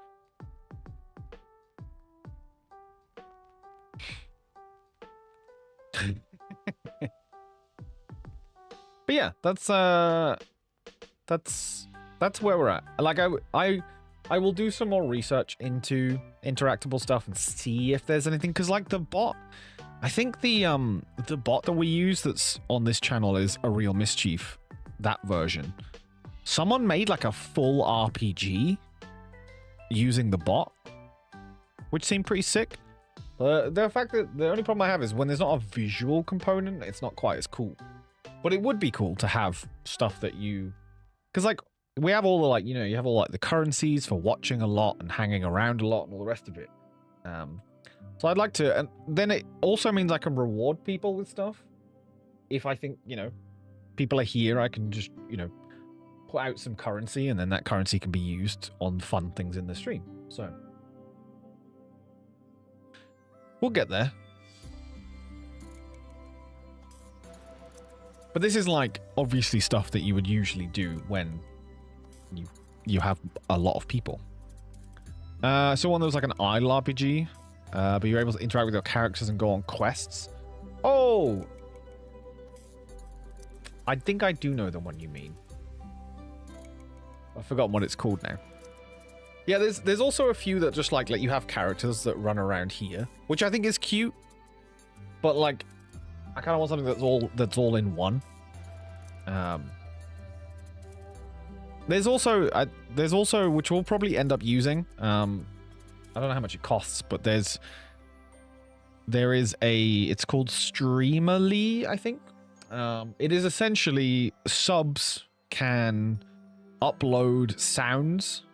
But yeah, that's where we're at. Like I will do some more research into interactable stuff and see if there's anything, because like the bot, I think the bot that we use that's on this channel is A Real Mischief, that version. Someone made like a full RPG using the bot, which seemed pretty sick. The fact that the only problem I have is when there's not a visual component, it's not quite as cool. But it would be cool to have stuff that you, because like we have all the like, you know, you have all like the currencies for watching a lot and hanging around a lot and all the rest of it. So I'd like to, and then it also means I can reward people with stuff. If I think, you know, people are here, I can just, you know, put out some currency and then that currency can be used on fun things in the stream. So we'll get there. But this is like obviously stuff that you would usually do when you have a lot of people. So one that was like an idle RPG, but you're able to interact with your characters and go on quests. Oh, I think I do know the one you mean. I've forgotten what it's called now. Yeah, there's also a few that just like let you have characters that run around here, which I think is cute. But like, I kind of want something that's all in one. There's also which we'll probably end up using. I don't know how much it costs, but there is it's called Streamily, I think. It is essentially subs can upload sounds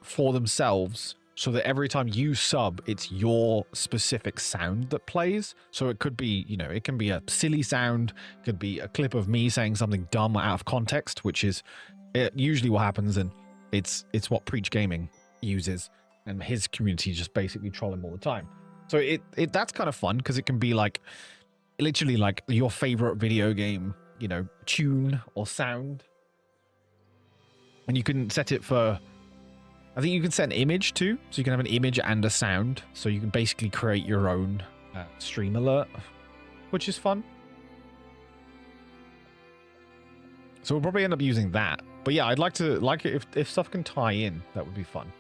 for themselves, so that every time you sub, it's your specific sound that plays. So it could be, you know, it can be a silly sound, it could be a clip of me saying something dumb out of context, which is usually what happens, and it's what Preach Gaming uses, and his community just basically troll him all the time. So that's kind of fun, because it can be like literally like your favorite video game, you know, tune or sound, and you can set it for, I think you can set an image too, so you can have an image and a sound, so you can basically create your own stream alert, which is fun. So we'll probably end up using that. But yeah, I'd like it if stuff can tie in, that would be fun.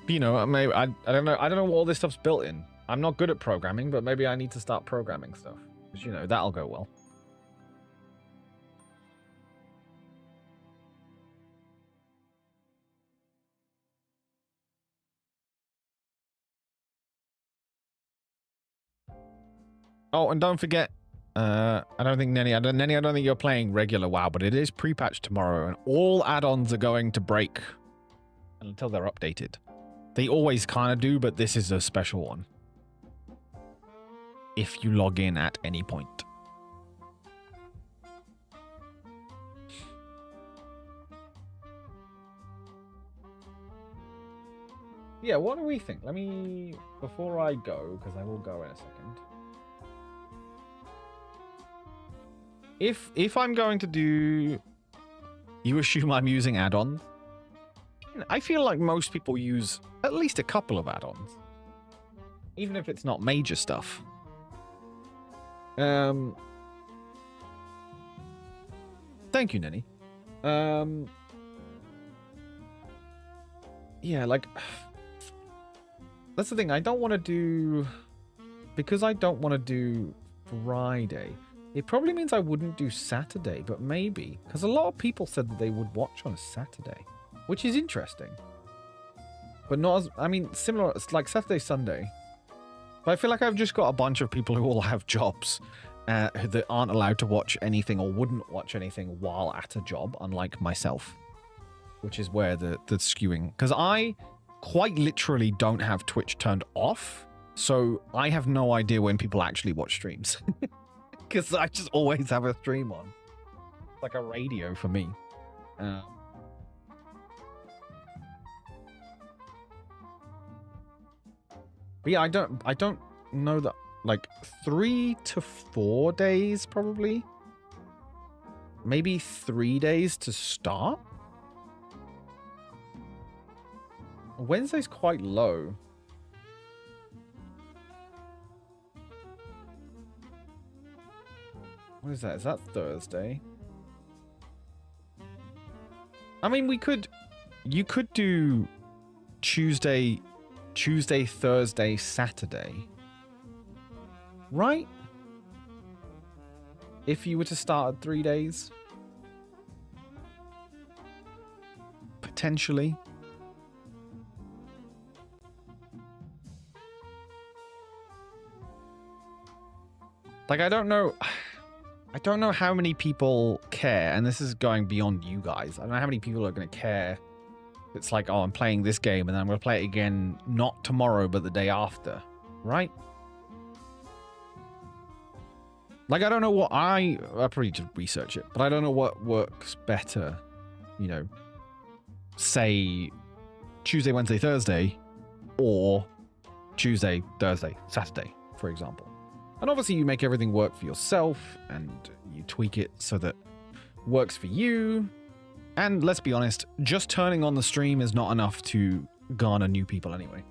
You know, maybe I don't know what all this stuff's built in. I'm not good at programming, but maybe I need to start programming stuff, because you know that'll go well. Oh, and don't forget, I don't think Nenny, I don't think you're playing regular WoW, but it is pre-patch tomorrow, and all add-ons are going to break until they're updated. They always kind of do, but this is a special one. If you log in at any point. Yeah, what do we think? Let me, before I go, because I will go in a second. If I'm going to do, you assume I'm using add-ons? I feel like most people use at least a couple of add-ons, even if it's not major stuff. Thank you, Nenny. Yeah, like, that's the thing. I don't want to do, because I don't want to do Friday. It probably means I wouldn't do Saturday, but maybe, because a lot of people said that they would watch on a Saturday, which is interesting. But not as, I mean, similar, it's like Saturday, Sunday. But I feel like I've just got a bunch of people who all have jobs that aren't allowed to watch anything or wouldn't watch anything while at a job, unlike myself. Which is where the skewing... Because I quite literally don't have Twitch turned off, so I have no idea when people actually watch streams. Because I just always have a stream on. It's like a radio for me. But yeah, I don't know that, like 3 to 4 days probably. Maybe 3 days to start. Wednesday's quite low. What is that? Is that Thursday? I mean, you could do Tuesday, Thursday, Saturday. Right? If you were to start at 3 days. Potentially. Like, I don't know how many people care, and this is going beyond you guys. I don't know how many people are going to care. It's like, oh, I'm playing this game, and then I'm going to play it again, not tomorrow, but the day after, right? Like, I don't know what I probably just research it, but I don't know what works better, you know, say Tuesday, Wednesday, Thursday, or Tuesday, Thursday, Saturday, for example. And obviously you make everything work for yourself and you tweak it so that it works for you. And let's be honest, just turning on the stream is not enough to garner new people anyway.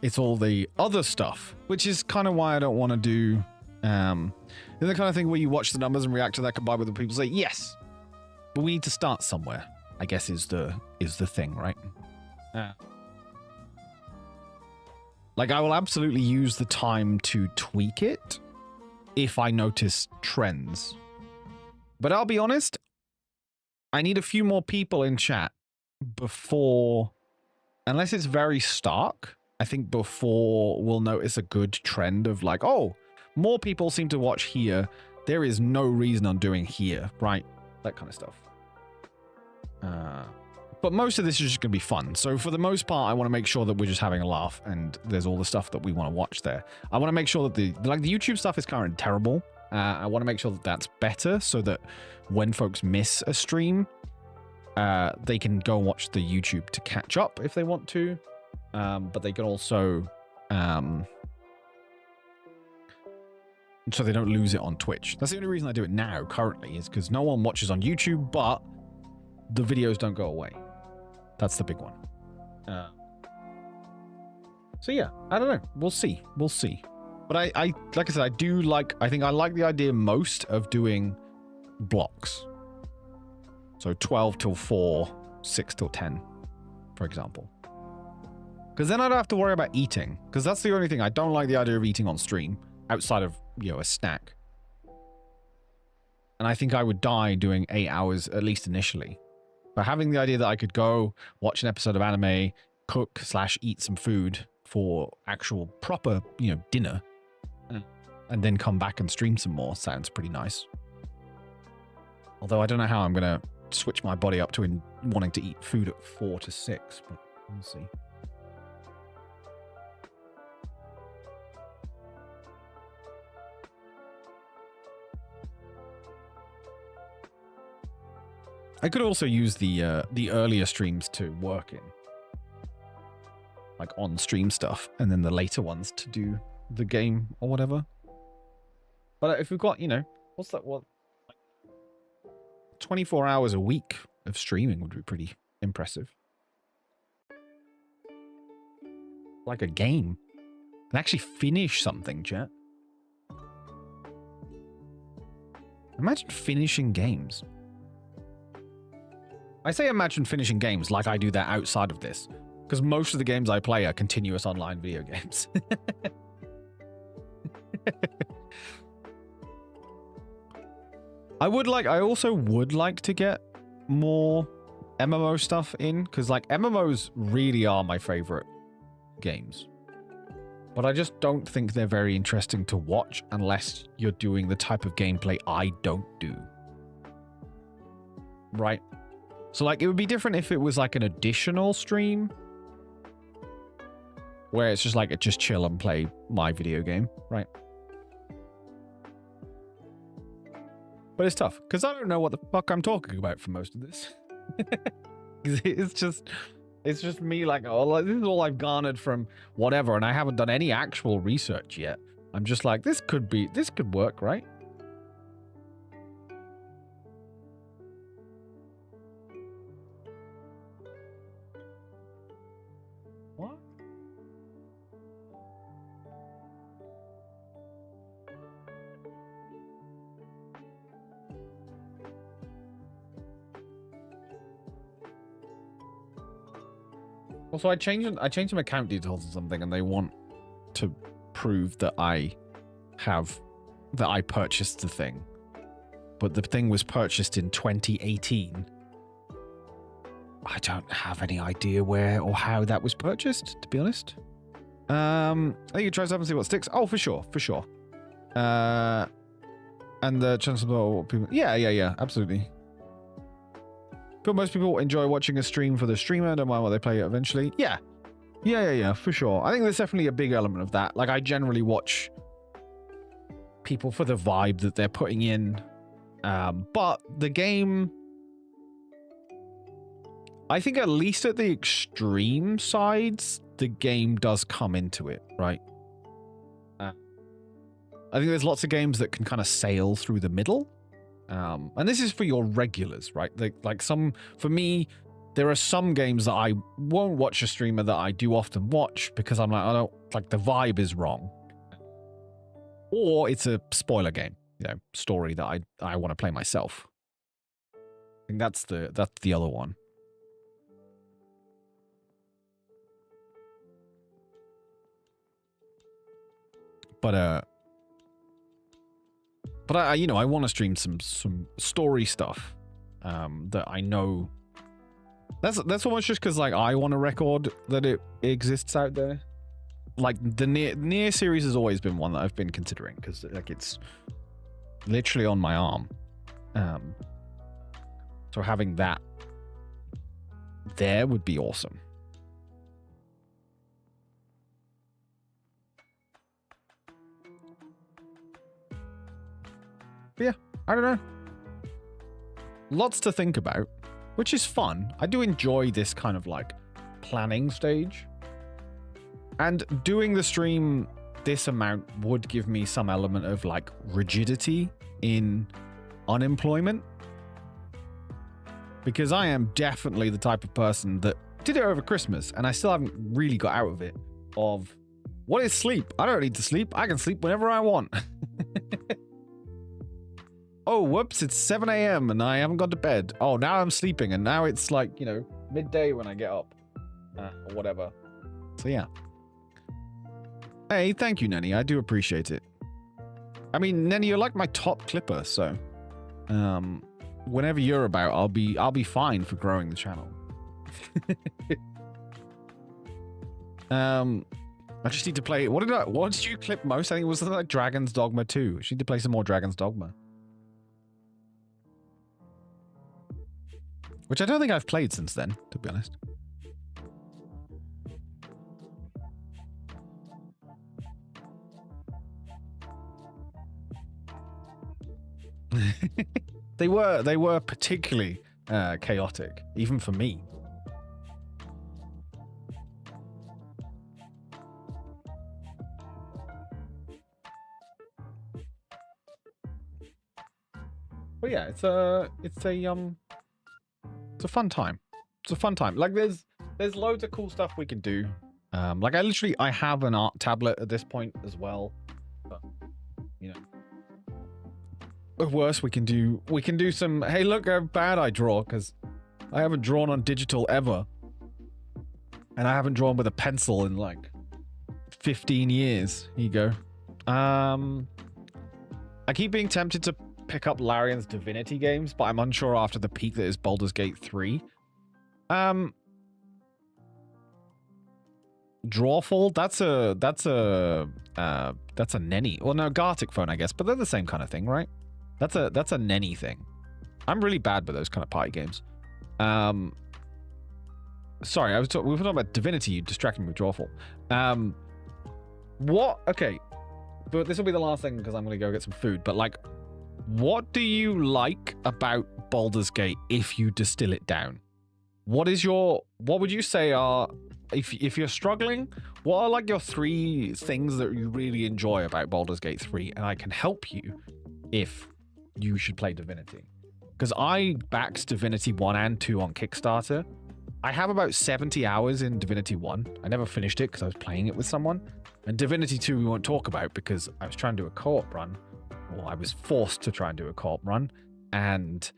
It's all the other stuff, which is kind of why I don't want to do the kind of thing where you watch the numbers and react to that combined with the people say, yes, but we need to start somewhere, I guess is the thing, right? Like, I will absolutely use the time to tweak it if I notice trends. But I'll be honest, I need a few more people in chat before, unless it's very stark, I think before we'll notice a good trend of like, oh, more people seem to watch here. There is no reason I'm doing here, right? That kind of stuff. But most of this is just going to be fun. So for the most part, I want to make sure that we're just having a laugh and there's all the stuff that we want to watch there. I want to make sure that the YouTube stuff is currently terrible. I want to make sure that that's better so that when folks miss a stream, they can go watch the YouTube to catch up if they want to. But they can also, so they don't lose it on Twitch. That's the only reason I do it now currently is because no one watches on YouTube, but the videos don't go away. That's the big one. So yeah, I don't know. We'll see. We'll see. But I like I said, I think I like the idea most of doing blocks. So 12 till 4, 6 till 10, for example. Because then I don't have to worry about eating. Because that's the only thing. I don't like the idea of eating on stream outside of, you know, a snack. And I think I would die doing 8 hours, at least initially. But having the idea that I could go watch an episode of anime, cook / eat some food for actual proper, you know, dinner, and then come back and stream some more sounds pretty nice. Although I don't know how I'm going to switch my body up to wanting to eat food at 4 to 6, but we'll see. I could also use the earlier streams to work in, like on stream stuff, and then the later ones to do the game or whatever. But if we've got, you know, what's that? What? 24 hours a week of streaming would be pretty impressive. Like a game. And actually finish something, chat. Imagine finishing games. I say imagine finishing games like I do that outside of this. Because most of the games I play are continuous online video games. I also would like to get more MMO stuff in, because like MMOs really are my favorite games. But I just don't think they're very interesting to watch unless you're doing the type of gameplay I don't do. Right? So like it would be different if it was like an additional stream where it's just like just chill and play my video game, right? But it's tough because I don't know what the fuck I'm talking about for most of this. it's just me like, oh, this is all I've garnered from whatever, and I haven't done any actual research yet. I'm just like, this could work, right? What? Also, I changed some account details or something, and they want to prove that I purchased the thing. But the thing was purchased in 2018. I don't have any idea where or how that was purchased, to be honest. I think you try stuff and see what sticks. Oh, for sure. And the chance of people. Yeah, absolutely. But most people enjoy watching a stream for the streamer, no matter what they play eventually. Yeah, for sure. I think there's definitely a big element of that. Like, I generally watch people for the vibe that they're putting in. But the game, I think at least at the extreme sides, the game does come into it, right? I think there's lots of games that can kind of sail through the middle. And this is for your regulars, right? For me, there are some games that I won't watch a streamer that I do often watch because I'm like, I don't like the vibe is wrong. Or it's a spoiler game, story that I want to play myself. I think that's the other one. But I want to stream some story stuff that I know. That's almost just because like I want to record that it exists out there. Like the Nier series has always been one that I've been considering because like it's literally on my arm. So having that there would be awesome. But yeah, I don't know. Lots to think about, which is fun. I do enjoy this kind of like planning stage. And doing the stream this amount would give me some element of like rigidity in unemployment. Because I am definitely the type of person that did it over Christmas and I still haven't really got out of it of what is sleep? I don't need to sleep. I can sleep whenever I want. Oh, whoops, it's 7 a.m. and I haven't gone to bed. Oh, now I'm sleeping and now it's like, midday when I get up. Or whatever. So yeah. Hey, thank you, Nenny. I do appreciate it. I mean, Nenny, you're like my top clipper, so whenever you're about, I'll be fine for growing the channel. I just need to play. What did you clip most? I think it was something like Dragon's Dogma 2. I just need to play some more Dragon's Dogma. Which I don't think I've played since then, to be honest. They were particularly chaotic, even for me. But yeah, it's a fun time. It's a fun time. Like there's loads of cool stuff we can do. Like I have an art tablet at this point as well. But, at worst we can do some, hey, look how bad I draw, because I haven't drawn on digital ever. And I haven't drawn with a pencil in like 15 years. Here you go. I keep being tempted to pick up Larian's Divinity games, but I'm unsure after the peak that is Baldur's Gate 3. Drawful, that's a Nenny. Well, no, Gartic phone, I guess, but they're the same kind of thing, right? That's a Nenny thing. I'm really bad with those kind of party games. Sorry, we were talking about Divinity. You distracted me with Drawful. What? Okay, but this will be the last thing because I'm gonna go get some food. But like, what do you like about Baldur's Gate if you distill it down? What would you say are, if you're struggling, what are like your 3 things that you really enjoy about Baldur's Gate 3? And I can help you if you should play Divinity. Because I backed Divinity 1 and 2 on Kickstarter. I have about 70 hours in Divinity 1. I never finished it because I was playing it with someone. And Divinity 2 we won't talk about because I was trying to do a co-op run. Or I was forced to try and do a co-op run. And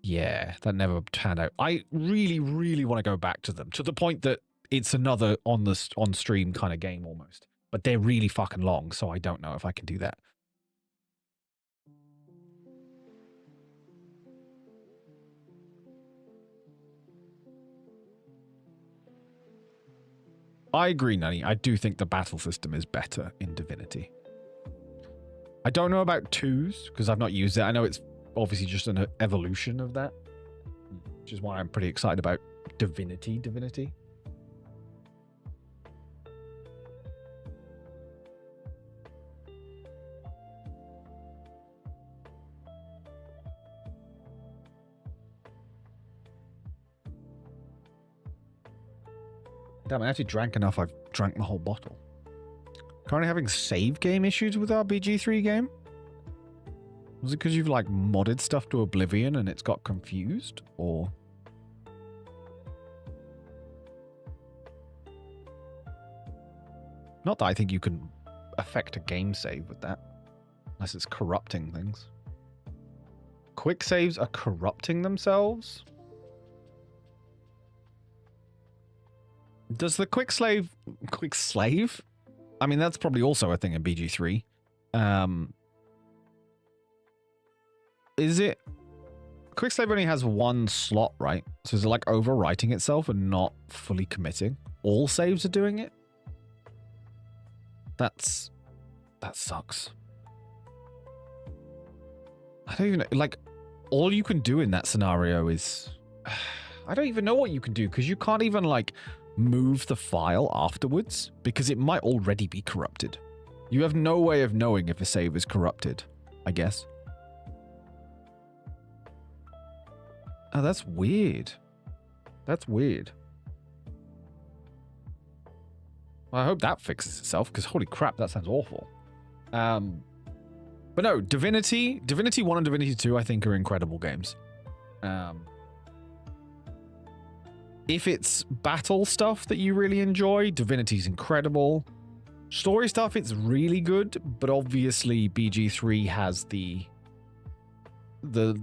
yeah, that never turned out. I really, really want to go back to them to the point that it's another on stream kind of game almost. But they're really fucking long, so I don't know if I can do that. I agree, Nunny. I do think the battle system is better in Divinity. I don't know about 2s because I've not used it. I know it's obviously just an evolution of that, which is why I'm pretty excited about Divinity. Damn, I actually drank enough. I've drank the whole bottle. Currently having save game issues with our BG3 game? Was it because you've like modded stuff to Oblivion and it's got confused? Or... Not that I think you can affect a game save with that. Unless it's corrupting things. Quick saves are corrupting themselves? Does the quick slave? I mean, that's probably also a thing in BG3. Is it? Quick save only has 1 slot, right? So is it like overwriting itself and not fully committing? All saves are doing it? That sucks. I don't even know, like, all you can do in that scenario is... I don't even know what you can do because you can't even like move the file afterwards because it might already be corrupted. You have no way of knowing if a save is corrupted, I guess. Oh, that's weird. That's weird. Well, I hope that fixes itself because holy crap, that sounds awful. But no, Divinity 1 and Divinity 2 I think are incredible games. If it's battle stuff that you really enjoy, Divinity's incredible. Story stuff, it's really good, but obviously BG3 has the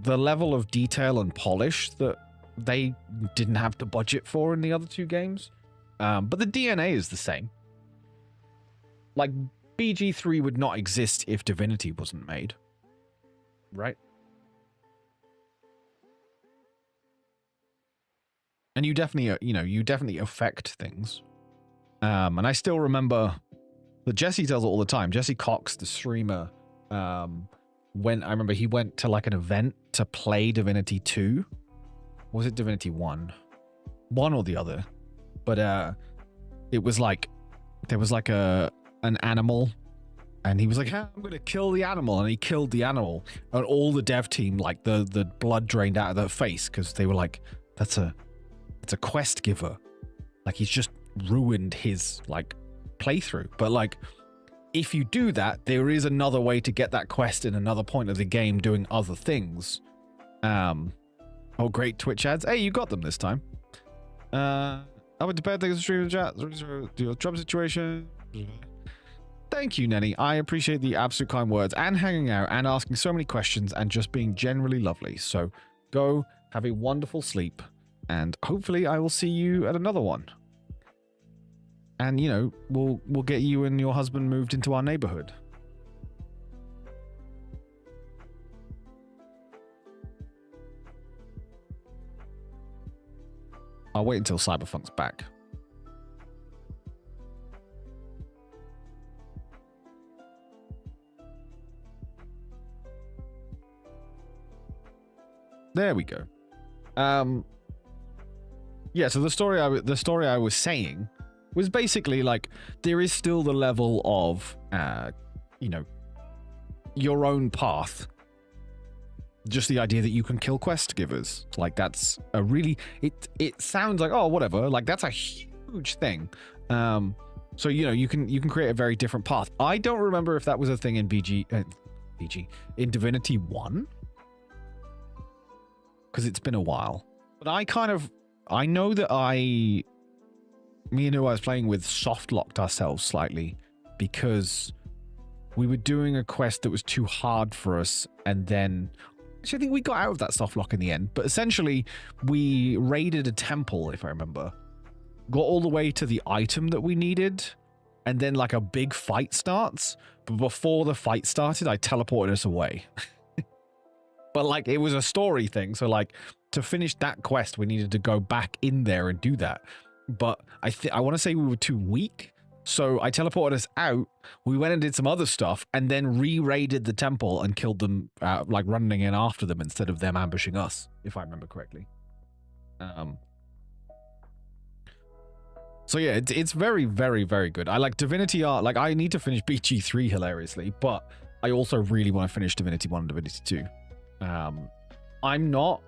level of detail and polish that they didn't have the budget for in the other 2 games. But the DNA is the same. Like, BG3 would not exist if Divinity wasn't made. Right? And you definitely, you definitely affect things. And I still remember that Jesse tells it all the time. Jesse Cox, the streamer, I remember he went to like an event to play Divinity 2. Or was it Divinity 1? One or the other. But it was like, there was like an animal. And he was like, I'm going to kill the animal. And he killed the animal. And all the dev team, like the blood drained out of their face. Because they were like, it's a quest giver. Like he's just ruined his like playthrough. But like, if you do that, there is another way to get that quest in another point of the game doing other things. Oh, great Twitch ads. Hey, you got them this time. I went to bed, thanks for streaming the chat. Your job situation. Thank you, Nenny. I appreciate the absolute kind words and hanging out and asking so many questions and just being generally lovely. So go have a wonderful sleep and hopefully I will see you at another one. And, we'll get you and your husband moved into our neighborhood. I'll wait until Cyberpunk's back. There we go. Yeah, so the story I was saying was basically like there is still the level of you know, your own path. Just the idea that you can kill quest givers. Like that's a really it sounds like, oh, whatever, like that's a huge thing. So you know, you can create a very different path. I don't remember if that was a thing in in Divinity 1. Because it's been a while. But I know that me and who I was playing with soft locked ourselves slightly because we were doing a quest that was too hard for us, and then actually I think we got out of that soft lock in the end. But essentially we raided a temple, if I remember, got all the way to the item that we needed, and then like a big fight starts. But before the fight started, I teleported us away. But like it was a story thing, so like to finish that quest, we needed to go back in there and do that. But I want to say we were too weak, so I teleported us out. We went and did some other stuff, and then re-raided the temple and killed them, like running in after them instead of them ambushing us, if I remember correctly. So yeah, it's very, very, very good. I like Divinity Art. Like I need to finish BG3 hilariously, but I also really want to finish Divinity 1 and Divinity 2. I'm not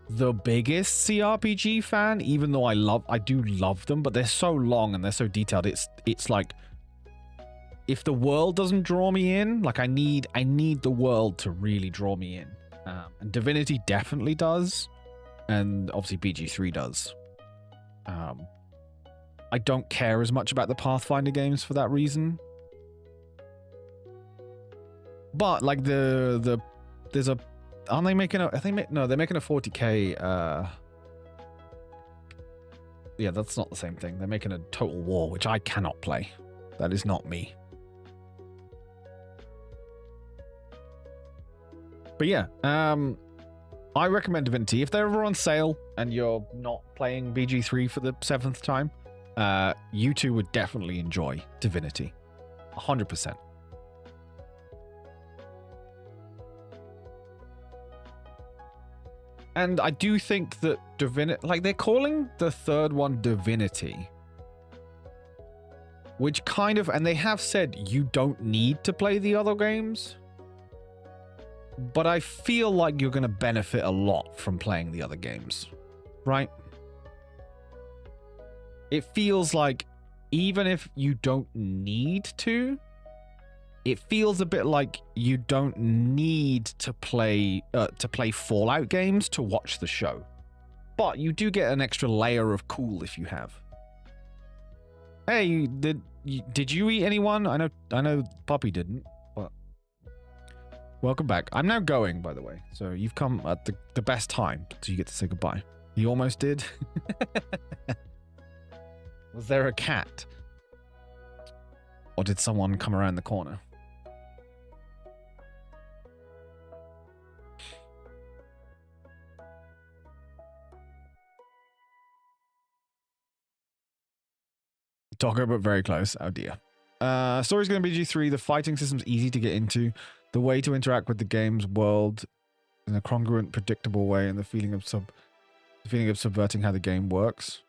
the biggest CRPG fan, even though I do love them, but they're so long and they're so detailed. It's like if the world doesn't draw me in, like I need the world to really draw me in. And Divinity definitely does, and obviously BG3 does. I don't care as much about the Pathfinder games for that reason. But like there's a, aren't they making a, no, they're making a 40k, yeah, that's not the same thing. They're making a Total War, which I cannot play. That is not me. But yeah, I recommend Divinity. If they're ever on sale and you're not playing BG3 for the 7th time, you two would definitely enjoy Divinity. 100%. And I do think that Divinity, like they're calling the third one Divinity, which kind of, and they have said you don't need to play the other games, but I feel like you're going to benefit a lot from playing the other games, right? It feels like even if you don't need to, it feels a bit like you don't need to play Fallout games to watch the show. But you do get an extra layer of cool if you have. Hey, did you eat anyone? I know Poppy didn't, but welcome back. I'm now going, by the way. So you've come at the best time, so you get to say goodbye. You almost did. Was there a cat? Or did someone come around the corner? Talker, but very close. Oh dear. Story's going to be G3. The fighting system's easy to get into. The way to interact with the game's world in a congruent, predictable way, and the feeling of subverting how the game works.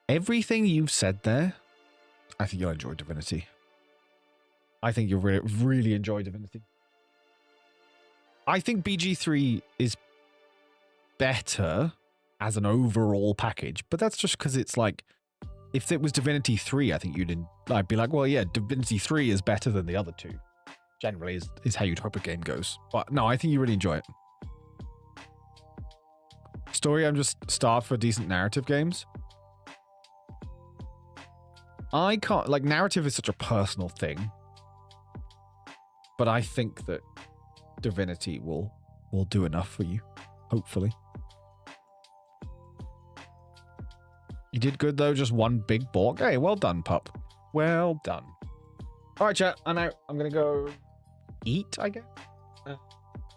Everything you've said there, I think you'll enjoy Divinity. I think you'll really enjoy Divinity. I think BG3 is better as an overall package, but that's just because it's like, if it was Divinity 3, I think I'd be like, well, yeah, Divinity 3 is better than the other two. Generally is how you'd hope a game goes. But no, I think you really enjoy it. Story, I'm just starved for decent narrative games. I can't, like, narrative is such a personal thing. But I think that Divinity will do enough for you, hopefully. You did good, though. Just one big balk. Hey, well done, pup. Well done. All right, chat. I'm out. I'm going to go eat, I guess.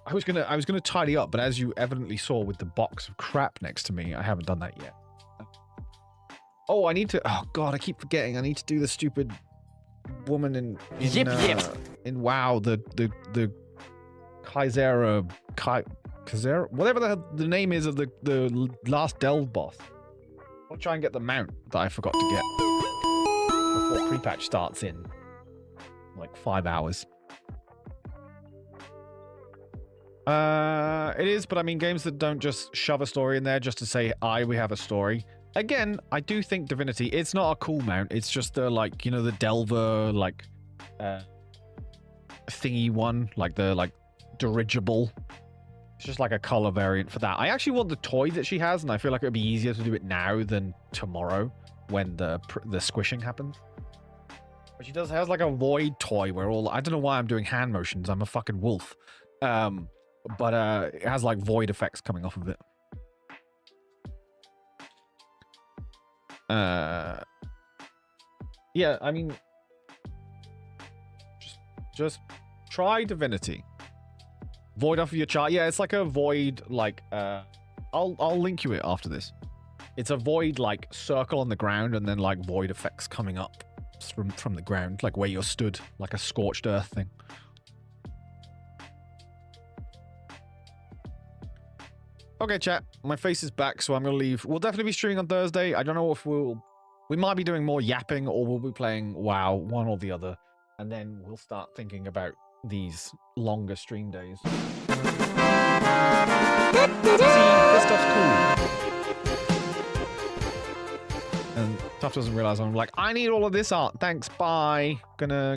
I was gonna tidy up, but as you evidently saw with the box of crap next to me, I haven't done that yet. Oh, I need to. Oh God, I keep forgetting. I need to do the stupid woman in in WoW. The Kaizera, whatever the name is of the last delve boss. I'll try and get the mount that I forgot to get before pre-patch starts in like 5 hours. It is, but I mean, games that don't just shove a story in there just to say, we have a story. Again, I do think Divinity, it's not a cool mount. It's just the, like, you know, the Delver, like, thingy one, like the, like, dirigible. It's just like a color variant for that. I actually want the toy that she has, and I feel like it would be easier to do it now than tomorrow when the squishing happens. But she has like a void toy where I don't know why I'm doing hand motions. I'm a fucking wolf. But it has like void effects coming off of it. Yeah, I mean, just try Divinity. Void off of your chart. Yeah, it's like a void, like, I'll link you it after this. It's a void, like, circle on the ground and then, like, void effects coming up from the ground, like where you're stood, like a scorched earth thing. Okay, chat. My face is back, so I'm going to leave. We'll definitely be streaming on Thursday. I don't know if we might be doing more yapping or we'll be playing WoW, one or the other. And then we'll start thinking about these longer stream days. See, this stuff's cool. And Tuff doesn't realize I'm like, I need all of this art. Thanks, bye. Gonna